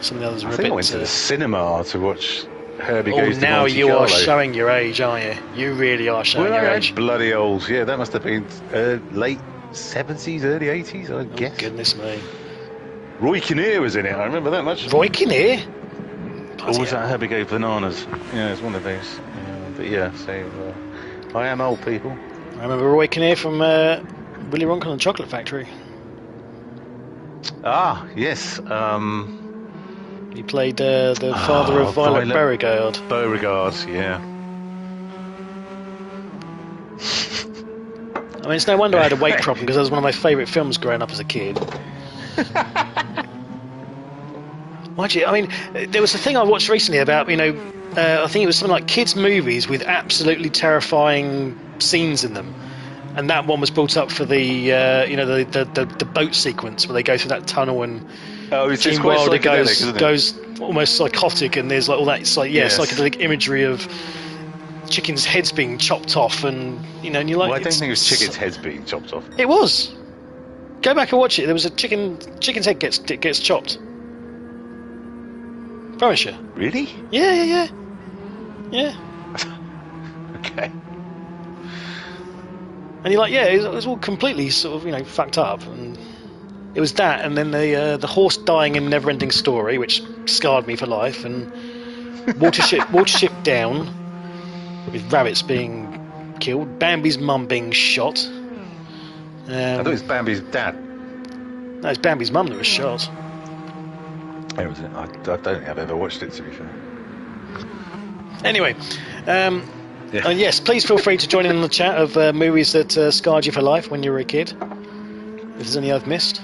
Some of the others were I a think bit. I went to the cinema to watch Herbie Oh, Goes to now Monte you are Carlo. showing your age, aren't you? You really are showing Well, your I age. bloody old. Yeah, that must have been late 70s, early 80s, I guess. Goodness me. Roy Kinnear was in it. I remember that much. Roy Kinnear? Or was that Herbie Goes Bananas? Yeah, it's one of those. But yeah, so I am old, people. I remember Roy Kinnear from Willy Wonka and the Chocolate Factory. Ah, yes. He played the father of Violet Beauregarde. Beauregard, yeah. I mean, it's no wonder I had a weight problem because that was one of my favourite films growing up as a kid. Mind you, I mean, there was a thing I watched recently about, I think it was something like kids' movies with absolutely terrifying scenes in them. And that one was brought up for the boat sequence where they go through that tunnel and It's Gene quite Wilder psychedelic, isn't it? goes almost psychotic, and there's like all that Yes. psychedelic imagery of chickens' heads being chopped off, and and you're like, Well, I don't think it was chickens' heads being chopped off. It was. Go back and watch it. There was a chicken's head gets chopped. Promise you. Really? Yeah. Okay. And you're like, yeah, it was all completely sort of fucked up, and it was that, and then the horse dying in Neverending Story, which scarred me for life, and Watership Down, with rabbits being killed, Bambi's mum being shot. I thought it was Bambi's dad. No, it's Bambi's mum that was shot. Oh, was it? I don't think I've ever watched it, to be fair. Anyway, Yeah. and yes, please feel free to join in on the chat of movies that scarred you for life when you were a kid. If there's any I've missed.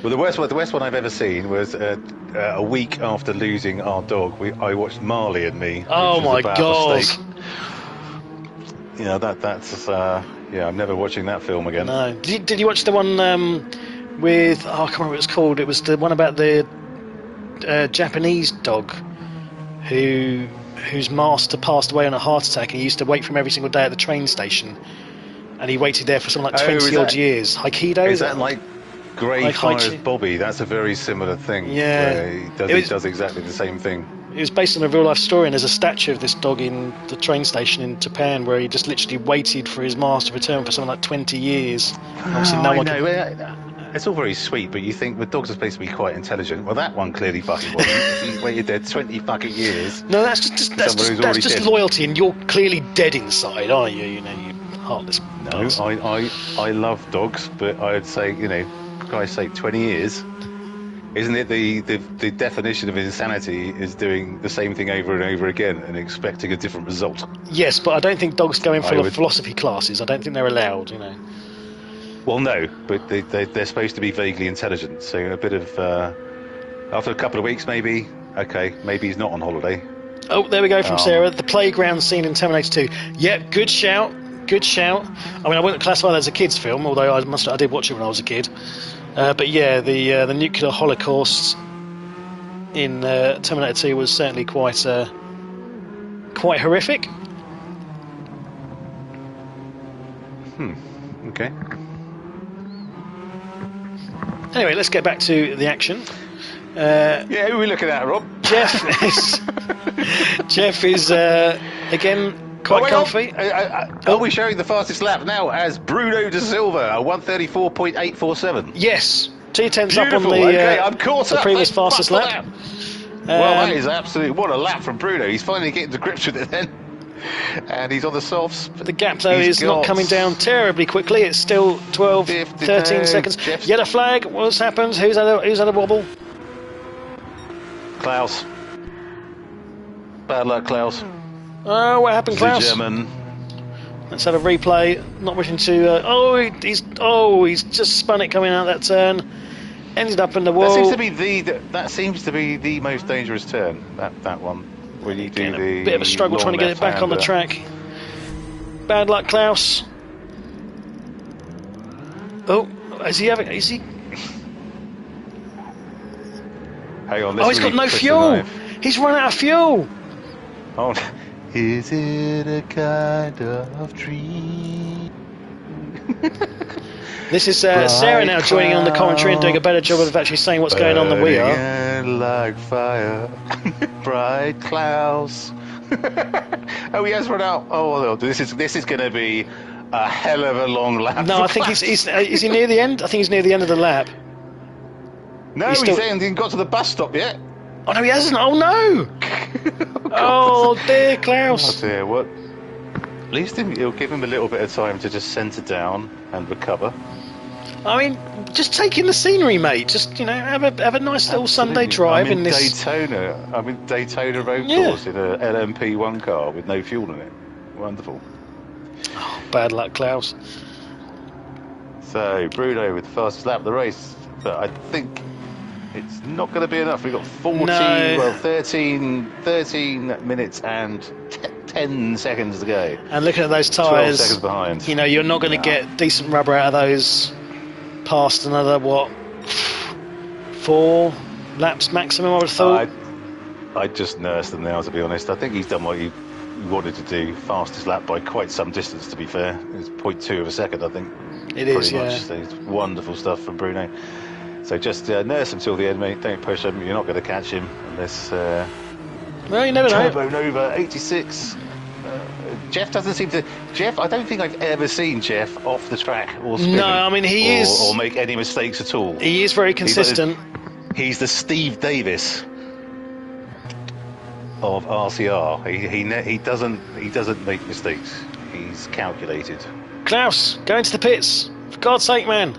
Well, the worst one I've ever seen was a week after losing our dog. I watched Marley and Me. Oh which was my a bad God. mistake. That's I'm never watching that film again. No. Did you watch the one with? I can't remember what it's called. It was the one about the Japanese dog whose master passed away on a heart attack, and he used to wait for him every single day at the train station, and he waited there for something like 20 odd years. Aikido? Is that like Grey Like Fire's Haichi? Bobby? That's a very similar thing. Yeah. where It he was- does exactly the same thing. It was based on a real life story, and there's a statue of this dog in the train station in Japan where he just literally waited for his master to return for something like 20 years. And obviously, no one could. It's all very sweet, but you think the dogs are supposed to be quite intelligent. Well, that one clearly fucking wasn't. He waited there 20 fucking years. No, that's just Someone who's already dead. loyalty, and you're clearly dead inside, aren't you? You heartless. No, bastard. I love dogs, but I'd say, for Christ's sake, 20 years. Isn't it the definition of insanity is doing the same thing over and over again and expecting a different result? Yes, but I don't think dogs go in I full of would- philosophy classes. I don't think they're allowed. Well, no, but they're supposed to be vaguely intelligent. So a bit of after a couple of weeks, maybe he's not on holiday. Oh, there we go from Sarah. The playground scene in Terminator 2. Yep, good shout. Good shout. I mean, I wouldn't classify that as a kids' film, although I did watch it when I was a kid. But yeah, the nuclear holocaust in Terminator 2 was certainly quite horrific. Okay. Anyway, let's get back to the action. Yeah, who are we looking at, Rob? Jeff is again quite comfy. Are we showing the fastest lap now as Bruno De Silva, a 134.847? Yes, 2/10 up on Beautiful. Okay, I'm caught the up. previous fastest lap. Well, that is absolutely what a lap from Bruno. He's finally getting to grips with it then, and he's on the softs. The gap though is not coming down terribly quickly. It's still 12, 13 seconds. Yellow flag. What's happened? Who's had a wobble? Klaus. Bad luck, Klaus. Oh, what happened, Klaus? The German. Let's have a replay. Not wishing to. He's just spun it coming out that turn. Ended up in the wall. That seems to be the most dangerous turn. That one. When you do the bit of a struggle trying to get it back on the track. Bad luck, Klaus. Oh, is he? Hang on. He's got no fuel. He's run out of fuel. Oh, is it a kind of dream? This is Sarah now joining on the commentary and doing a better job of actually saying what's going on than we are. Like fire, bright clouds. Oh, he has run out. Oh, well, this is going to be a hell of a long lap. No, I think is he near the end? I think he's near the end of the lap. No, he hasn't got to the bus stop yet. Oh no, he hasn't. Oh no! Oh dear, Klaus. Oh dear, what? At least it'll give him a little bit of time to just centre down and recover. I mean, just take in the scenery, mate. Just have a nice little Sunday drive in this Daytona. I'm in Daytona road course in a LMP1 car with no fuel in it. Wonderful. Oh, bad luck, Klaus. So Bruno with the fastest lap of the race, but I think it's not going to be enough. We've got 13 minutes and 10 seconds to go. And looking at those 12 tyres, seconds behind. You're not going to get decent rubber out of those past another, 4 laps maximum, I would have thought. I just nursed them now, to be honest. I think he's done what he wanted to do. Fastest lap by quite some distance, to be fair. It's 0.2 of a second, I think. It is, pretty much. So it's wonderful stuff from Bruno. So just nurse him till the end, mate. Don't push him. You're not going to catch him unless... well, you never know. Turbo Nova 86. Jeff doesn't seem to... Jeff, I don't think I've ever seen Jeff off the track or spinning. No, I mean, he is... Or make any mistakes at all. He is very consistent. He's the Steve Davis of RCR. He doesn't make mistakes. He's calculated. Klaus, go into the pits. For God's sake, man.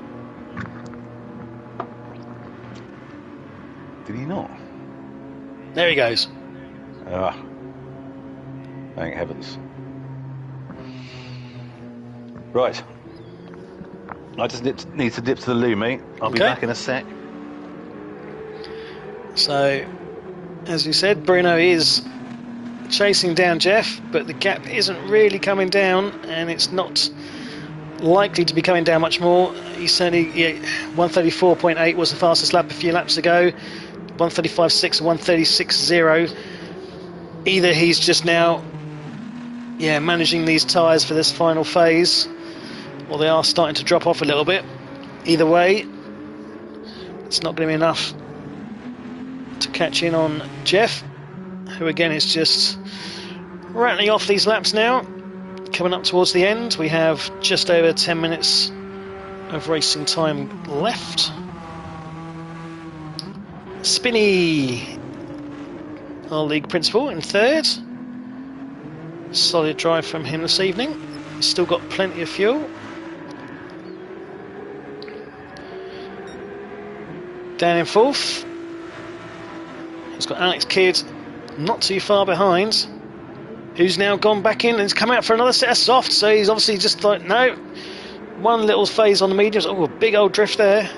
Did he not? There he goes. Ah. Thank heavens. Right. I just need to dip to the loo, mate. I'll be back in a sec. So, as you said, Bruno is chasing down Jeff, but the gap isn't really coming down, and it's not likely to be coming down much more. He's certainly 134.8 was the fastest lap a few laps ago. 135.6 and 136.0. Either he's just now managing these tyres for this final phase, or they are starting to drop off a little bit. Either way, it's not going to be enough to catch in on Jeff, who again is just rattling off these laps now. Coming up towards the end, we have just over 10 minutes of racing time left. Spinney, our league principal, in third. Solid drive from him this evening. He's still got plenty of fuel. Down in fourth, he's got Alex Kidd not too far behind, who's now gone back in and has come out for another set of soft. So he's obviously just like, no, one little phase on the mediums. Oh, a big old drift there.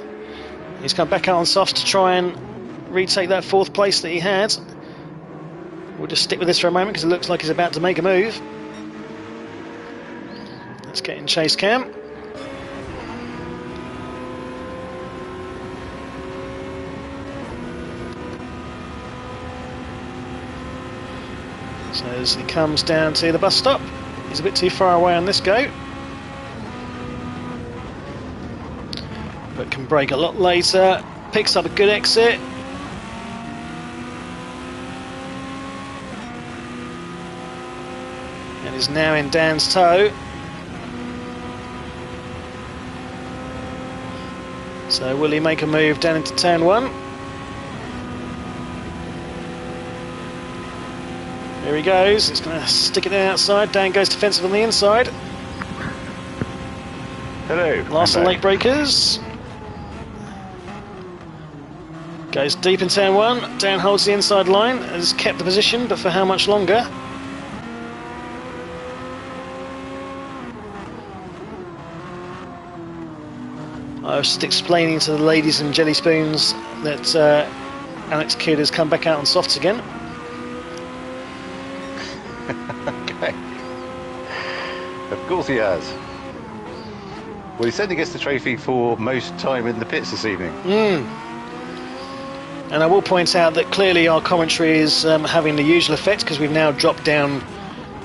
He's come back out on softs to try and retake that fourth place that he had. We'll just stick with this for a moment because it looks like he's about to make a move. Let's get in chase cam. So as he comes down to the bus stop, he's a bit too far away on this go, but can brake a lot later. Picks up a good exit. And is now in Dan's tow. So will he make a move down into turn 1? Here he goes. He's going to stick it in outside. Dan goes defensive on the inside. Hello. Last of the late breakers. Goes deep in turn 1. Dan holds the inside line. Has kept the position, but for how much longer? I was just explaining to the ladies and jelly spoons that Alex Kidd has come back out on softs again. Okay. Of course he has. Well, he said he gets the trophy for most time in the pits this evening. And I will point out that clearly our commentary is having the usual effect because we've now dropped down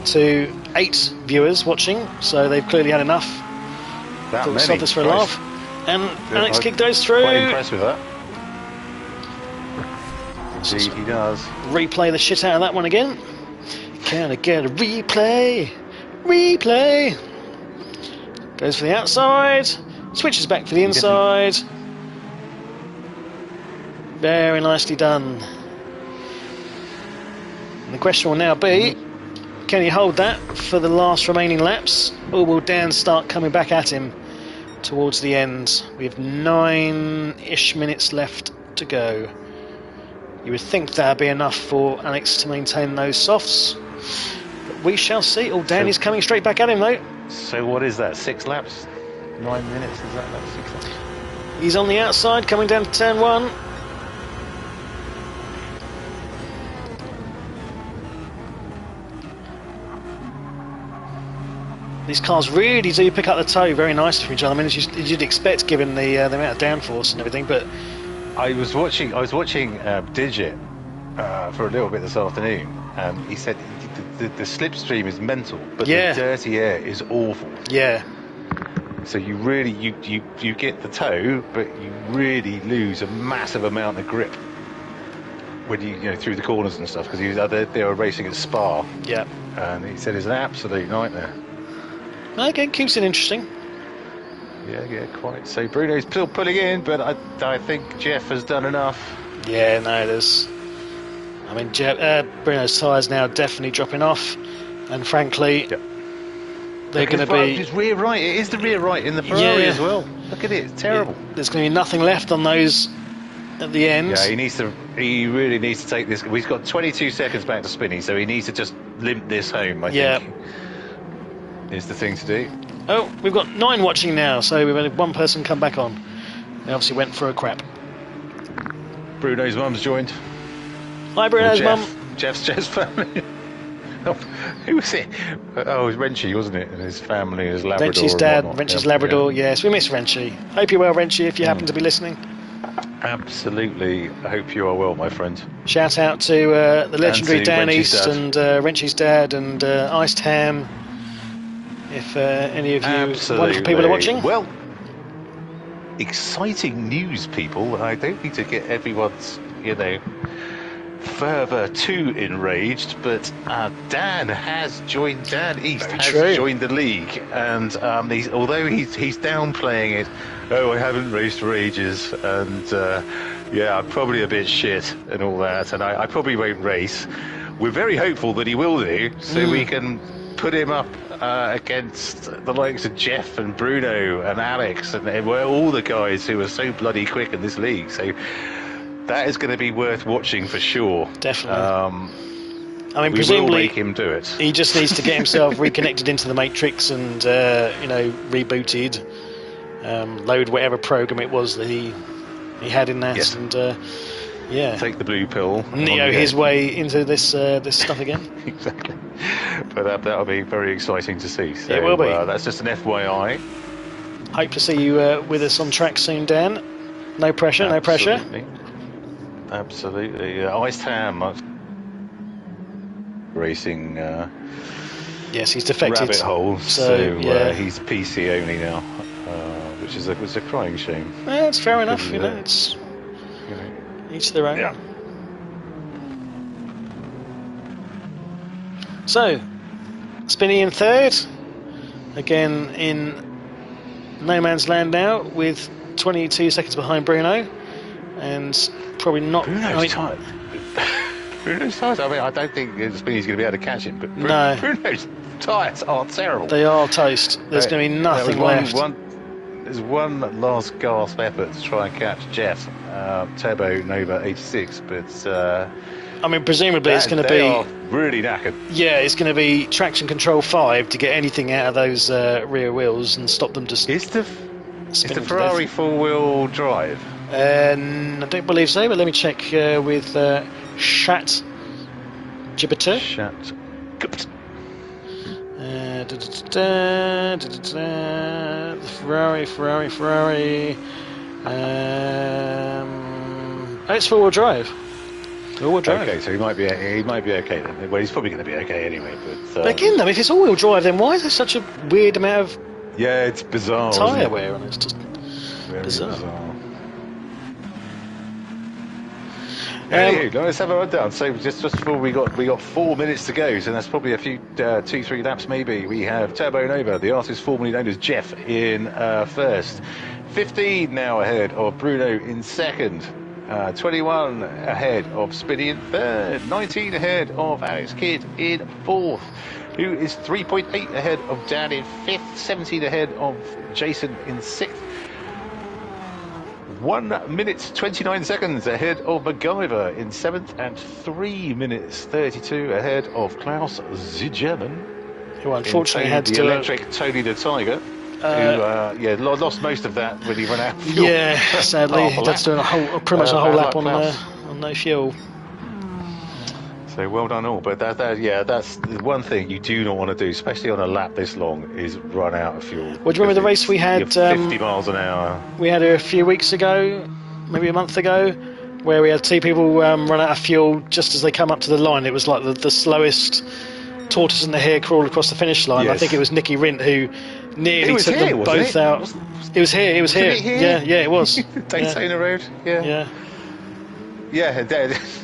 to 8 viewers watching, so they've clearly had enough. That Thought many. stop this for a laugh. And Alex Kidd goes through. Quite impressed with that. Indeed, he does. Replay the shit out of that one again. Can I get a replay? Replay. Goes for the outside. Switches back for the inside. Very nicely done. And the question will now be, can he hold that for the last remaining laps, or will Dan start coming back at him towards the end? We have 9-ish minutes left to go. You would think that'd be enough for Alex to maintain those softs, but we shall see. Oh, Danny's coming straight back at him though. So what is that? 6 laps? 9 minutes? Is that 6 laps? He's on the outside, coming down to turn 1. These cars really do pick up the tow very nicely from each other. I mean, as you'd expect, given the amount of downforce and everything. But I was watching Digit for a little bit this afternoon. He said the slipstream is mental, but the dirty air is awful. Yeah. So you really you get the tow, but you really lose a massive amount of grip when you know through the corners and stuff, because they were racing at Spa. Yeah. And he said it's an absolute nightmare. Again, keeps it interesting. Yeah, quite. So Bruno's still pulling in, but I think Jeff has done enough. Yeah, no, there's. I mean, Bruno's tyres now definitely dropping off, and frankly, they're going to be. It's rear right. It is the rear right in the Ferrari as well. Look at it. It's terrible. There's going to be nothing left on those at the end. Yeah, he really needs to take this. He's got 22 seconds back to spinning, so he needs to just limp this home. I think is the thing to do. Oh, we've got 9 watching now, so we've had one person come back on. They obviously went for a crap. Bruno's mum's joined. Hi, Bruno's mum. Jeff's family. Who was it? Oh, it was Renchi, wasn't it? And his family, his Labrador. Renchi's dad, Renchi's Labrador. Yes, we miss Renchi. Hope you're well, Renchi, if you happen to be listening. Absolutely. I hope you are well, my friend. Shout out to the legendary Dan East and Renchi's dad and Iced Ham. If any of you wonderful people are watching. Well, exciting news, people. I don't need to get everyone's, further too enraged, but Dan has joined. Dan East joined the league, and although he's downplaying it. Oh, I haven't raced for ages, and I'm probably a bit shit and all that, and I probably won't race. We're very hopeful that he will do, so we can put him up against the likes of Jeff and Bruno and Alex and all the guys who are so bloody quick in this league. So that is going to be worth watching for sure. Definitely. I mean, we presumably will make him do it. He just needs to get himself reconnected into the Matrix and rebooted, load whatever program it was that he had in that, and Yeah. take the blue pill. Neo his way into this this stuff again. Exactly. But that'll be very exciting to see. So, It will be. That's just an FYI. Hope to see you with us on track soon, Dan. No pressure, no pressure. Absolutely. Ice Tam racing Yes, he's defected. rabbit hole. So, yeah. He's PC only now, which is a crying shame. Yeah, it's fair enough. Because, You know, it's you know, each their own. yeah. So, Spinney in third. Again in no man's land now with 22 seconds behind Bruno. And probably not... Bruno's tired. Bruno's tired. I mean, I don't think Spinney's going to be able to catch him, but No. Bruno's tyres are terrible. They are toast. There's going to be nothing left. There's one last gasp effort to try and catch Jeff, Turbo Nova 86, but I mean, presumably it's going to be... They are really knackered. Yeah, it's going to be traction control 5 to get anything out of those rear wheels and stop them just... Is the spinning to Ferrari death. four-wheel drive? I don't believe so, but let me check with Shat Gibbeter. Shut. Ferrari. It's four-wheel drive. Four-wheel drive. Okay, so he might be okay then. Well, he's probably going to be okay anyway. But But again, though, if it's all-wheel drive, then why is there such a weird amount of yeah, it's bizarre. tyre isn't it? wear on it? It's just Very bizarre. Anyway, let's have a rundown. So just before we got 4 minutes to go, so that's probably a few 2-3 laps maybe. We have Turbo Nova, the artist formerly known as Jeff, in first. 15 now ahead of Bruno in second. 21 ahead of Spinney in third. 19 ahead of Alex Kidd in fourth. Who is 3.8 ahead of Dan in fifth. 17 ahead of Jason in sixth. 1 minute 29 seconds ahead of MacGyver in 7th, and 3 minutes 32 ahead of Klaus Zigerman, Who unfortunately had the to... electric Tony the Tiger, who lost most of that when he ran out of fuel. Yeah, sadly, that's doing pretty much a whole lap on no fuel. So well done all, but that's the one thing you do not want to do, especially on a lap this long, is run out of fuel. Well, do you remember the race we had? You're 50 miles an hour. We had a few weeks ago, maybe a month ago, where we had two people run out of fuel just as they come up to the line. It was like the slowest tortoise in the hare crawl across the finish line. Yes. I think it was Nicky Rint who nearly took here, them both out. It was here. Yeah, it was. Daytona Road. Yeah. Yeah,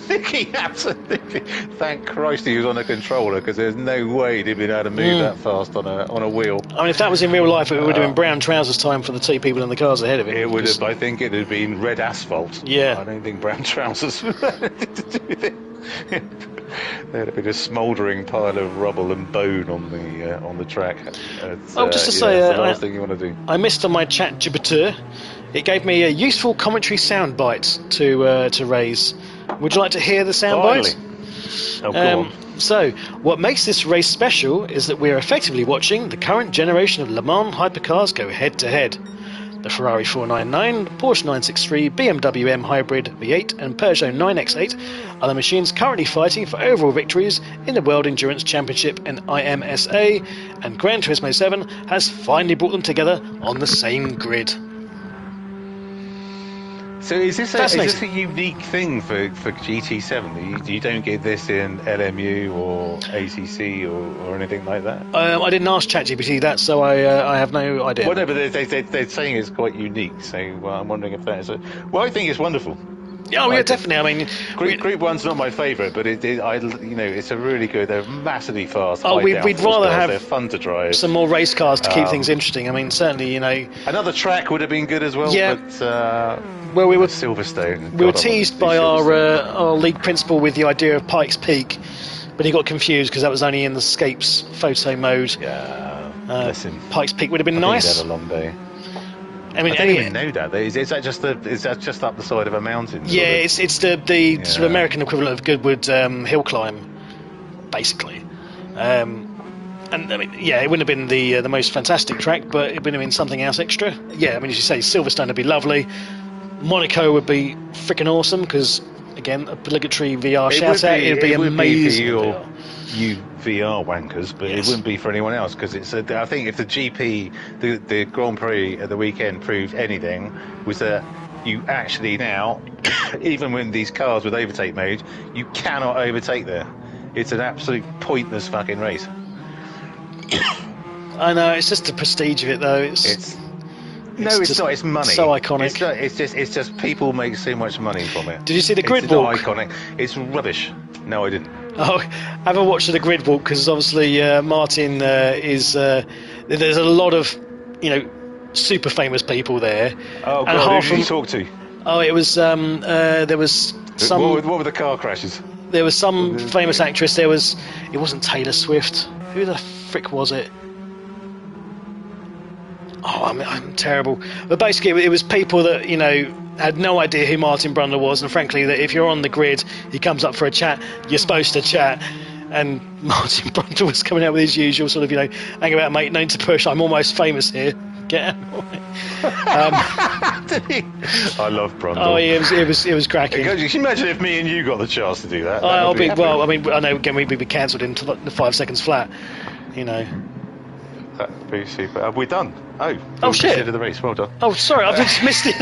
Nicky, absolutely. Thank Christ he was on a controller, because there's no way he'd been able to move that fast on a wheel. I mean, if that was in real life, it would have been brown trousers time for the two people in the cars ahead of it. It would have. I think it had been red asphalt. Yeah. I don't think brown trousers would have anything to do with it. There'd have been a smouldering pile of rubble and bone on the track. Just to say, that's the last thing you want to do. I missed on my chat Gibbeter. It gave me a useful commentary soundbite to raise. Would you like to hear the soundbite? Oh, go on. So, what makes this race special is that we're effectively watching the current generation of Le Mans hypercars go head to head. The Ferrari 499, Porsche 963, BMW M Hybrid V8 and Peugeot 9X8 are the machines currently fighting for overall victories in the World Endurance Championship and IMSA, and Gran Turismo 7 has finally brought them together on the same grid. So is this a unique thing for GT7? You don't get this in LMU or ACC or anything like that? I didn't ask ChatGPT that, so I have no idea. Well, no, but they're saying it's quite unique, so I'm wondering if that is well, I think it's wonderful. Oh, yeah, definitely. I mean, Group 1's not my favourite, but it's a really good. They're massily fast. We'd rather have they're fun to drive. some more race cars to keep things interesting. I mean, certainly, another track would have been good as well. Yeah. But, well, we were Silverstone. We were teased by our league principal with the idea of Pikes Peak, but he got confused because that was only in the Scapes photo mode. Yeah. Bless him. Pikes Peak would have been nice. He'd had a long day. I mean, I don't even know that. Is that just up the side of a mountain? Yeah, it's the sort of American equivalent of Goodwood hill climb, basically. And I mean, yeah, it wouldn't have been the most fantastic track, but it would have been something else extra. Yeah, I mean, as you say, Silverstone would be lovely. Monaco would be freaking awesome because again, obligatory VR shout out. It'd be amazing. You VR wankers, but it wouldn't be for anyone else because it's. I think if the GP, the Grand Prix at the weekend proved anything, was that you actually now, even with these cars with overtake mode, you cannot overtake there. It's an absolute pointless fucking race. I know, it's just the prestige of it, though. It's not. It's money. So iconic. It's just people make so much money from it. Did you see the grid walk? walk? It's not iconic. It's rubbish. No, I didn't. Oh, have a watch of the grid walk because obviously Martin is. There's a lot of, super famous people there. Oh God, who did you talk to? Oh, it was there was some. What were the car crashes? There was some famous actress. It wasn't Taylor Swift. Who the frick was it? Oh, I'm terrible. But basically, it was people that had no idea who Martin Brundle was, and frankly, that if you're on the grid, he comes up for a chat. You're supposed to chat. And Martin Brundle was coming out with his usual sort of, hang about, mate, known to push. I'm almost famous here. Get out. I love Brundle. Oh, it was cracking. Can you imagine if me and you got the chance to do that? I know again we'd be cancelled in 5 seconds flat. That'd be super. We're done. Oh shit! Consider the race. Well done. Oh, sorry, I've just missed it.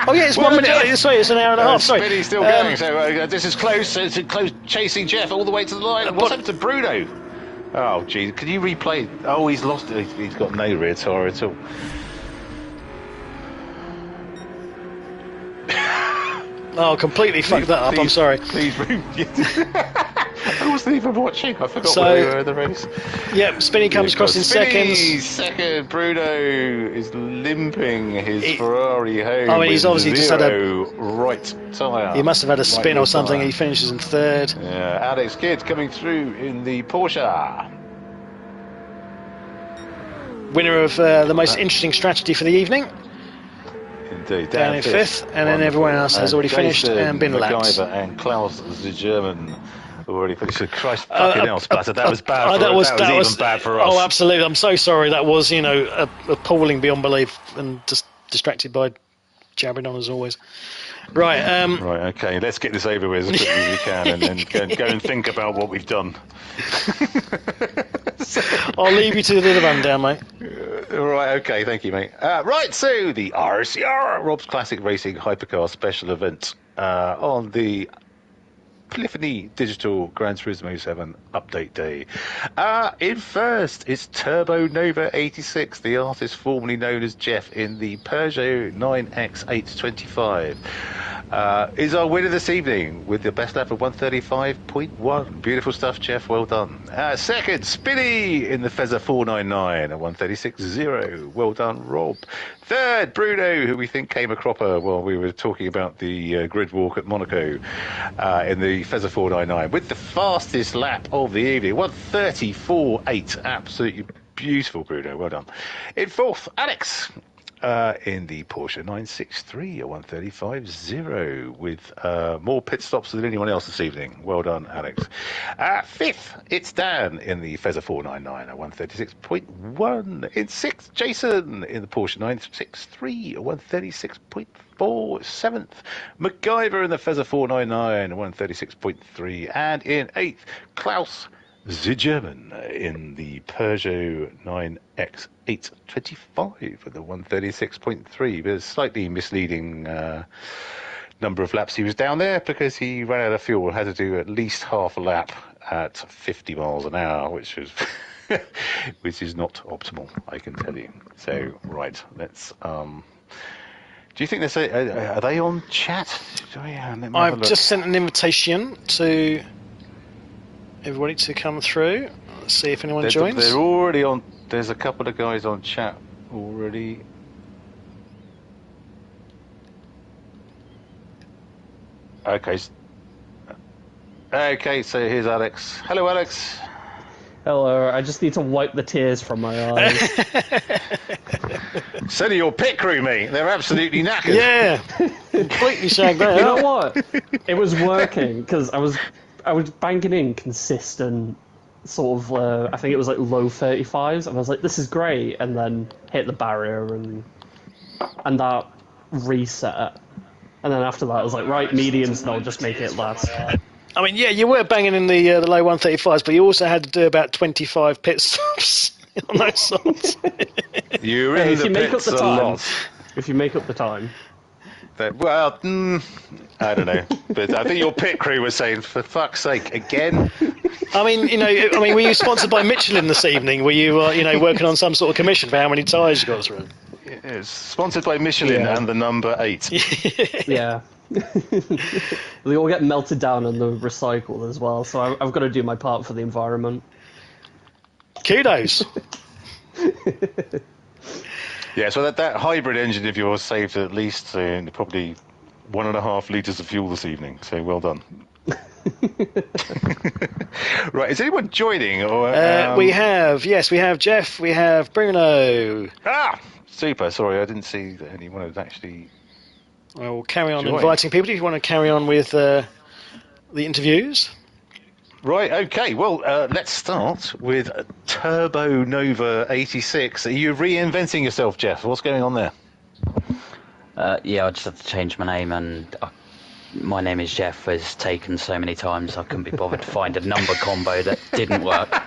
Oh yeah, it's 1 minute. Sorry, it's an hour and a half. Sorry. Spinny's still going. So this is close. It's close, chasing Jeff all the way to the line. What's happened to Bruno? Oh, geez. Can you replay? Oh, he's lost it. He's got no rear tyre at all. Oh, completely fucked that up. I'm sorry. Please, I wasn't even watching. I forgot where they were in the race. Yep, Spinny comes across in seconds. Second. Bruno is limping his Ferrari home. Oh, he's obviously just had a right tyre. He must have had a spin or something. He finishes in third. Yeah, Alex Kidd coming through in the Porsche. Winner of the most interesting strategy for the evening. Indeed. Down in fifth, and then everyone else has already finished and been lapped. And Klaus the German already finished. Christ fucking hell, Splatter. That was bad. That was even bad for us. Oh, absolutely. I'm so sorry. That was, appalling beyond belief, and just distracted by jabbering on as always. Right. Right. Okay. Let's get this over with as quickly as we can, and then go and think about what we've done. I'll leave you to the rundown, mate. Right, okay, thank you, mate. Right, so the RCR, Rob's Classic Racing Hypercar Special Event on the Polyphony Digital Gran Turismo 7 Update Day. In first, it's Turbo Nova 86, the artist formerly known as Jeff in the Peugeot 9X825. Is our winner this evening with the best lap of 135.1. Beautiful stuff, Jeff. Well done. Second, Spinny in the Fezzer 499 at 136.0. Well done, Rob. Third, Bruno, who we think came a cropper while we were talking about the grid walk at Monaco in the Fezzer 499 with the fastest lap of the evening, 134.8. Absolutely beautiful, Bruno. Well done. In fourth, Alex. In the Porsche 963 at 135.0 with more pit stops than anyone else this evening. Well done, Alex. Fifth, it's Dan in the Fezzer 499 at 136.1. In sixth, Jason in the Porsche 963 at 136.4. Seventh, MacGyver in the Fezzer 499 at 136.3. And in eighth, Klaus the German in the Peugeot 9X825 at the 136.3. But a slightly misleading number of laps he was down there because he ran out of fuel, had to do at least half a lap at 50 miles an hour, which is which is not optimal, I can tell you. So, right, let's... do you think are they on chat? I've just sent an invitation to everybody to come through. Let's see if anyone joins. They're already on. There's a couple of guys on chat already. Okay. Okay, so here's Alex. Hello, Alex. Hello, I just need to wipe the tears from my eyes. So do your pit crew, mate. They're absolutely knackered. Yeah. Completely shagged out. You know what? It was working because I was banking in consistent sort of, I think it was like low 35s, and I was like, this is great, and then hit the barrier, and that reset And then after that, I was like, right, mediums, and I'll just make it last. I mean, yeah, you were banging in the low 135s, but you also had to do about 25 pit stops on those sorts. You're Hey, in if the you make up pits the a time, lot. if you make up the time. Well, I don't know, but I think your pit crew was saying, "For fuck's sake, again." I mean, were you sponsored by Michelin this evening? Were you, working on some sort of commission for how many tyres you got through? It's sponsored by Michelin Yeah. and the number 8. Yeah. They all get melted down and the recycle as well, so I've got to do my part for the environment. Kudos. Yeah, so that hybrid engine of yours saved at least probably 1.5 litres of fuel this evening. So well done. Right, is anyone joining? Or We have Jeff, we have Bruno. Super. Sorry, I didn't see that anyone had actually. Well, we'll carry on joined. inviting people if you want to carry on with the interviews. Right, okay. Well, let's start with Turbo Nova 86. Are you reinventing yourself, Jeff? What's going on there? Yeah, I just had to change my name, and my name is Jeff was taken so many times I couldn't be bothered to find a number combo that didn't work. So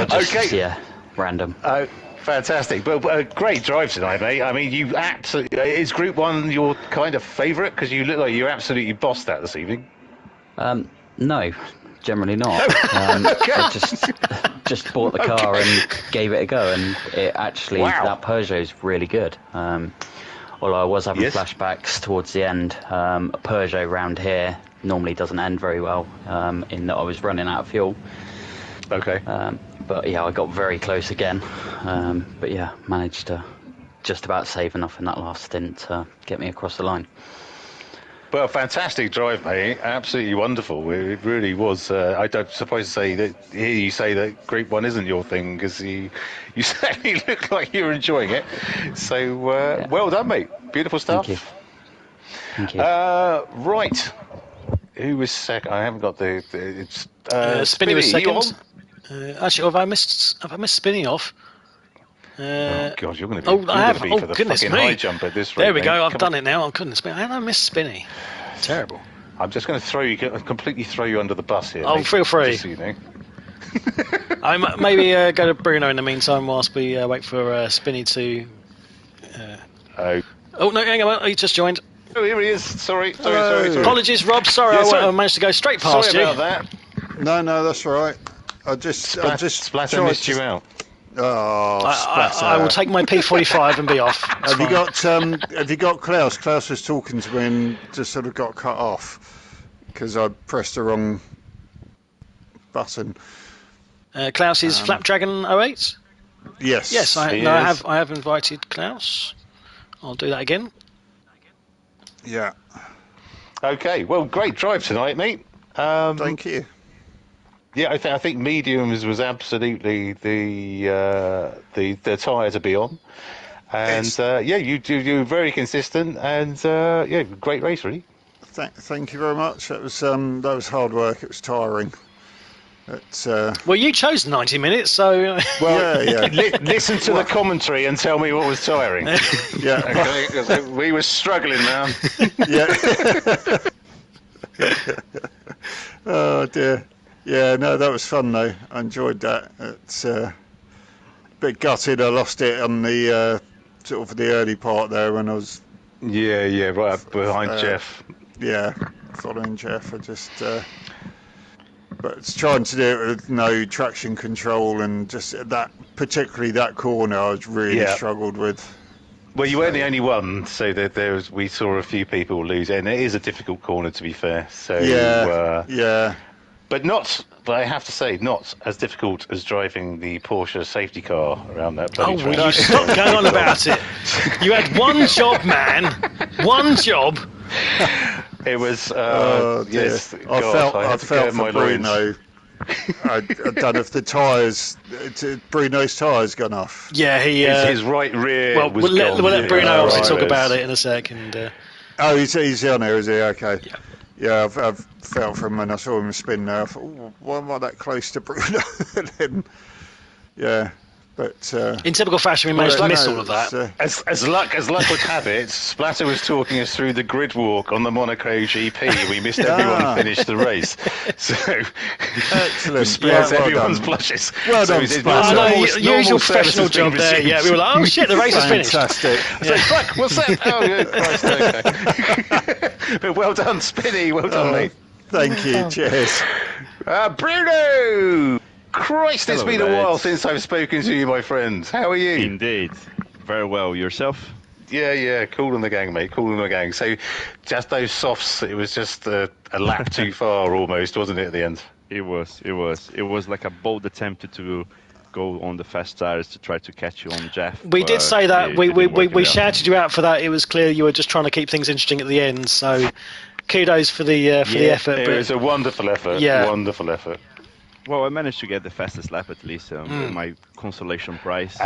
I just, random. Fantastic. But great drive tonight, mate. I mean, you absolutely... Is Group 1 your kind of favourite? Because you look like you absolutely bossed that this evening. No, generally not. I just bought the car and gave it a go, and it actually, that Peugeot's really good. Although I was having flashbacks towards the end. A Peugeot round here normally doesn't end very well, in that I was running out of fuel. Okay. But yeah, I got very close again. But yeah, managed to just about save enough in that last stint to get me across the line. Well, fantastic drive, mate. Absolutely wonderful. It really was. I don't suppose to say that. Hear you say that Group 1 isn't your thing, because you certainly look like you're enjoying it. So well done, mate. Beautiful stuff. Thank you. Right. Who was second? I haven't got the. It's Spinny was you second. Actually, have I missed Spinny off? Oh God, you're going to be. I have. For the Goodness fucking me! high jump at this rate. There we go. Mate. I've done it now. Oh goodness me! How did I miss Spinny? Terrible. I'm just going to completely throw you under the bus here. Oh, mate, feel free. just so you know. I maybe go to Bruno in the meantime whilst we wait for Spinny to. Oh no! Hang on. He just joined. Oh, here he is. Sorry. Apologies, Rob. Sorry, I managed to go straight past Sorry you. about that. No, that's all right. I just Splatter missed you out. Oh, Splatter. I will take my P45 and be off. Have you got Klaus? Klaus was talking to me and just sort of got cut off because I pressed the wrong button. Klaus is Flapdragon 08? Yes. I have invited Klaus. I'll do that again. Yeah. Okay. Well, great drive tonight, mate. Thank you. Yeah, I think mediums was absolutely the tyre to be on, and you were very consistent, and great race, really. Thank you very much. That was hard work. It was tiring. Well, you chose 90 minutes, so. Well, yeah. Listen to the commentary and tell me what was tiring. Yeah, okay, 'cause we were struggling, man. Yeah. Oh dear. Yeah, no, that was fun though. I enjoyed that. It's a bit gutted. I lost it on the sort of the early part there when I was. Yeah, right up behind Jeff. Yeah, following Jeff. I just. But it's trying to do it with no traction control and just particularly that corner, I was really struggled with. Well, you weren't the only one, so we saw a few people lose, and it is a difficult corner, to be fair. So yeah. But I have to say, not as difficult as driving the Porsche safety car around that bloody track. Will you stop going on about it? You had one job, man. One job. It was. Yes. I felt for Bruno. I don't know if the tyres, Bruno's tyres gone off. Yeah, his right rear. Well, we'll let Bruno obviously talk about it in a second. Oh, he's on there, is he? Okay. Yeah, I've felt for him when I saw him spin there. I thought, why am I that close to Bruno? And then, But in typical fashion, we managed to miss all of that. As luck would have it, Splatter was talking us through the grid walk on the Monaco GP. We missed everyone finish the race. So excellent. spares Well everyone's done. blushes. Well So done, his Splatter. normal- Usual normal professional service has been job there. resumed. Yeah, we were like, oh shit, the race is finished. Fantastic. So fuck, what's that? Oh, yeah, Christ, okay. But well done, Spinny. Well done, mate. Thank you. Cheers. Bruno! Christ, it's Hello, been a while lads. since I've spoken to you, my friend. How are you? Indeed. Very well. Yourself? Yeah, cool in the gang, mate. Cool in the gang. So, just those softs, it was just a lap too far almost, wasn't it, at the end? It was like a bold attempt to go on the fast tires to try to catch you on Jeff. We did but say that. it We didn't work out. shouted you out for that. It was clear you were just trying to keep things interesting at the end. So, kudos for the effort. It was a wonderful effort. Yeah. Wonderful effort. Well, I managed to get the fastest lap at least, my consolation prize.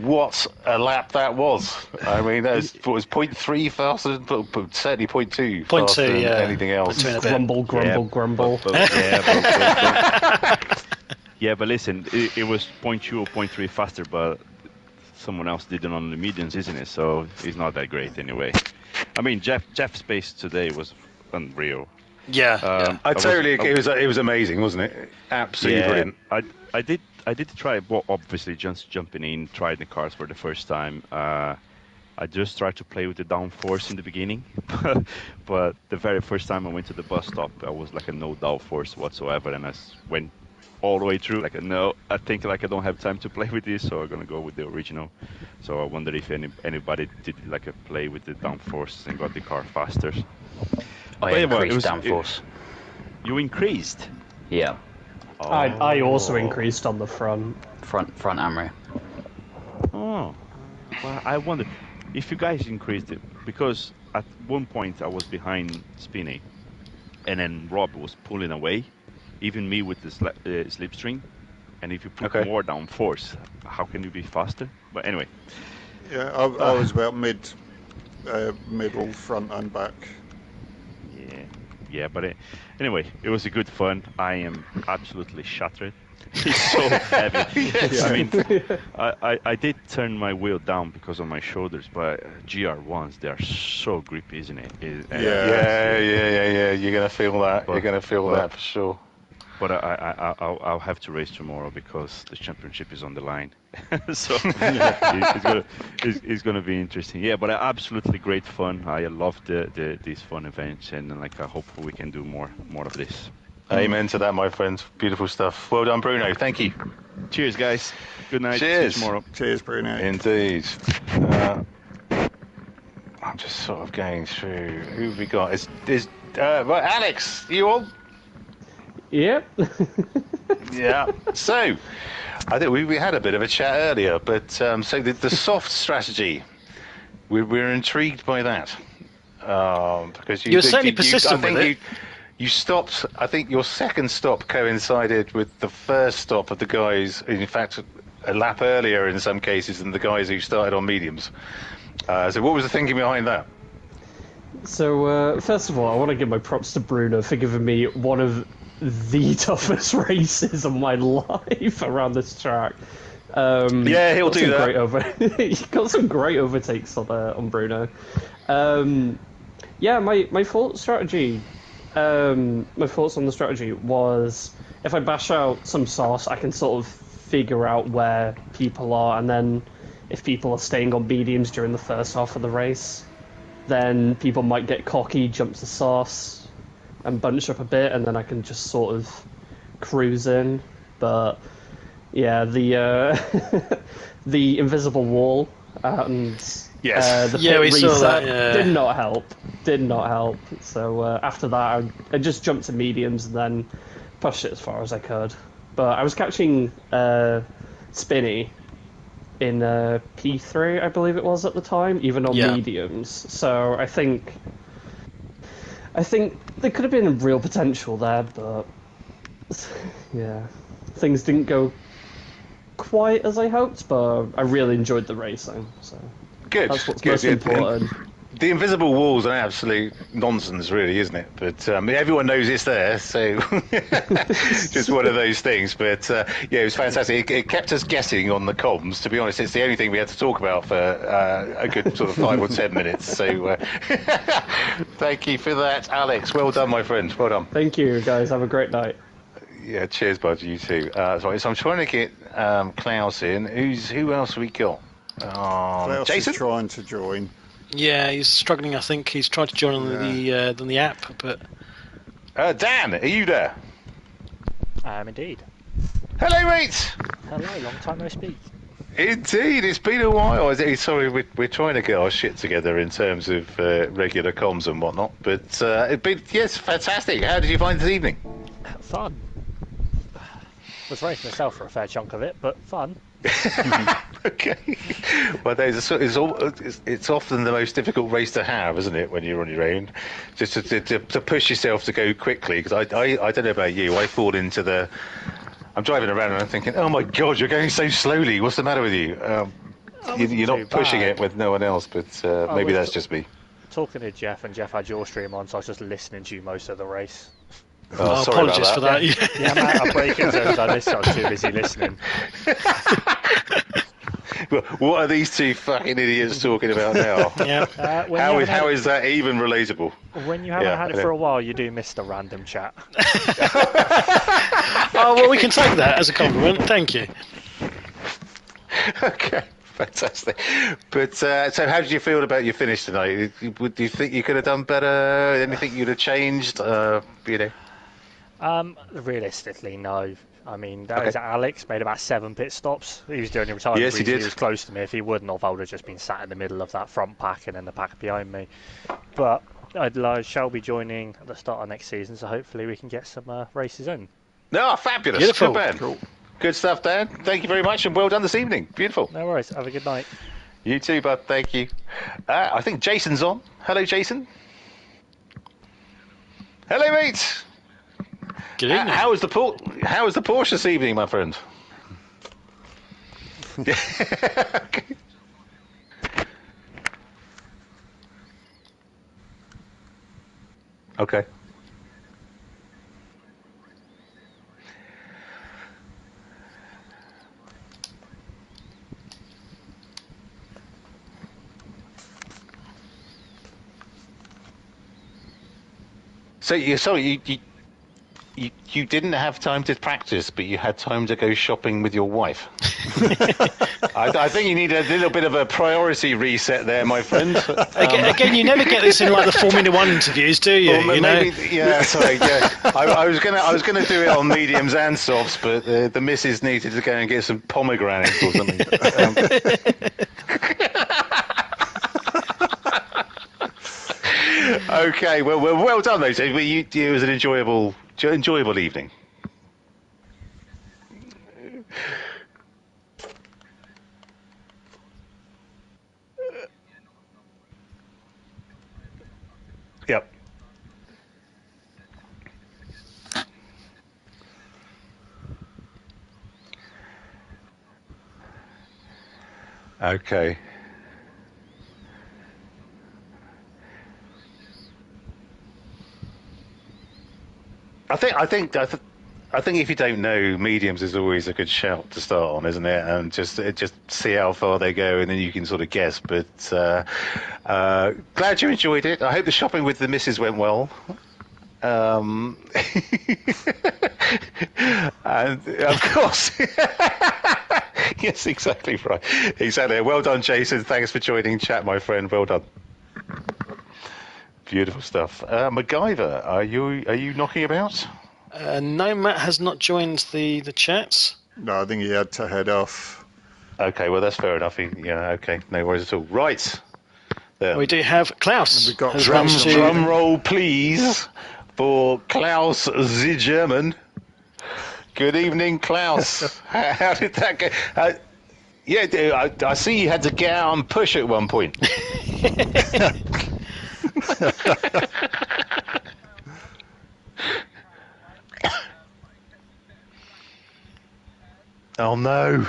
What a lap that was. I mean, that was 0.3 faster, but certainly 0.2 Point faster two, than yeah. anything else. 0.2 and a bit. Grumble. Yeah, but listen, it was 0.2 or 0.3 faster, but someone else did it on the mediums, isn't it? So it's not that great anyway. I mean, Jeff's pace today was unreal. Yeah. I totally agree. It was amazing, wasn't it? Absolutely brilliant. I did try, well, obviously just jumping in, trying the cars for the first time. I just tried to play with the downforce in the beginning, but the very first time I went to the bus stop, I was like a no downforce whatsoever, and I went all the way through. Like, no, I think like I don't have time to play with this, so I'm gonna go with the original. So I wonder if anybody did like a play with the downforce and got the car faster. I But yeah, well, increased downforce. You increased. Yeah, I also increased on the front. front and rear. Oh, well, I wonder if you guys increased it, because at one point I was behind Spinney, and then Rob was pulling away, even me with the slipstream. And if you put more down force, how can you be faster? But anyway. Yeah, I was about middle, front and back. Yeah, but anyway, it was a good fun. I am absolutely shattered. It's so heavy. I mean, I did turn my wheel down because of my shoulders, but GR1s, they are so grippy, isn't it? Yeah. You're gonna feel that. You're gonna feel that for sure. But I'll have to race tomorrow because the championship is on the line. So it's gonna be interesting. Yeah, but absolutely great fun. I love these fun events, and like I hope we can do more of this. Amen to that, my friend. Beautiful stuff. Well done, Bruno. Thank you. Cheers, guys. Good night. Cheers. See you tomorrow. Cheers, Bruno. Indeed. I'm just sort of going through. Who have we got? Right, Alex, you all? Yep. Yeah. So, I think we had a bit of a chat earlier, but so the soft strategy, we're intrigued by that because You're certainly persistent with it. You stopped. I think your second stop coincided with the first stop of the guys. In fact, a lap earlier in some cases than the guys who started on mediums. So, what was the thinking behind that? So, first of all, I want to give my props to Bruno for giving me one of the toughest races of my life around this track. Yeah, he'll do that. He got some great overtakes on Bruno. Yeah, my thought strategy. My thoughts on the strategy was if I bash out some sauce, I can sort of figure out where people are, and then if people are staying on mediums during the first half of the race, then people might get cocky, jump to sauce, and bunch up a bit, and then I can just sort of cruise in. But yeah, the the invisible wall and the pit we reset saw that. Yeah. did not help. So after that, I just jumped to mediums and then pushed it as far as I could. But I was catching Spinny in P3, I believe it was at the time, even on mediums. So I think there could have been real potential there, but yeah, things didn't go quite as I hoped. But I really enjoyed the racing, so Good. that's what's Good. most important. The invisible wall's an absolute nonsense, really, isn't it? But everyone knows it's there, so just one of those things. But yeah, it was fantastic. It kept us guessing on the comms. To be honest, it's the only thing we had to talk about for a good sort of 5 or 10 minutes. So thank you for that, Alex. Well done, my friend. Well done. Thank you, guys. Have a great night. Yeah, cheers, bud. You too. So I'm trying to get Klaus in. Who else we got? Klaus Jason? is trying to join. Yeah, he's struggling. I think he's tried to join on the app, but Dan, are you there? I am indeed. Hello, mate. Hello, long time no speak. Indeed, it's been a while. Sorry, we're trying to get our shit together in terms of regular comms and whatnot. But it's been, yes, fantastic. How did you find this evening? Fun. Was racing myself for a fair chunk of it, but fun. Okay. Well, it's often the most difficult race to have, isn't it, when you're on your own? Just to push yourself to go quickly. Because I don't know about you, I fall into the... I'm driving around and I'm thinking, oh my God, you're going so slowly. What's the matter with you? You're not pushing it with no one else, but maybe that's just me. Talking to Jeff, and Jeff had your stream on, so I was just listening to you most of the race. Oh, sorry apologies about for that. that. The amount of breaking zones I missed, I was too busy listening. What are these two fucking idiots talking about now? Yeah. How is that even relatable? When you haven't had it for a while, you do miss the random chat. Oh well, we can take that as a compliment. Thank you. Okay, fantastic. But so, how did you feel about your finish tonight? Do you think you could have done better? Anything you'd have changed? Realistically, no. I mean, that was Alex, made about 7 pit stops. He was doing the retirement. Yes, he did. He was close to me. If he wouldn't have, I would have just been sat in the middle of that front pack and then the pack behind me. But I shall be joining at the start of next season, so hopefully we can get some races in. No, fabulous. Beautiful. Good man. Cool. Good stuff, Dan. Thank you very much, and well done this evening. Beautiful. No worries. Have a good night. You too, bud. Thank you. I think Jason's on. Hello, Jason. Hello, mate. Good evening. How was the Porsche this evening, my friend? Okay. So you didn't have time to practice, but you had time to go shopping with your wife. I think you need a little bit of a priority reset there, my friend. Again, you never get this in like the Formula One interviews, do you? Well, yeah, sorry. Yeah, I was gonna do it on mediums and softs, but the missus needed to go and get some pomegranates or something. Okay, well done, though. So it was an enjoyable evening. Yep. Okay. I think if you don't know, mediums is always a good shout to start on, isn't it? And just see how far they go, and then you can sort of guess. But glad you enjoyed it. I hope the shopping with the missus went well. And of course, yes, exactly right. Exactly. Well done, Jason. Thanks for joining chat, my friend. Well done. Beautiful stuff. MacGyver, are you knocking about? No, Matt has not joined the chats. No, I think he had to head off. Okay, well that's fair enough. Okay, no worries at all. Right. There. We do have Klaus. We've got drum roll, please, for Klaus the German. Good evening, Klaus. How did that go? Yeah, I see you had to get out and push at one point. Oh no.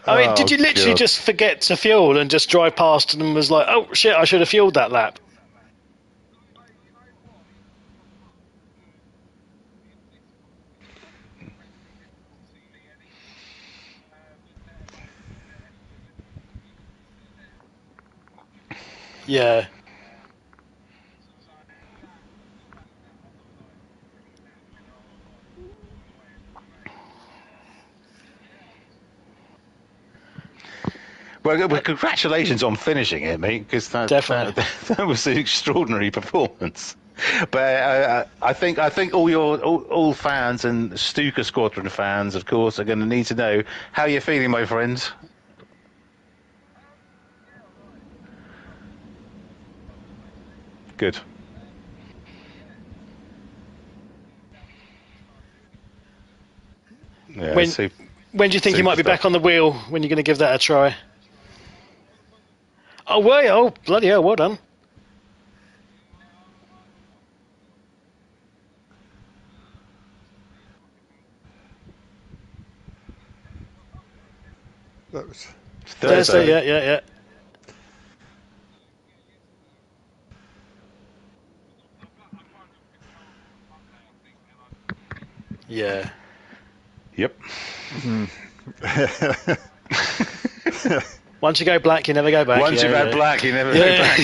I mean, did you literally just forget to fuel and just drive past and was like, oh shit, I should have fueled that lap? Yeah. Well, congratulations on finishing it, mate, because that was an extraordinary performance. But I think all fans and Stuka Squadron fans, of course, are going to need to know how you're feeling, my friends. Good. Yeah, when do you think you might be back on the wheel? When you're going to give that a try? Oh, wait! Oh, bloody hell! Well done. That was Thursday. Yeah. Yeah. Yep. Once you go black, you never go back. Once you go black, you never go back.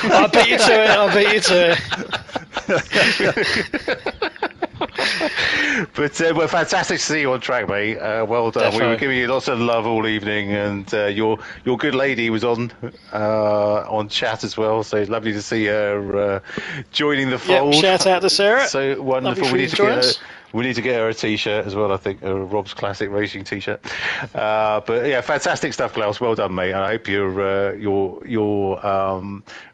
I'll beat you to it. But well, fantastic to see you on track, mate. Well done. Definitely. We were giving you lots of love all evening, and your good lady was on chat as well. So it's lovely to see her joining the fold. Yep, shout out to Sarah. So wonderful. We need to get her a T-shirt as well. I think a Rob's Classic Racing T-shirt. But yeah, fantastic stuff, Klaus. Well done, mate. I hope your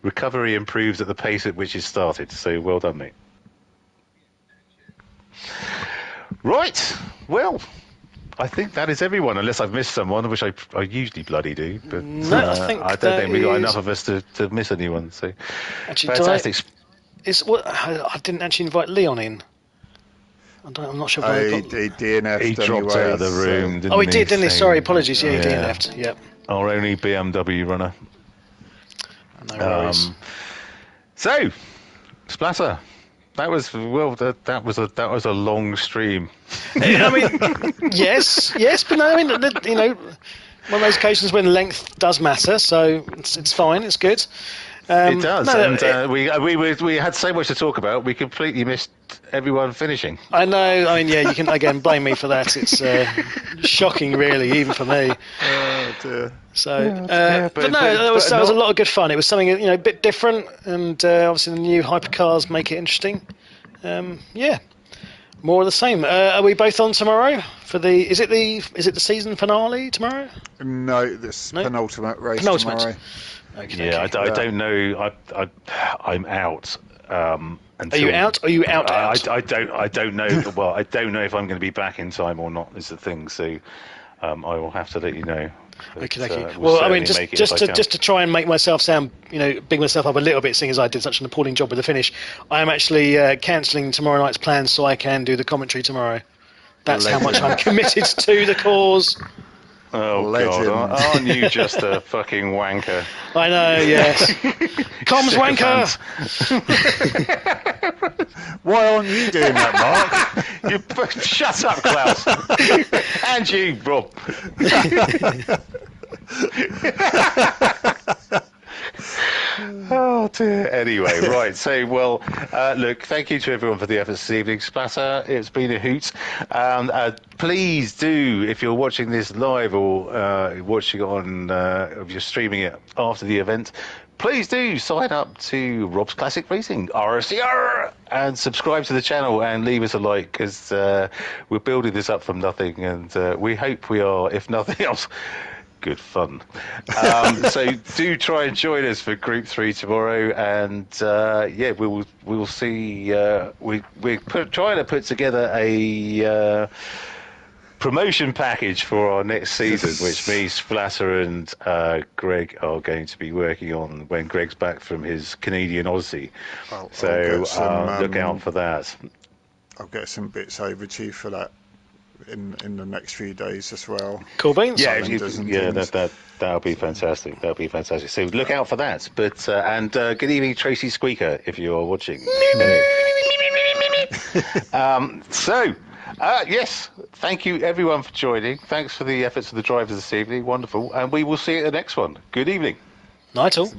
recovery improves at the pace at which it started. So well done, mate. Right. Well, I think that is everyone, unless I've missed someone, which I usually bloody do. But no, I don't think we got enough of us to miss anyone. So actually, fantastic. I didn't actually invite Leon in. I'm not sure. He DNF'd he dropped out of the room. He didn't he? Sorry, apologies. Yeah, he DNF'd. Yep. Our only BMW runner. No worries. So, Splatter. That was a long stream. I mean, yes, but no. I mean, one of those occasions when length does matter, so it's fine. It's good. It does, we had so much to talk about. We completely missed everyone finishing. I know. I mean, yeah, you can again blame me for that. It's shocking, really, even for me. Oh dear. So, but that was a lot of good fun. It was something a bit different, and obviously the new hypercars make it interesting. More of the same. Are we both on tomorrow for the? Is it the season finale tomorrow? No, this penultimate race tomorrow. Okay, I don't know. I'm out. Are you out? Are you out? I don't know. Well, I don't know if I'm going to be back in time or not. Is the thing. So I will have to let you know. But, okay. Well, I mean, just to try and make myself sound, big myself up a little bit, seeing as I did such an appalling job with the finish, I am actually cancelling tomorrow night's plans so I can do the commentary tomorrow. That's how much I'm committed to the cause. Oh, legend. God, aren't you just a fucking wanker? I know, yes. Comms wanker! Why aren't you doing that, Mark? Shut up, Klaus. And you, Rob. Oh dear. Anyway, right. So, well, look. Thank you to everyone for the efforts this evening. Splatter, it's been a hoot. Please do, if you're watching this live or watching it on, if you're streaming it after the event, please do sign up to Rob's Classic Racing RCR and subscribe to the channel and leave us a like, because we're building this up from nothing, and we hope we are, if nothing else, good fun. So do try and join us for Group 3 tomorrow, and we'll see. We're trying to put together a promotion package for our next season, which means Splatter and Greg are going to be working on when Greg's back from his Canadian Odyssey. So look out for that. I'll get some bits over to you for that in the next few days as well. Cool beans. Yeah, Calendars and things. that'll be fantastic. That'll be fantastic. So look out for that. But and good evening, Tracy Squeaker, if you are watching. Yes, thank you everyone for joining. Thanks for the efforts of the drivers this evening. Wonderful, and we will see you at the next one. Good evening. Night all.